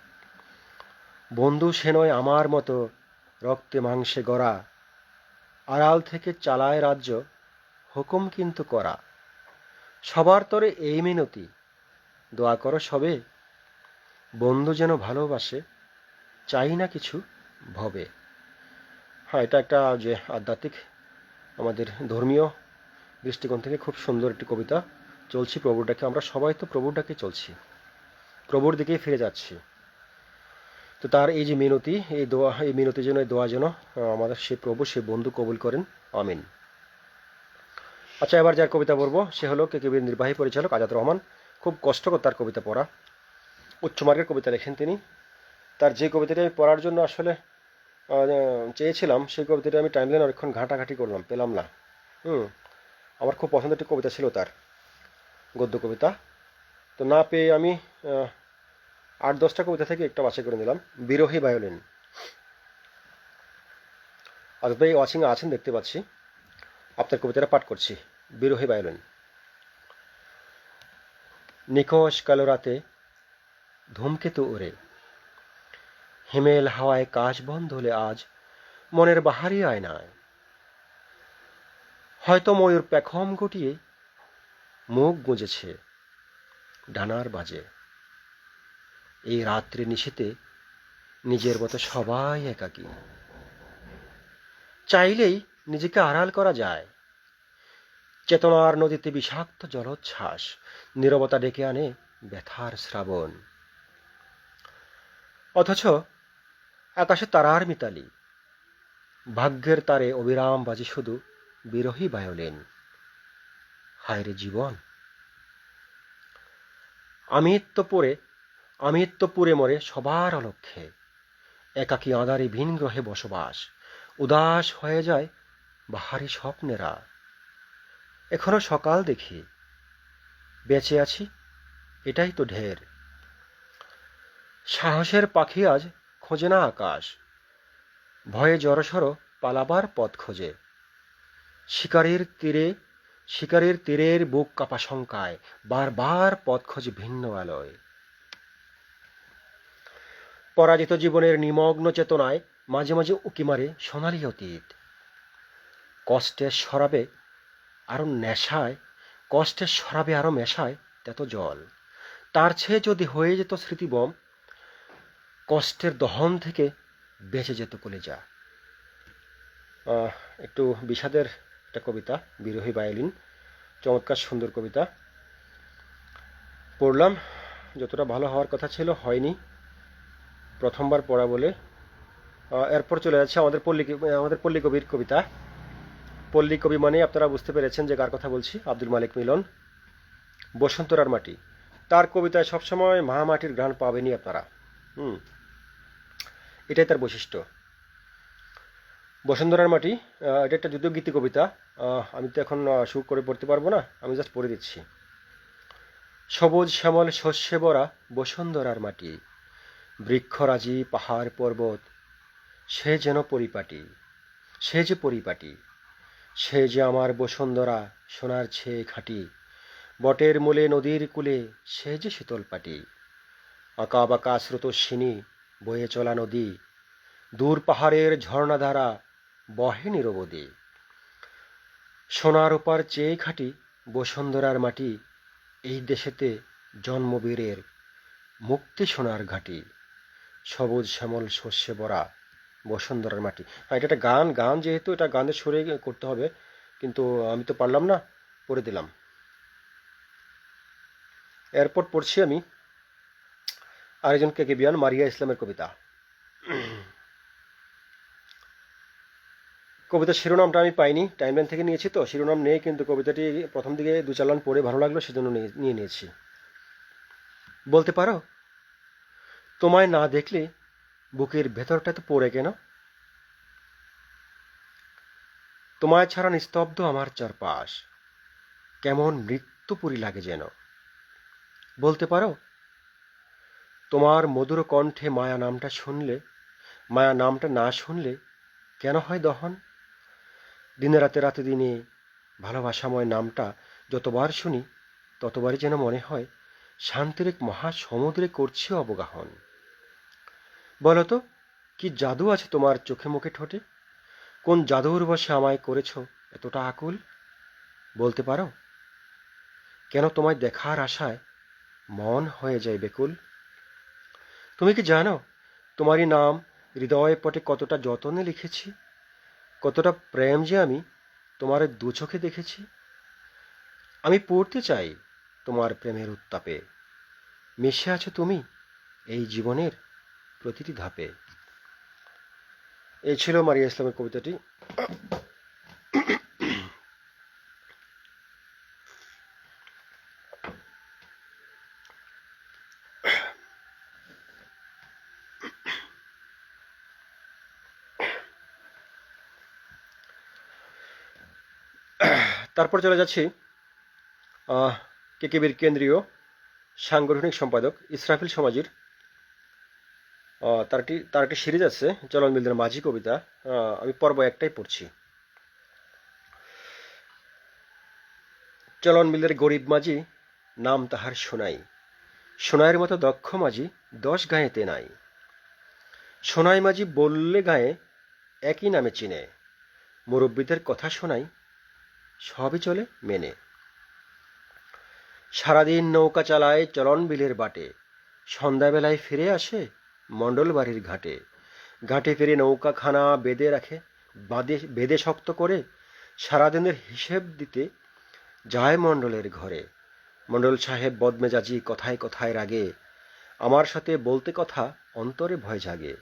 বন্ধু সে নয় আমার মতো রক্তে মাংসে গড়া, আড়াল থেকে চালায় রাজ্য, হুকুম কিন্তু করা। সবার তরে এই মিনতি, দোয়া করো সবে, বন্ধু যেন ভালোবাসে, চাই না কিছু ভবে। হ্যাঁ, এটা একটা যে আধ্যাত্মিক, আমাদের ধর্মীয় দৃষ্টিকোণ থেকে খুব সুন্দর একটি কবিতা। চলছি প্রভুর ডাকে, আমরা সবাই তো প্রভুর ডাকে চলছি, প্রভুর দিকেই ফিরে যাচ্ছি। তো তার এই যে মিনতি, এই দোয়া, এই মিনতি যেন, এই দোয়া যেন আমাদের সে প্রভু, সে বন্ধু কবুল করেন। আমিন। আচ্ছা, এবার যার কবিতা পড়বো সে হলো কেকেবির নির্বাহী পরিচালক আজাদ রহমান। খুব কষ্টকর তার কবিতা পড়া, উচ্চমার্গের কবিতা লেখেন তিনি। তার যে কবিতাটি আমি পড়ার জন্য আসলে চেয়েছিলাম, সেই কবিতাটি আমি টাইমলাইন অনেকক্ষণ ঘাঁটাঘাঁটি করলাম, পেলাম না। আমার খুব পছন্দের একটি কবিতা ছিল তার, গদ্য কবিতা। তো না পেয়ে আমি 8-10টা কবিতা থেকে একটা বাছাই করে নিলাম। বিরোহী ভায়োলিন। আজাদ ভাই ওয়াচিংয়ে আছেন দেখতে পাচ্ছি, আপনার কবিতাটা পাঠ করছি। বিরোহী ভায়োলিন। নিকষ কালো রাতে ধূমকেতু ওড়ে, হিমেল হাওয়ায় কাশ বন্ধ হলে আজ মনের বাহারি আয়নায় হয়তো ময়ূর পেখম গুটিয়ে মুখ গুঁজেছে ডানার বাজে। এই রাত্রি নিশীতে নিজের মতো সবাই একাকী, চাইলেই নিজেকে আড়াল করা যায়। চেতনার নদীতে বিষাক্ত জলোচ্ছ্বাস, নীরবতা ডেকে আনে ব্যথার শ্রাবণ। অথচ আকাশে তারার মিতালি, ভাগ্যের তারে অবিরাম বাজে শুধু বিরোহী ভায়োলিন। হায়রে জীবন, আমিত্বপুরে মরে সবার অলক্ষ্যে, একাকী আঁধারে ভিন গ্রহে বসবাস, উদাস হয়ে যায় বাহারি স্বপ্নেরা। এখনো সকাল দেখি, বেঁচে আছি এটাই তো ঢের। সাহসের পাখি আজ খোঁজে না আকাশ, ভয়ে জড়সড় পালাবার পথ খোঁজে। শিকারের তীরের বুক কাঁপা শঙ্কায় বারবার পথ খোঁজে ভিন্ন আলোয়। পরাজিত জীবনের নিমগ্ন চেতনায় মাঝে মাঝে উকি মারে সোনালি অতীত। কষ্টের সরাবে আরো মেশায় তেতো জল। তার চেয়ে যদি হয়ে যেত স্মৃতিবম, কষ্টের দহন থেকে বেঁচে যেত কলিজা। একটু বিষাদের একটা কবিতা, বিরোহী ভায়োলিন। চমৎকার সুন্দর কবিতা পড়লাম। যতটা ভালো হওয়ার কথা ছিল হয়নি, প্রথমবার পড়া বলে। এরপর চলে যাচ্ছে আমাদের পল্লী কবির কবিতা। পল্লী কবি মানে আপনারা বুঝতে পেরেছেন যে কার কথা বলছি, আব্দুল মালিক মিলন। বসন্তরার মাটি, তার কবিতায় সবসময় মা মাটির গান পাবেনই আপনারা। এটাই তার বৈশিষ্ট্য। বসন্তরার মাটি, এটা একটা যুদ্ধগীতি কবিতা। আমি তো এখন সুর করে পড়তে পারবো না, আমি জাস্ট পড়ে দিচ্ছি। সবুজ শ্যামল শস্যে ভরা বসুন্ধরার মাটি, বৃক্ষরাজি পাহাড় পর্বত, সে যে পরিপাটি, সে যে আমার বসুন্ধরা, সোনার ছেয়ে খাঁটি। বটের মূলে নদীর কূলে সে যে শীতল পাটি, আঁকা বাঁকা স্রোতস্বিনী বয়ে চলা নদী, দূর পাহাড়ের ঝর্ণাধারা বহে নিরবধি। সোনার ওপার চেয়ে খাঁটি বসুন্ধরার মাটি, এই দেশেতে জন্মবীরের মুক্তি সোনার ঘাটি। সবুজ শ্যামল শস্যে ভরা বসুন্ধরার মাটি। হ্যাঁ, এটা একটা গান যেহেতু এটা গানের সুরে করতে হবে, কিন্তু আমি তো পারলাম না, পড়ে দিলাম। এরপর পড়ছি আমি আরেকজন কেকেবিয়ান, মারিয়া ইসলামের কবিতা। কবিতার শিরোনামটা আমি পাইনি, টাইমলাইন থেকে নিয়েছি তো, শিরোনাম নেই, কিন্তু কবিতাটি প্রথম দিকে 2-4 লাইন পড়ে ভালো লাগলো, সেজন্য নিয়ে নিয়েছি। বলতে পারো, তোমায় না দেখলে বুকের ভেতরটা তো পড়ে কেন? তোমায় ছাড়া নিস্তব্ধ আমার চারপাশ, কেমন মৃত্যুপুরী লাগে যেন। বলতে পারো, তোমার মধুর কণ্ঠে মায়া নামটা না শুনলে কেন হয় দহন? দিনে রাতে দিনে ভালোবাসাময় নামটা যতবার শুনি ততবারই যেন মনে হয় শান্তির এক মহাসমুদ্রে করছি অবগাহন। বলো তো, কি জাদু আছে তোমার চোখে মুখে ঠোঁটে? কোন জাদুর বশে আমায় করেছ এতটা আকুল? বলতে পারো কেন তোমায় দেখার আশায় মন হয়ে যায় বেকুল? তুমি কি জানো তোমারই নাম হৃদয় পটে কতটা যতনে লিখেছি? কতটা প্রেম যে আমি তোমার দু চোখে দেখেছি। আমি পড়তে চাই তোমার প্রেমের উত্তাপে, মিশে আছো তুমি এই জীবনের প্রতিটি ধাপে। এই ছিল মারিয়া ইসলামের কবিতাটি। তারপর চলে যাচ্ছি কেকেবির কেন্দ্রীয় সাংগঠনিক সম্পাদক ইসরাফিল সমাজির তার একটি সিরিজ আছে চলন বিলদের মাঝি কবিতা। আমি পর্ব একটাই পড়ছি। চলন বিলের গরিব মাঝি, নাম তাহার সোনাই। সোনাইয়ের মতো দক্ষ মাঝি 10 গাঁয়েতে নাই। সোনাই মাঝি বললে গায়ে একই নামে চিনে। মুরব্বীদের কথা শোনাই, সবই চলে মেনে। সারাদিন নৌকা চালায় চলন বিলের বাটে, সন্ধ্যাবেলায় ফিরে আসে মণ্ডল বাড়ির ঘাটে। ঘাটে ফিরে নৌকাখানা বেঁধে রাখে, বেঁধে শক্ত করে সারাদিনের হিসেব দিতে যায় মণ্ডলের ঘরে। মণ্ডল সাহেব বদমেজাজি, কথায় কথায় রাগে, আমার সাথে বলতে কথা অন্তরে ভয় জাগে।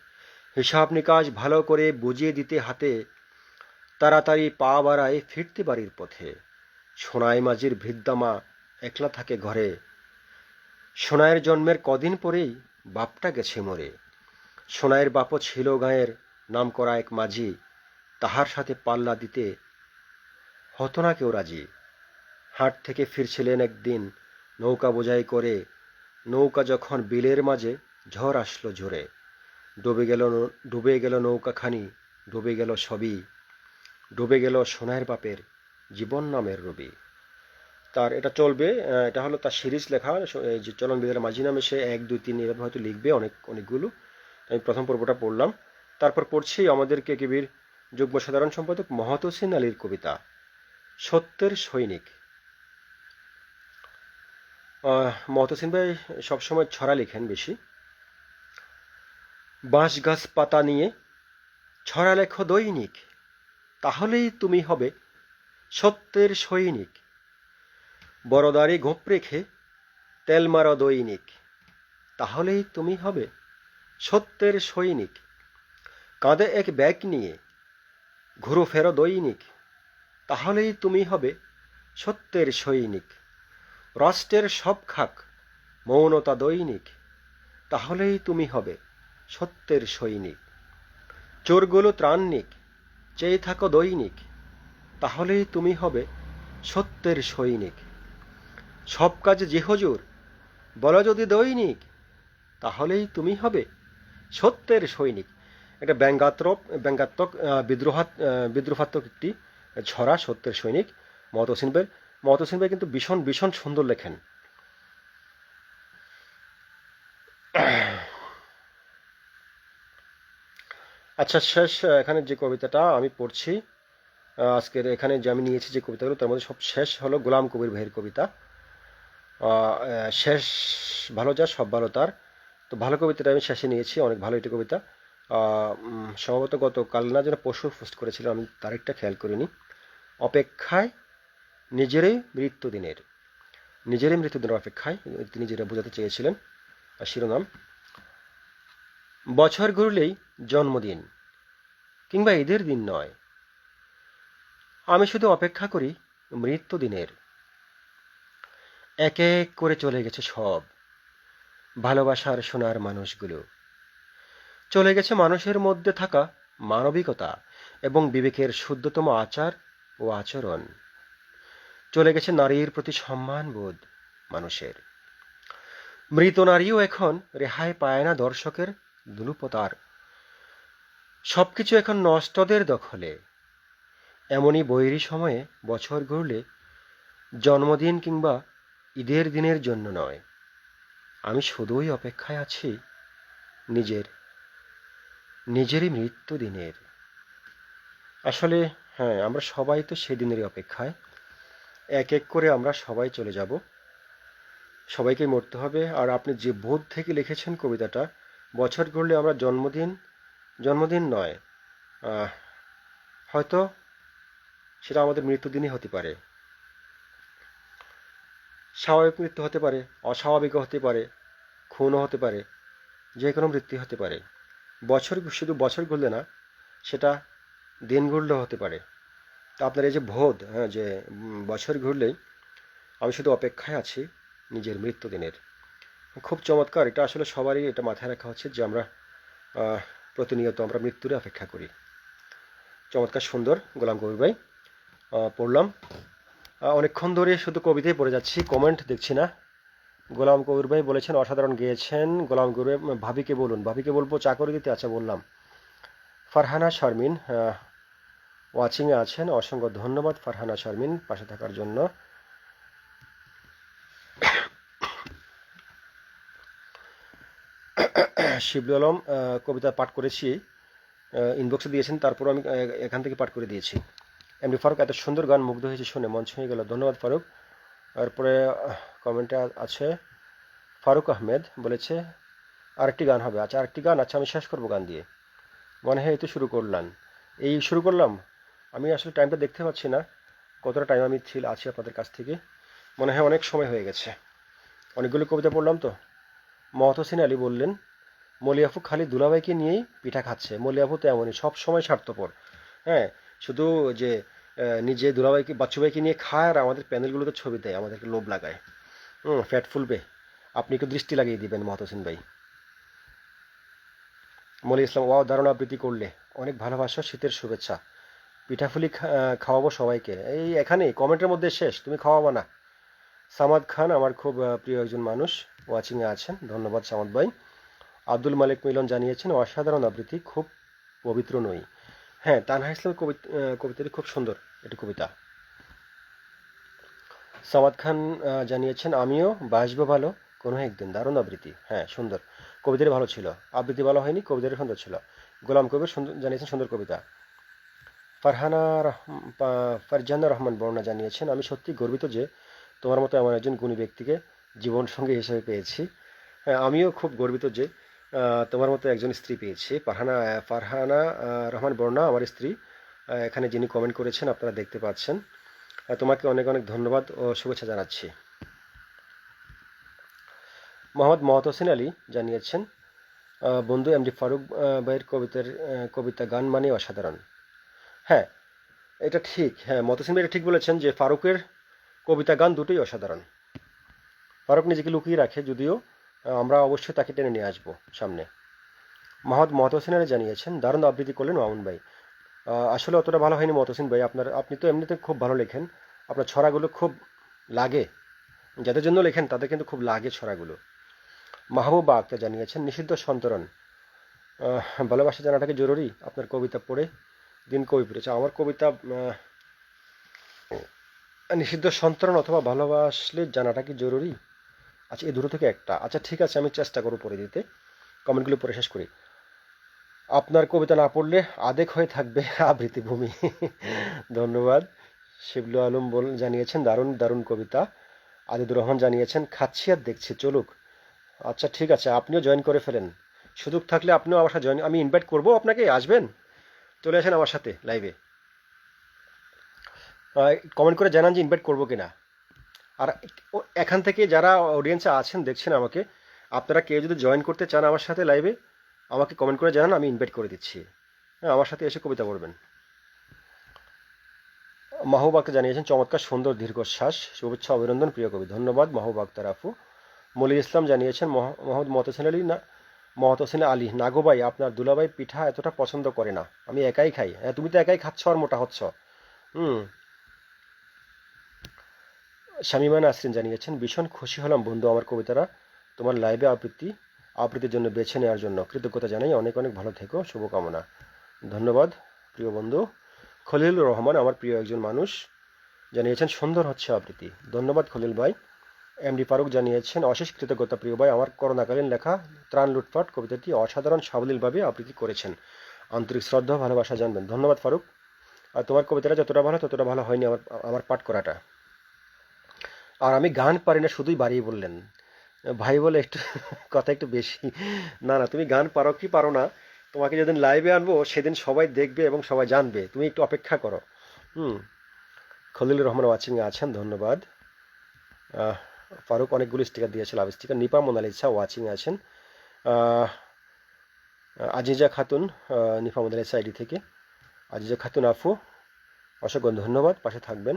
হিসাব নিকাশ ভালো করে বুঝিয়ে দিতে হাতে, তাড়াতাড়ি পা বাড়ায় ফিরতে বাড়ির পথে। সোনাই মাঝির বৃদ্ধা মা একলা থাকে ঘরে। সোনাইয়ের জন্মের কদিন পরেই বাপটা গেছে মরে। সোনাইয়ের বাপও ছিল গাঁয়ের নাম করা এক মাঝি, তাহার সাথে পাল্লা দিতে হতো না কেউ রাজি। হাট থেকে ফিরছিলেন একদিন নৌকা বোঝাই করে, নৌকা যখন বিলের মাঝে ঝড় আসলো জোরে। ডুবে গেল নৌকাখানি, ডুবে গেল সবই, ডুবে গেল সোনাইয়ের বাপের জীবন নামের রবি। তার এটা চলবে, এটা হলো তার সিরিজ লেখা। এই যে চলন বিলের মাঝি নামে সে 1, 2, 3 এভাবে হয়তো লিখবে অনেকগুলো। আমি প্রথম পর্বটা পড়লাম। তারপর পড়ছি আমাদের কেকেবির যুগ্ম সাধারণ সম্পাদক মহতসিন আলীর কবিতা সত্যের সৈনিক। মহতসিন ভাই সবসময় ছড়া লিখেন বেশি। বাঁশ গাছ পাতা নিয়ে ছড়া লেখো দৈনিক, তাহলেই তুমি হবে সত্যের সৈনিক। বড়দারি গোপ রেখে তেল মারো দৈনিক, তাহলেই তুমি হবে সত্যের সৈনিক। কাঁধে এক ব্যাগ নিয়ে ঘুরো ফেরো দৈনিক, তাহলেই তুমি হবে সত্যের সৈনিক। রাষ্ট্রের সব খাক মৌনতা দৈনিক, তাহলেই তুমি হবে সত্যের সৈনিক। চোরগুলো ত্রাণ নিক, চেয়ে থাকো দৈনিক, তাহলেই তুমি হবে সত্যের সৈনিক। সব কাজে যে হুজুর বলো যদি দৈনিক, তাহলেই তুমি হবে সত্যের সৈনিক। একটা ব্যঙ্গাত্মক বিদ্রোহাত্মক একটি ছড়া সত্যের সৈনিক মহতসিন ভাই কিন্তু ভীষণ ভীষণ সুন্দর লেখেন। আচ্ছা, শেষ এখানে যে কবিতাটা আমি পড়ছি আজকের এখানে যে আমি নিয়েছি যে কবিতাগুলো, তার মধ্যে সব শেষ হলো গোলাম কবির ভাইয়ের কবিতা শেষ ভালো যা সব ভালো তার। তো ভালো কবিতাটা আমি শেষে নিয়েছি, অনেক ভালো একটি কবিতা। সম্ভবত গতকাল না যেন পরশু পোস্ট করেছিলাম, আমি তারিখটা খেয়াল করিনি। অপেক্ষায় নিজেরই মৃত্যুদিনের অপেক্ষায় তিনি যেটা বোঝাতে চেয়েছিলেন। শিরোনাম: বছর ঘুরলেই জন্মদিন কিংবা ঈদের দিন নয়, আমি শুধু অপেক্ষা করি মৃত্যুদিনের। এক এক করে চলে গেছে সব ভালোবাসার সোনার মানুষগুলো, চলে গেছে মানুষের মধ্যে থাকা মানবিকতা এবং বিবেকের শুদ্ধতম আচার ও আচরণ, চলে গেছে নারীর প্রতি সম্মানবোধ মানুষের। মৃত নারীও এখন রেহাই পায় না দর্শকের দুলুপতার, সবকিছু এখন নষ্টদের দখলে। এমনই বৈরী সময়ে বছর ঘুরলে জন্মদিন কিংবা ঈদের দিনের জন্য নয়, আমি শুধুই অপেক্ষায় আছি নিজের নিজেরই মৃত্যু দিনের। আসলে হ্যাঁ, আমরা সবাই তো সেদিনেরই অপেক্ষায়। এক এক করে আমরা সবাই চলে যাব, সবাইকে মরতে হবে। আর আপনি যে বোধ থেকে লিখেছেন কবিতাটা, বছর ঘুরলে আমরা জন্মদিন, জন্মদিন নয়, আহ, হয়তো সেটা আমাদের মৃত্যুদিনই হতে পারে। স্বাভাবিক মৃত্যু হতে পারে, অস্বাভাবিকও হতে পারে, খুনও হতে পারে, যে কোনো মৃত্যু হতে পারে। বছর শুধু বছর ঘুরলে না, সেটা দিন ঘুরলেও হতে পারে। তা আপনার এই যে বোধ, হ্যাঁ, যে বছর ঘুরলেই আমি শুধু অপেক্ষায় আছি নিজের মৃত্যুদিনের, খুব চমৎকার। এটা আসলে সবারই এটা মাথায় রাখা উচিত যে আমরা আহ, প্রতিনিয়ত আমরা মৃত্যুর অপেক্ষা করি। চমৎকার, সুন্দর গোলাম কবির ভাই। পড়লাম। অনেকক্ষণ ধরে শুধু কবিতাই পড়ে যাচ্ছি, কমেন্ট দেখছি না। গোলাম কবির ভাই বলেছেন অসাধারণ গেয়েছেন। গোলাম কবির ভাবিকে বলুন, ভাবিকে বলবো চা করে দিতে। আচ্ছা, বললাম। ফারহানা শারমিন ওয়াচিংয়ে আছেন, অসংখ্য ধন্যবাদ ফারহানা শারমিন পাশে থাকার জন্য। শিবলু আলম কবিতা পাঠ করেছি, ইনবক্সে দিয়েছেন, তারপর আমি এখান থেকে পাঠ করে দিয়েছি। এমডি ফারুক, এত সুন্দর গান, মুগ্ধ হয়েছে শুনে, মন ছুঁয়ে গেল। ধন্যবাদ ফারুক। তারপরে কমেন্টে আছে ফারুক আহমেদ বলেছে আরেকটি গান হবে। আচ্ছা, আরেকটি গান। আচ্ছা, আমি শেষ করবো গান দিয়ে, মনে হয় এই তো শুরু করলাম, এই শুরু করলাম। আমি আসলে টাইমটা দেখতে পাচ্ছি না, কতটা টাইম আমি আছি আপনাদের কাছ থেকে। মনে হয় অনেক সময় হয়ে গেছে, অনেকগুলো কবিতা পড়লাম তো। মহত হোসেন আলী বললেন মলিয়াফু খালি দুলাভাইকে নিয়েই পিঠা খাচ্ছে। মলিয়াফু তো এমনই, সব সময় স্বার্থপর। হ্যাঁ, শুধু যে নিজে দুলাভাইকে বাচ্চুভাইকে নিয়ে খায় আর আমাদের প্যানেলগুলোতে ছবি দেয়, আমাদেরকে লোভ লাগায়। ফ্যাট ফুলবে। আপনি একটু দৃষ্টি লাগিয়ে দিবেন মহত হোসেন ভাই। মলি ইসলাম, ওয়াও, দারুণ আবৃত্তি করলে, অনেক ভালোবাসা, শীতের শুভেচ্ছা। পিঠাফুলি খাওয়াবো সবাইকে। এই এখানে কমেন্টের মধ্যে শেষ, তুমি খাওয়াবো না। সামাদ খান আমার খুব প্রিয় একজন মানুষ, ওয়াচিংয়ে আছেন, ধন্যবাদ সামাদ ভাই। আব্দুল মালিক মিলন জানিয়েছেন অসাধারণ আবৃত্তি, খুব পবিত্র নই। হ্যাঁ, তানহা ইসলামের কবিতাটি খুব সুন্দর, এটি কবিতা। সামাদ খান জানিয়েছেন আমিও বাসবো ভালো কোনো একদিন, দারুণ আবৃত্তি। হ্যাঁ, সুন্দর, কবিতাটি ভালো ছিল, আবৃত্তি ভালো হয়নি, কবিতাটি সুন্দর ছিল। গোলাম কবির জানিয়েছেন সুন্দর কবিতা। ফারজানা রহমান বর্ণা জানিয়েছেন আমি সত্যি গর্বিত যে তোমার মতো এমন একজন গুণী ব্যক্তিকে জীবন সঙ্গী হিসেবে পেয়েছি। হ্যাঁ, আমিও খুব গর্বিত যে তোমার মতো একজন স্ত্রী পেয়েছি। ফারহানা রহমান বর্ণা আমার স্ত্রী, এখানে যিনি কমেন্ট করেছেন আপনারা দেখতে পাচ্ছেন। তোমাকে অনেক অনেক ধন্যবাদ ও শুভেচ্ছা জানাচ্ছি। মোহাম্মদ মহত হোসেন আলী জানিয়েছেন বন্ধু এমডি ফারুক ভাইয়ের কবিতা গান মানে অসাধারণ। হ্যাঁ, এটা ঠিক। হ্যাঁ, মহতসিন ভাই এটা ঠিক বলেছেন যে ফারুকের কবিতা গান দুটোই অসাধারণ। ফারুক নিজেকে লুকিয়ে রাখে, যদিও আমরা অবশ্যই তাকে টেনে নিয়ে আসবো সামনে। মহত হোসেন আলী জানিয়েছেন দারুণ আবৃত্তি করলেন মামুন ভাই। আসলে অতটা ভালো হয়নি মহতসিন ভাই, আপনি তো এমনিতে খুব ভালো লেখেন, আপনার ছড়াগুলো খুব লাগে, যাদের জন্য লেখেন তাদের কিন্তু খুব লাগে ছড়াগুলো। মাহবুবা আক্তার জানিয়েছেন নিষিদ্ধ সন্তরণ, ভালোবাসা জানাটাকে জরুরি। আপনার কবিতা পড়ে দিন কবি পড়েছে। আমার কবিতা নিষিদ্ধ সন্তরণ অথবা ভালোবাসলে জানাটা কি জরুরি? আচ্ছা, এই দুটো থেকে একটা। আচ্ছা, ঠিক আছে, আমি চেষ্টা করব পড়ে দিতে। কমেন্টগুলো পড়ে শেষ করি। আপনার কবিতা না পড়লে আদেক হয়ে থাকবে আবৃত্তি ভূমি। ধন্যবাদ। শিবলু আলম জানিয়েছেন দারুণ দারুণ কবিতা। আদিদুর রহমান জানিয়েছেন খাচ্ছি আর দেখছি, চলুক। আচ্ছা, ঠিক আছে, আপনিও জয়েন করে ফেলেন, সুযোগ থাকলে আপনিও আমার সাথে আমি ইনভাইট করবো আপনাকে, আসবেন, চলে আসেন আমার সাথে লাইভে। কমেন্ট করে জানান যে ইনভাইট করবো কিনা। আর এখান থেকে যারা অডিয়েন্সে আছেন দেখছেন আমাকে, আপনারা কেউ যদি জয়েন করতে চান আমার সাথে লাইভে, আমাকে কমেন্ট করে জানান, আমি ইনভাইট করে দিচ্ছি। হ্যাঁ, আমার সাথে এসে কবিতা পড়বেন। মাহবুব আক্তার জানিয়েছেন চমৎকার, সুন্দর দীর্ঘশ্বাস, শুভেচ্ছা অভিনন্দন প্রিয় কবি। ধন্যবাদ মাহবুব আক্তার আপু। মলির ইসলাম জানিয়েছেন মোহাম্মদ মহত হোসেন আলী নাগো ভাই, আপনার দুলাভাই পিঠা এতটা পছন্দ করে না, আমি একাই খাই। হ্যাঁ, তুমি তো একাই খাচ্ছ আর মোটা হচ্ছ। হুম। শামিমা নাসরিন জানিয়েছেন ভীষণ খুশি হলাম বন্ধু আমার কবিতাটা তোমার লাইভে আবৃত্তির জন্য বেছে নেওয়ার জন্য, কৃতজ্ঞতা জানাই, অনেক অনেক ভালো থেকো, শুভকামনা। ধন্যবাদ প্রিয় বন্ধু। খলিলুর রহমান আমার প্রিয় একজন মানুষ জানিয়েছেন সুন্দর হচ্ছে আবৃত্তি। ধন্যবাদ খলিল ভাই। এমডি ফারুক জানিয়েছেন, অশেষ কৃতজ্ঞতা প্রিয় ভাই, আমার করোনাকালীন লেখা ত্রাণ লুটপাট কবিতাটি অসাধারণ সাবলীলভাবে আবৃত্তি করেছেন। আন্তরিক শ্রদ্ধা ও ভালোবাসা জানবেন। ধন্যবাদ ফারুক। আর তোমার কবিতাটা যতটা ভালো ততটা ভালো হয়নি আমার আমার পাঠ করাটা। আর আমি গান পারি না শুধুই বাড়িয়ে বললেন ভাই বলে একটু কথা একটু বেশি। না না, তুমি গান পারো কি পারো না, তোমাকে যেদিন লাইভে আনবো সেদিন সবাই দেখবে এবং সবাই জানবে, তুমি একটু অপেক্ষা করো। হুম। খলিলুর রহমান ওয়াচিংয়ে আছেন, ধন্যবাদ। আহ, ফারুক অনেকগুলো স্টিকার দিয়েছে, লাভ স্টিকার। নিপা মোনালিসা ওয়াচিংয়ে আছেন। আহ, আজিজা খাতুন, নিপা মোনালিসা আইডি থেকে আজিজা খাতুন আফু, অসংখ্য ধন্যবাদ, পাশে থাকবেন।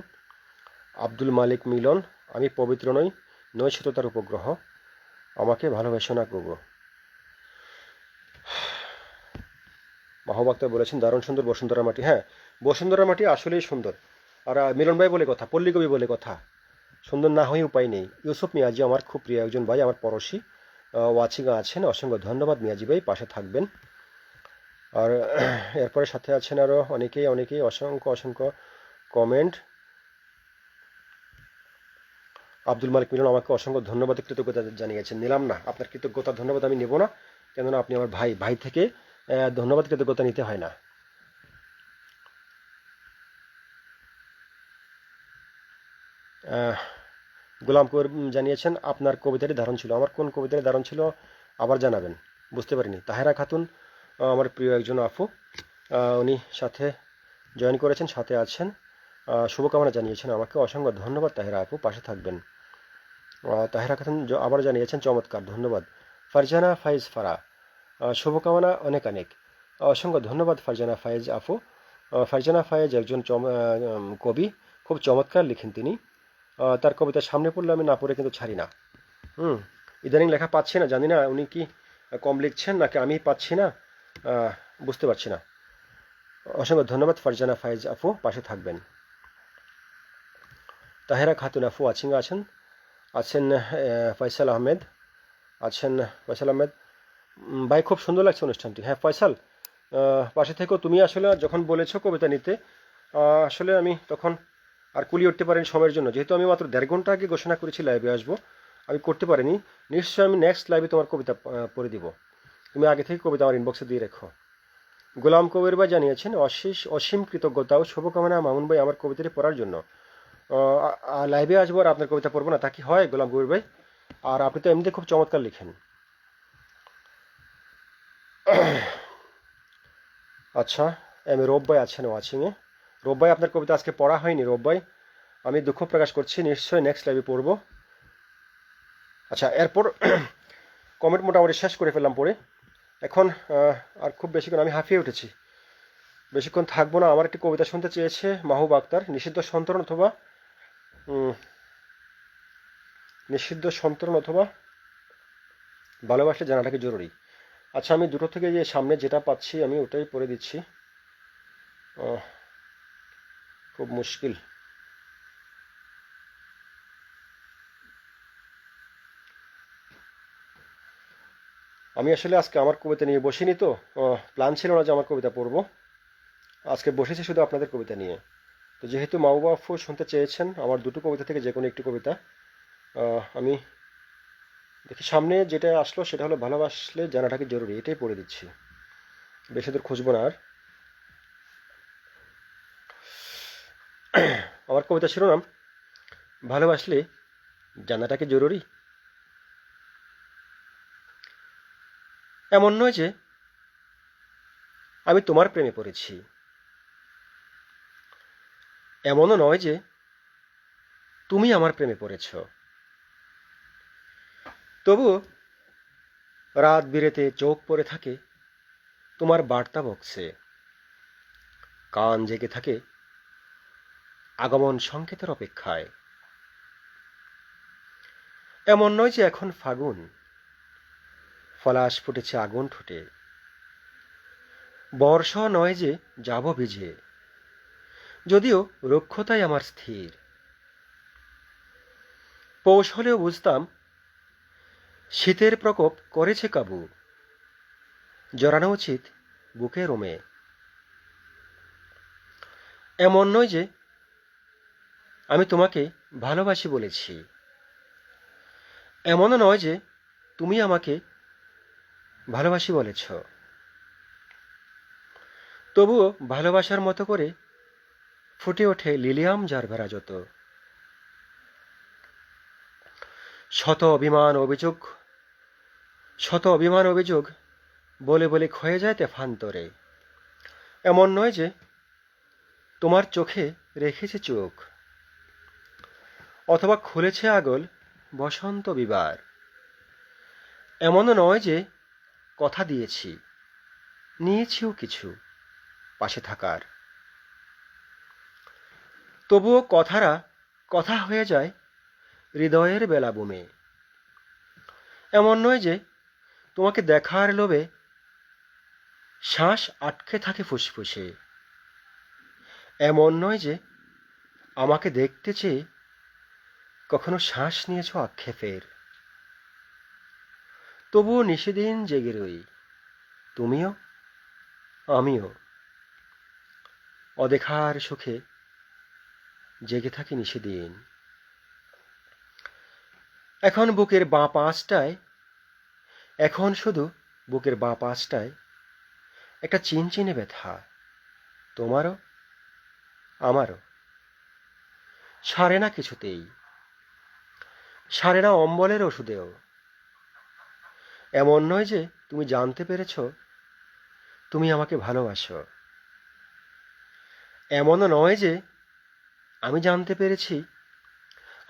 আব্দুল মালিক মিলন, আমি পবিত্র নই, নই সততার উপগ্রহ, আমাকে ভালোবাসো না প্রভু। মাহবুব আক্তার বলেছেন, দারুণ সুন্দর বসুন্ধরা মাটি। হ্যাঁ, বসুন্ধরা মাটি আসলেই সুন্দর। আর মিলন ভাই বলে কথা, পল্লী কবি বলে কথা, সুন্দর না হয়ে উপায় নেই। ইউসুফ মিয়াজি আমার খুব প্রিয় একজন ভাই, আমার পড়োশি, ওয়াচিংয়ে আছেন, অসংখ্য ধন্যবাদ মিয়াজি ভাই, পাশে থাকবেন। আর এরপরে সাথে আছেন আরও অনেকেই অসংখ্য অসংখ্য কমেন্ট। আব্দুল মালিক মিলন আমাকে অসংখ্য ধন্যবাদ কৃতজ্ঞতা জানিয়েছেন, নিলাম না, আপনার কৃতজ্ঞতা ধন্যবাদ আমি নেব না, কেননা আপনি আমার ভাই, ভাই থেকে ধন্যবাদ কৃতজ্ঞতা নিতে হয় না। গোলাম কবির জানিয়েছেন, আপনার কবিতাটি দারুণ ছিল। আমার কোন কবিতাটি দারুণ ছিল আবার জানাবেন, বুঝতে পারিনি। তাহেরা খাতুন, আমার প্রিয় একজন আফু, উনি সাথে জয়েন করেছেন, সাথে আছেন, শুভকামনা জানিয়েছেন আমাকে, অসংখ্য ধন্যবাদ তাহেরা আপু, পাশে থাকবেন। তাহেরা খাতুন আবার জানিয়েছেন, চমৎকার, ধন্যবাদ। ফারজানা ফাইজ ফারা, শুভকামনা অনেক অনেক, অসংখ্য ধন্যবাদ ফারজানা ফায়েজ আফু। ফারজানা ফায়েজ একজন কবি, খুব চমৎকার লিখেন তিনি। তার কবিতা সামনে পড়লে আমি না পড়ে কিন্তু ছাড়ি না। ইদানিং লেখা পাচ্ছি না, জানি না উনি কি কম লিখছেন নাকি আমি পাচ্ছি না, বুঝতে পারছি না। অসংখ্য ধন্যবাদ ফারজানা ফায়েজ আফু, পাশে থাকবেন। তাহেরা খাতুন আফু ওয়াচিংয়ে আছেন, ফয়সাল আহমেদ আছেন। ফয়সাল আহমেদ ভাই, খুব সুন্দর লাগছে অনুষ্ঠানটি। হ্যাঁ ফয়সাল, পাশে থেকেও। তুমি আসলে যখন বলেছো কবিতা নিতে, আসলে আমি তখন আর কুলিয়ে উঠতে পারিনি সময়ের জন্য, যেহেতু আমি মাত্র 1.5 ঘন্টা আগে ঘোষণা করেছি লাইভে আসবো, আমি করতে পারিনি। নিশ্চয়ই আমি নেক্সট লাইভে তোমার কবিতা পড়ে দিব, তুমি আগে থেকে কবিতা আমার ইনবক্সে দিয়ে রেখো। গোলাম কবির ভাই জানিয়েছেন, অসীম কৃতজ্ঞতা ও শুভকামনা মামুন ভাই আমার কবিতাটি পড়ার জন্য। লাইভে আসবো আর আপনার কবিতা পড়বো না, তা কি হয় গোলাম কবির ভাই? আর আপনি তো এমনিতে খুব চমৎকার লিখেন। আচ্ছা, এম এ রব ভাই আছেন ওয়াচিংয়ে। রব ভাই, আপনার কবিতা আজকে পড়া হয়নি রব ভাই, আমি দুঃখ প্রকাশ করছি, নিশ্চয়ই নেক্সট লাইভে পড়বো। আচ্ছা, এরপর কমেন্ট মোটামুটি শেষ করে ফেললাম পড়ে। এখন আর খুব বেশিক্ষণ, আমি হাঁফিয়ে উঠেছি, বেশিক্ষণ থাকবো না। আমার একটি কবিতা শুনতে চেয়েছে মাহবুব আক্তার, নিষিদ্ধ সন্তরণ অথবা ভালোবাসলে জানাটাকে জরুরি। আচ্ছা, আমি দুটো থেকে যে সামনে যেটা পাচ্ছি আমি ওটাই পড়ে দিচ্ছি, খুব মুশকিল। আমি আসলে আজকে আমার কবিতা নিয়ে বসিনি, তো প্ল্যান ছিল না যে আমার কবিতা পড়বো, আজকে বসেছি শুধু আপনাদের কবিতা নিয়ে। তো যেহেতু মাহবুবা আফু শুনতে চেয়েছেন আমার দুটো কবিতা থেকে যে কোনো একটি কবিতা, আমি দেখি সামনে যেটা আসলো সেটা হলো ভালোবাসলে জানাটাকে জরুরি, এটাই পড়ে দিচ্ছি, বেশি দূর খুঁজবো না আর। আমার কবিতা শিরোনাম, ভালোবাসলে জানাটাকে জরুরি। এমন নয় যে আমি তোমার প্রেমে পড়েছি, এমনও নয় যে তুমি আমার প্রেমে পড়েছ, তবু রাত বিরেতে চোখ পড়ে থাকে তোমার বার্তা বক্সে, কান জেগে থাকে আগমন সংকেতের অপেক্ষায়। এমন নয় যে এখন ফাগুন, পলাশ ফুটেছে আগুন ঠোঁটে, বর্ষা নয় যে যাব ভিজে, যদিও রুক্ষতাই আমার স্থির। পৌষ হলেও বুঝতাম শীতের প্রকোপ করেছে কাবু, জড়ানো উচিত বুকে রোমে। এমন নয় যে আমি তোমাকে ভালোবাসি বলেছি, এমনও নয় যে তুমি আমাকে ভালোবাসি বলেছ, তবুও ভালোবাসার মতো করে ফুটে ওঠে লিলিয়াম জারবেরা যত। শত অভিমান অভিযোগ বলে বলে ক্ষয়ে যায় তেফান্তরে। এমন নয় যে তোমার চোখে রেখেছে চোখ, অথবা খুলেছে আগল বসন্ত বিবার। এমনও নয় যে কথা দিয়েছি, নিয়েছিও কিছু পাশে থাকার, তবুও কথারা কথা হয়ে যায় হৃদয়ের বেলাভূমে। এমন নয় যে তোমাকে দেখার লোভে শ্বাস আটকে থাকে ফুসফুসে। এমন নয় যে আমাকে দেখতে চেয়ে কখনো শ্বাস নিয়েছ আক্ষেপের। তবুও নিশিদিন জেগে রই, তুমিও আমিও। অদেখার সুখে জেগে থাকি নিশিদিন। এখন শুধু বুকের বাঁ পাশটায় একটা চিনচিনে ব্যথা, তোমারও আমারও। সারে না কিছুতেই, সারে না অম্বলের ওষুধেও। এমন নয় যে তুমি জানতে পেরেছ তুমি আমাকে ভালোবাসো, এমনও নয় যে আমি জানতে পেরেছি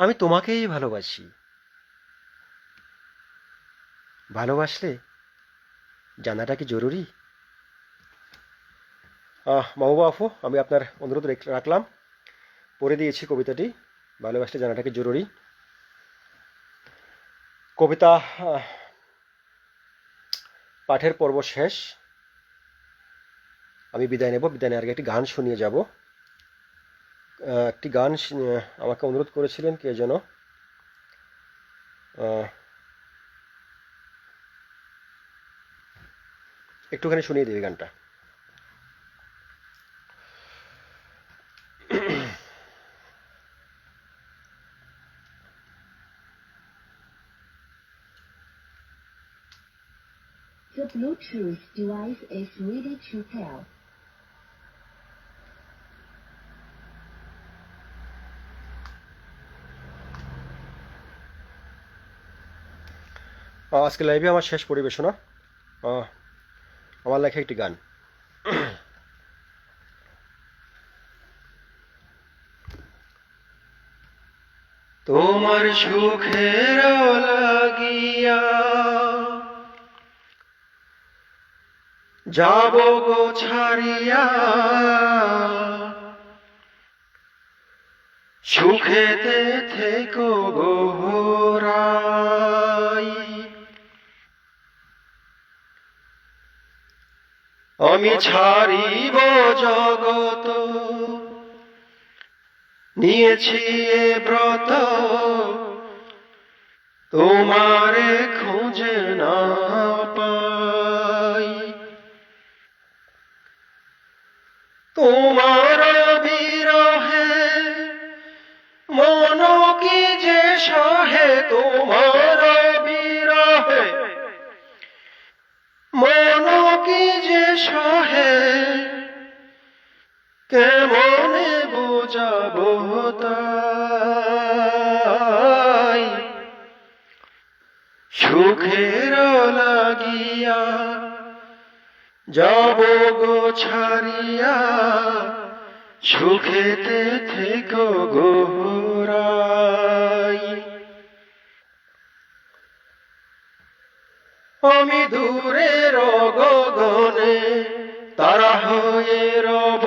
আমি তোমাকেই ভালোবাসি। ভালোবাসলে জানাটা কি জরুরি? মাহবুবা আফু, আমি আপনার অনুরোধ রাখলাম, পড়ে দিয়েছি কবিতাটি, ভালোবাসলে জানাটা কি জরুরি। কবিতা পাঠের পর্ব শেষ, আমি বিদায় নেব। বিদায় নেওয়ার আগে একটি গান শুনিয়ে যাব। একটি গান আমাকে অনুরোধ করেছিলেন কে যেন, একটুখানি শুনিয়ে দিবি গানটা। The Bluetooth device is ready to pair. আজকে লাইভে আমার শেষ পরিবেশনা, আমার লেখা একটি গান। তোমার সুখের লাগিয়া যাব গো ছাড়িয়া, সুখেতে থেকো গো রাই। আমি ছাড়িব জগত, নিয়েছি এ ব্রত, তোমারে খুঁজে না পাই। তোমার বিরহে মন কি যে সহে, তোমার বিরহে মন কি যে সহে, কেমনে বুঝাবো তাই। সুখের লাগিয়া যাব গো ছাড়িয়া, সুখেতে থেকো গো রাই। আমি দূরের গগনে তারা হয়ে রব,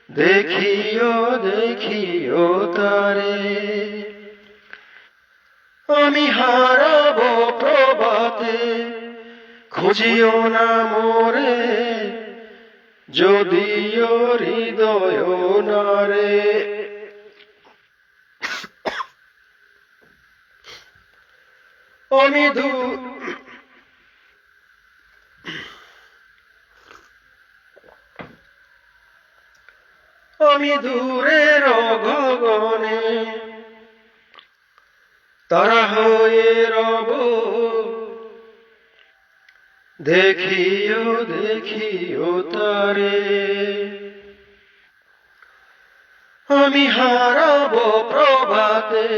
দেখিও দেখিও তারে। আমি হারাব প্রভাতে, খুঁজিও না মোরে, যদিও হৃদয় নারে। আমি দূরের গগনে তারা দেখিও দেখিও তারে আমি হারাবো প্রভাতে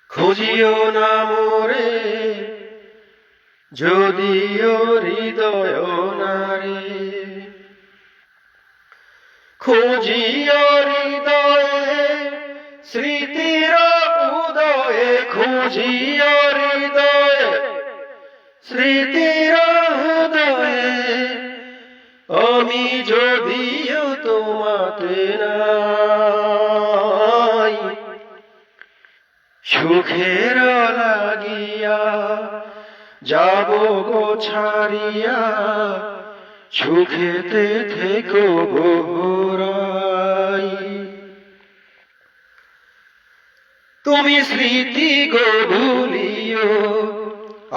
খুঁজিও না মোরে যদিও হৃদয় নারে খুঁজিও হৃদয়ে স্মৃতির উদয়ে খুঁজিও হৃদয়ে স্মৃতির উদয়ে আমি যদিও তোমাতে নাই সুখের লাগিয়া যাব গো ছাড়িয়া সুখেতে থেকো গোরাই তুমি স্মৃতি গো ভুলিও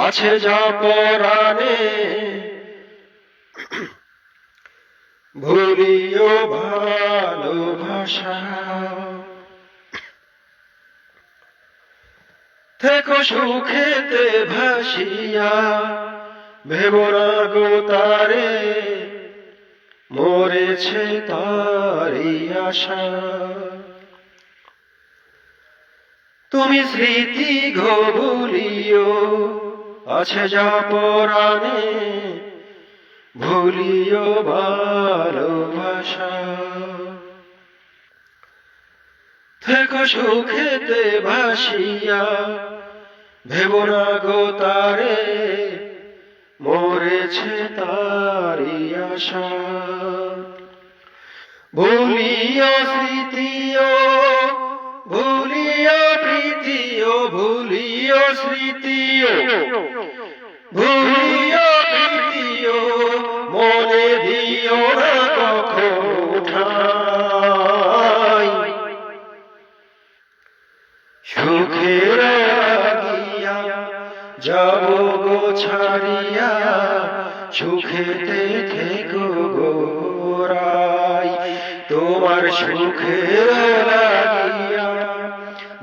আছে যা পরাণে ভুলিও ভালোবাসা থেকো সুখেতে ভাসিয়া ভেবো না গো তারে মরেছে তারি আশা তুমি স্মৃতি গো ভুলিও আছে যা পরাণে ভুলিও ভালোবাসা থেকো সুখেতে ভাসিয়া ভেবো না গো তারে মরেছে তারি আশা ভুলিও স্মৃতিও ভুলিও প্রীতিও ভুলিও স্মৃতিও ভুলিও প্রীতিও মনে দিও না কখনো ঠাই সুখের লাগিয়া যাব গো ছাড়িয়া সুখেতে থেকো গোরাই তোমার সুখের লাগিয়া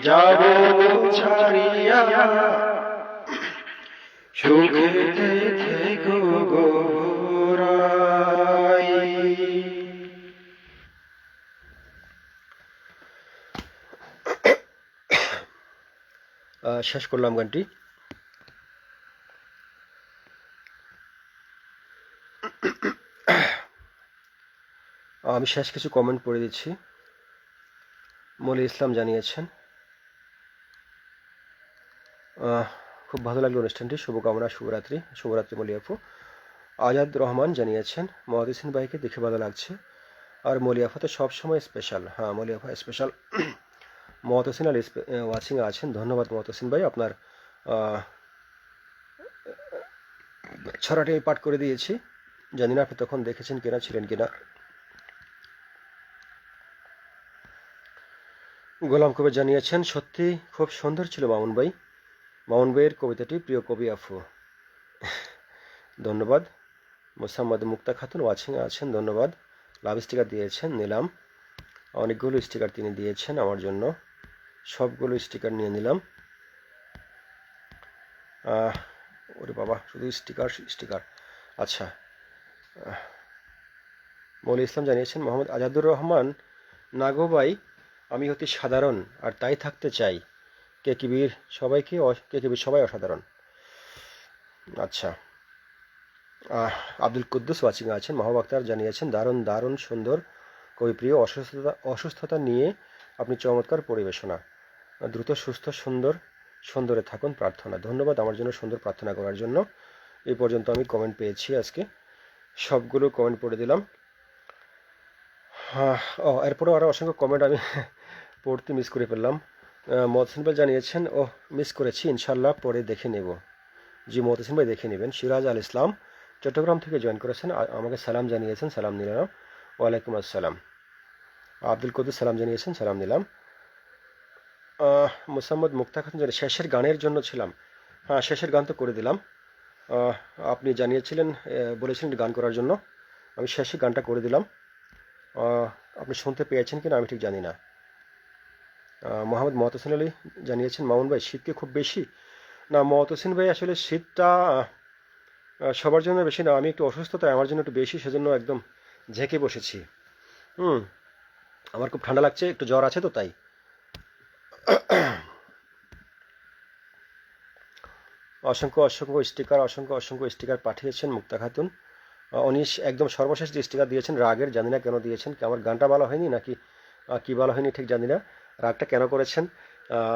যাব গো ছাড়িয়া সুখেতে থেকো গোরাই শেষ করলাম গানটি। আমি শেষ কিছু কমেন্ট পড়ে দিচ্ছি। মলি ইসলাম জানিয়েছেন খুব ভালো লাগলো অনুষ্ঠানটি, শুভকামনা, শুভরাত্রি। শুভরাত্রি মলি আপু। আজাদ রহমান জানিয়েছেন মহাদিসিন ভাইকে দেখে ভালো লাগছে, আর মলি আপা তো সবসময় স্পেশাল। হ্যাঁ মলি আপা স্পেশাল। মহতসিন আলী ওয়াচিং আছেন, ধন্যবাদ মহতসিন ভাই। আপনার ছড়াটি পাঠ করে দিয়েছি, জানি না আপনি তখন দেখেছেন কিনা, ছিলেন কিনা। গোলাম কবি জানিয়েছেন সত্যি খুব সুন্দর ছিল মামুন ভাই। মামুন ভাইয়ের কবিতাটি প্রিয় কবি আফু। ধন্যবাদ। মোসাম্মদ মুক্তা খাতুন ওয়াচিং আছেন, ধন্যবাদ। লাভ স্টিকার দিয়েছেন, নিলাম। অনেকগুলো স্টিকার তিনি দিয়েছেন আমার জন্য, সবগুলো স্টিকার নিয়ে নিলাম। ওরে বাবা, শুধু স্টিকার স্টিকার। আচ্ছা, মৌলি ইসলাম জানিয়েছেন মোহাম্মদ আজাদুর রহমান, নাগো ভাই আমি অতি সাধারণ আর তাই থাকতে চাই। কেকিবির সবাইকে, কেকিবির সবাই অসাধারণ। আচ্ছা, আব্দুল কুদ্দুস ওয়াচিং আছেন। মাহবুব আক্তার জানিয়েছেন দারুণ দারুণ সুন্দর কবিপ্রিয়। অসুস্থতা নিয়ে আপনি চমৎকার পরিবেশনা। দ্রুত সুস্থ সুন্দরে থাকুন প্রার্থনা। ধন্যবাদ আমার জন্য সুন্দর প্রার্থনা করার জন্য। এই পর্যন্ত আমি কমেন্ট পেয়েছি আজকে, সবগুলো কমেন্ট পড়ে দিলাম। এরপরেও আরও অসংখ্য কমেন্ট আমি পড়তে মিস করে ফেললাম। মহসিন ভাই জানিয়েছেন মিস করেছি, ইনশাল্লাহ পরে দেখে নেব। জি মহসিন ভাই দেখে নেবেন। সিরাজ আল ইসলাম চট্টগ্রাম থেকে জয়েন করেছেন, আমাকে সালাম জানিয়েছেন, সালাম নিলাম। ওয়ালাইকুম আসসালাম। আব্দুল কদুর সালাম জানিয়েছেন, সালাম নিলাম। মোসাম্মদ মুক্তা খাতুন শেষের গানের জন্য ছিলাম। হ্যাঁ শেষের গান তো করে দিলাম। আপনি জানিয়েছিলেন, বলেছিলেন গান করার জন্য, আমি শেষের গানটা করে দিলাম। আপনি শুনতে পেয়েছেন কিনা আমি ঠিক জানি না। মোহাম্মদ মহতসিন আলী জানিয়েছেন মামুন ভাই শীত কি খুব বেশি? না মহতসিন ভাই, আসলে শীতটা সবার জন্য বেশি না, আমি একটু অসুস্থ, তাই আমার জন্য একটু বেশি, সেজন্য একদম ঝেঁকে বসেছি। হুম। আমার খুব ঠান্ডা লাগছে, একটু জ্বর আছে তো তাই। অসংখ্য অসংখ্য স্টিকার পাঠিয়েছেন মুক্তা খাতুন। উনি একদম সর্বশেষ যে স্টিকার দিয়েছেন রাগের, জানি না কেন দিয়েছেন, কি আমার গানটা ভালো হয়নি নাকি কি ভালো হয়নি ঠিক জানি না। রাগটা কেন করেছেন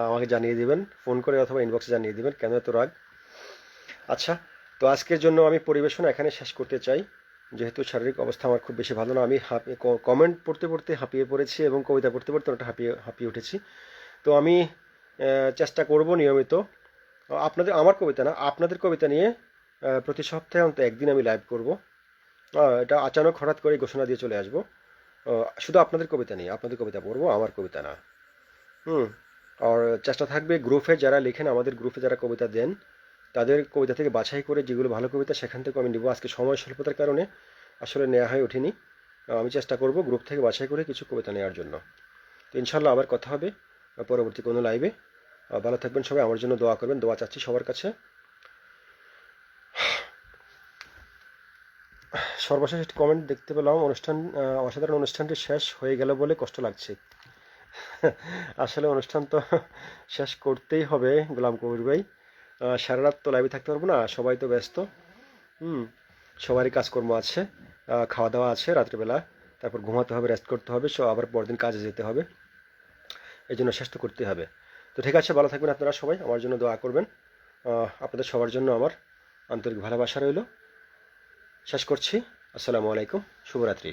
আমাকে জানিয়ে দিবেন ফোন করে অথবা ইনবক্সে জানিয়ে দিবেন কেন এত রাগ। আচ্ছা, তো আজকের জন্য আমি পরিবেশনা এখানে শেষ করতে চাই, যেহেতু শারীরিক অবস্থা আমার খুব বেশি ভালো না। আমি কমেন্ট পড়তে পড়তে হাঁপিয়ে পড়েছি এবং কবিতা পড়তে পড়তে ওটা হাঁপিয়ে হাঁপিয়ে উঠেছি। তো আমি চেষ্টা করব নিয়মিত আমার কবিতা না, আপনাদের কবিতা নিয়ে প্রতি সপ্তাহে অন্তত একদিন আমি লাইভ করব। এটা আচানক হঠাৎ করে ঘোষণা দিয়ে চলে আসবো। শুধু আপনাদের কবিতা নিয়ে, আপনাদের কবিতা পড়বো, আমার কবিতা না। হুম। আর চেষ্টা থাকবে গ্রুপে যারা লেখেন, আমাদের গ্রুপে যারা কবিতা দেন, তাদের কবিতা থেকে বাছাই করে যেগুলো ভালো কবিতা সেখান থেকে আমি নেবো। আজকে সময় স্বল্পতার কারণে আসলে নেওয়া হয়ে ওঠেনি। আমি চেষ্টা করব গ্রুপ থেকে বাছাই করে কিছু কবিতা নেওয়ার জন্য। তো ইনশাল্লাহ আবার কথা হবে পরবর্তী কোনো লাইভে। ভালো থাকবেন সবাই, আমার জন্য দোয়া করবেন, দোয়া চাচ্ছি সবার কাছে। সর্বশেষ একটি কমেন্ট দেখতে পেলাম, অসাধারণ অনুষ্ঠানটি শেষ হয়ে গেল বলে কষ্ট লাগছে। আসলে অনুষ্ঠান তো শেষ করতেই হবে গোলাম কবির ভাই। সারা রাত তো লাইভে থাকতে পারবো না, সবাই তো ব্যস্ত। হুম। সবারই কাজকর্ম আছে, খাওয়া দাওয়া আছে রাত্রিবেলা, তারপর ঘুমাতে হবে, রেস্ট করতে হবে, আবার পরদিন কাজে যেতে হবে, এই জন্য শেষ তো করতেই হবে। তো ঠিক আছে, ভালো থাকবেন আপনারা সবাই, আমার জন্য দোয়া করবেন। আপনাদের সবার জন্য আমার আন্তরিক ভালোবাসা রইল। শেষ করছি। আসসালামু আলাইকুম, শুভরাত্রি।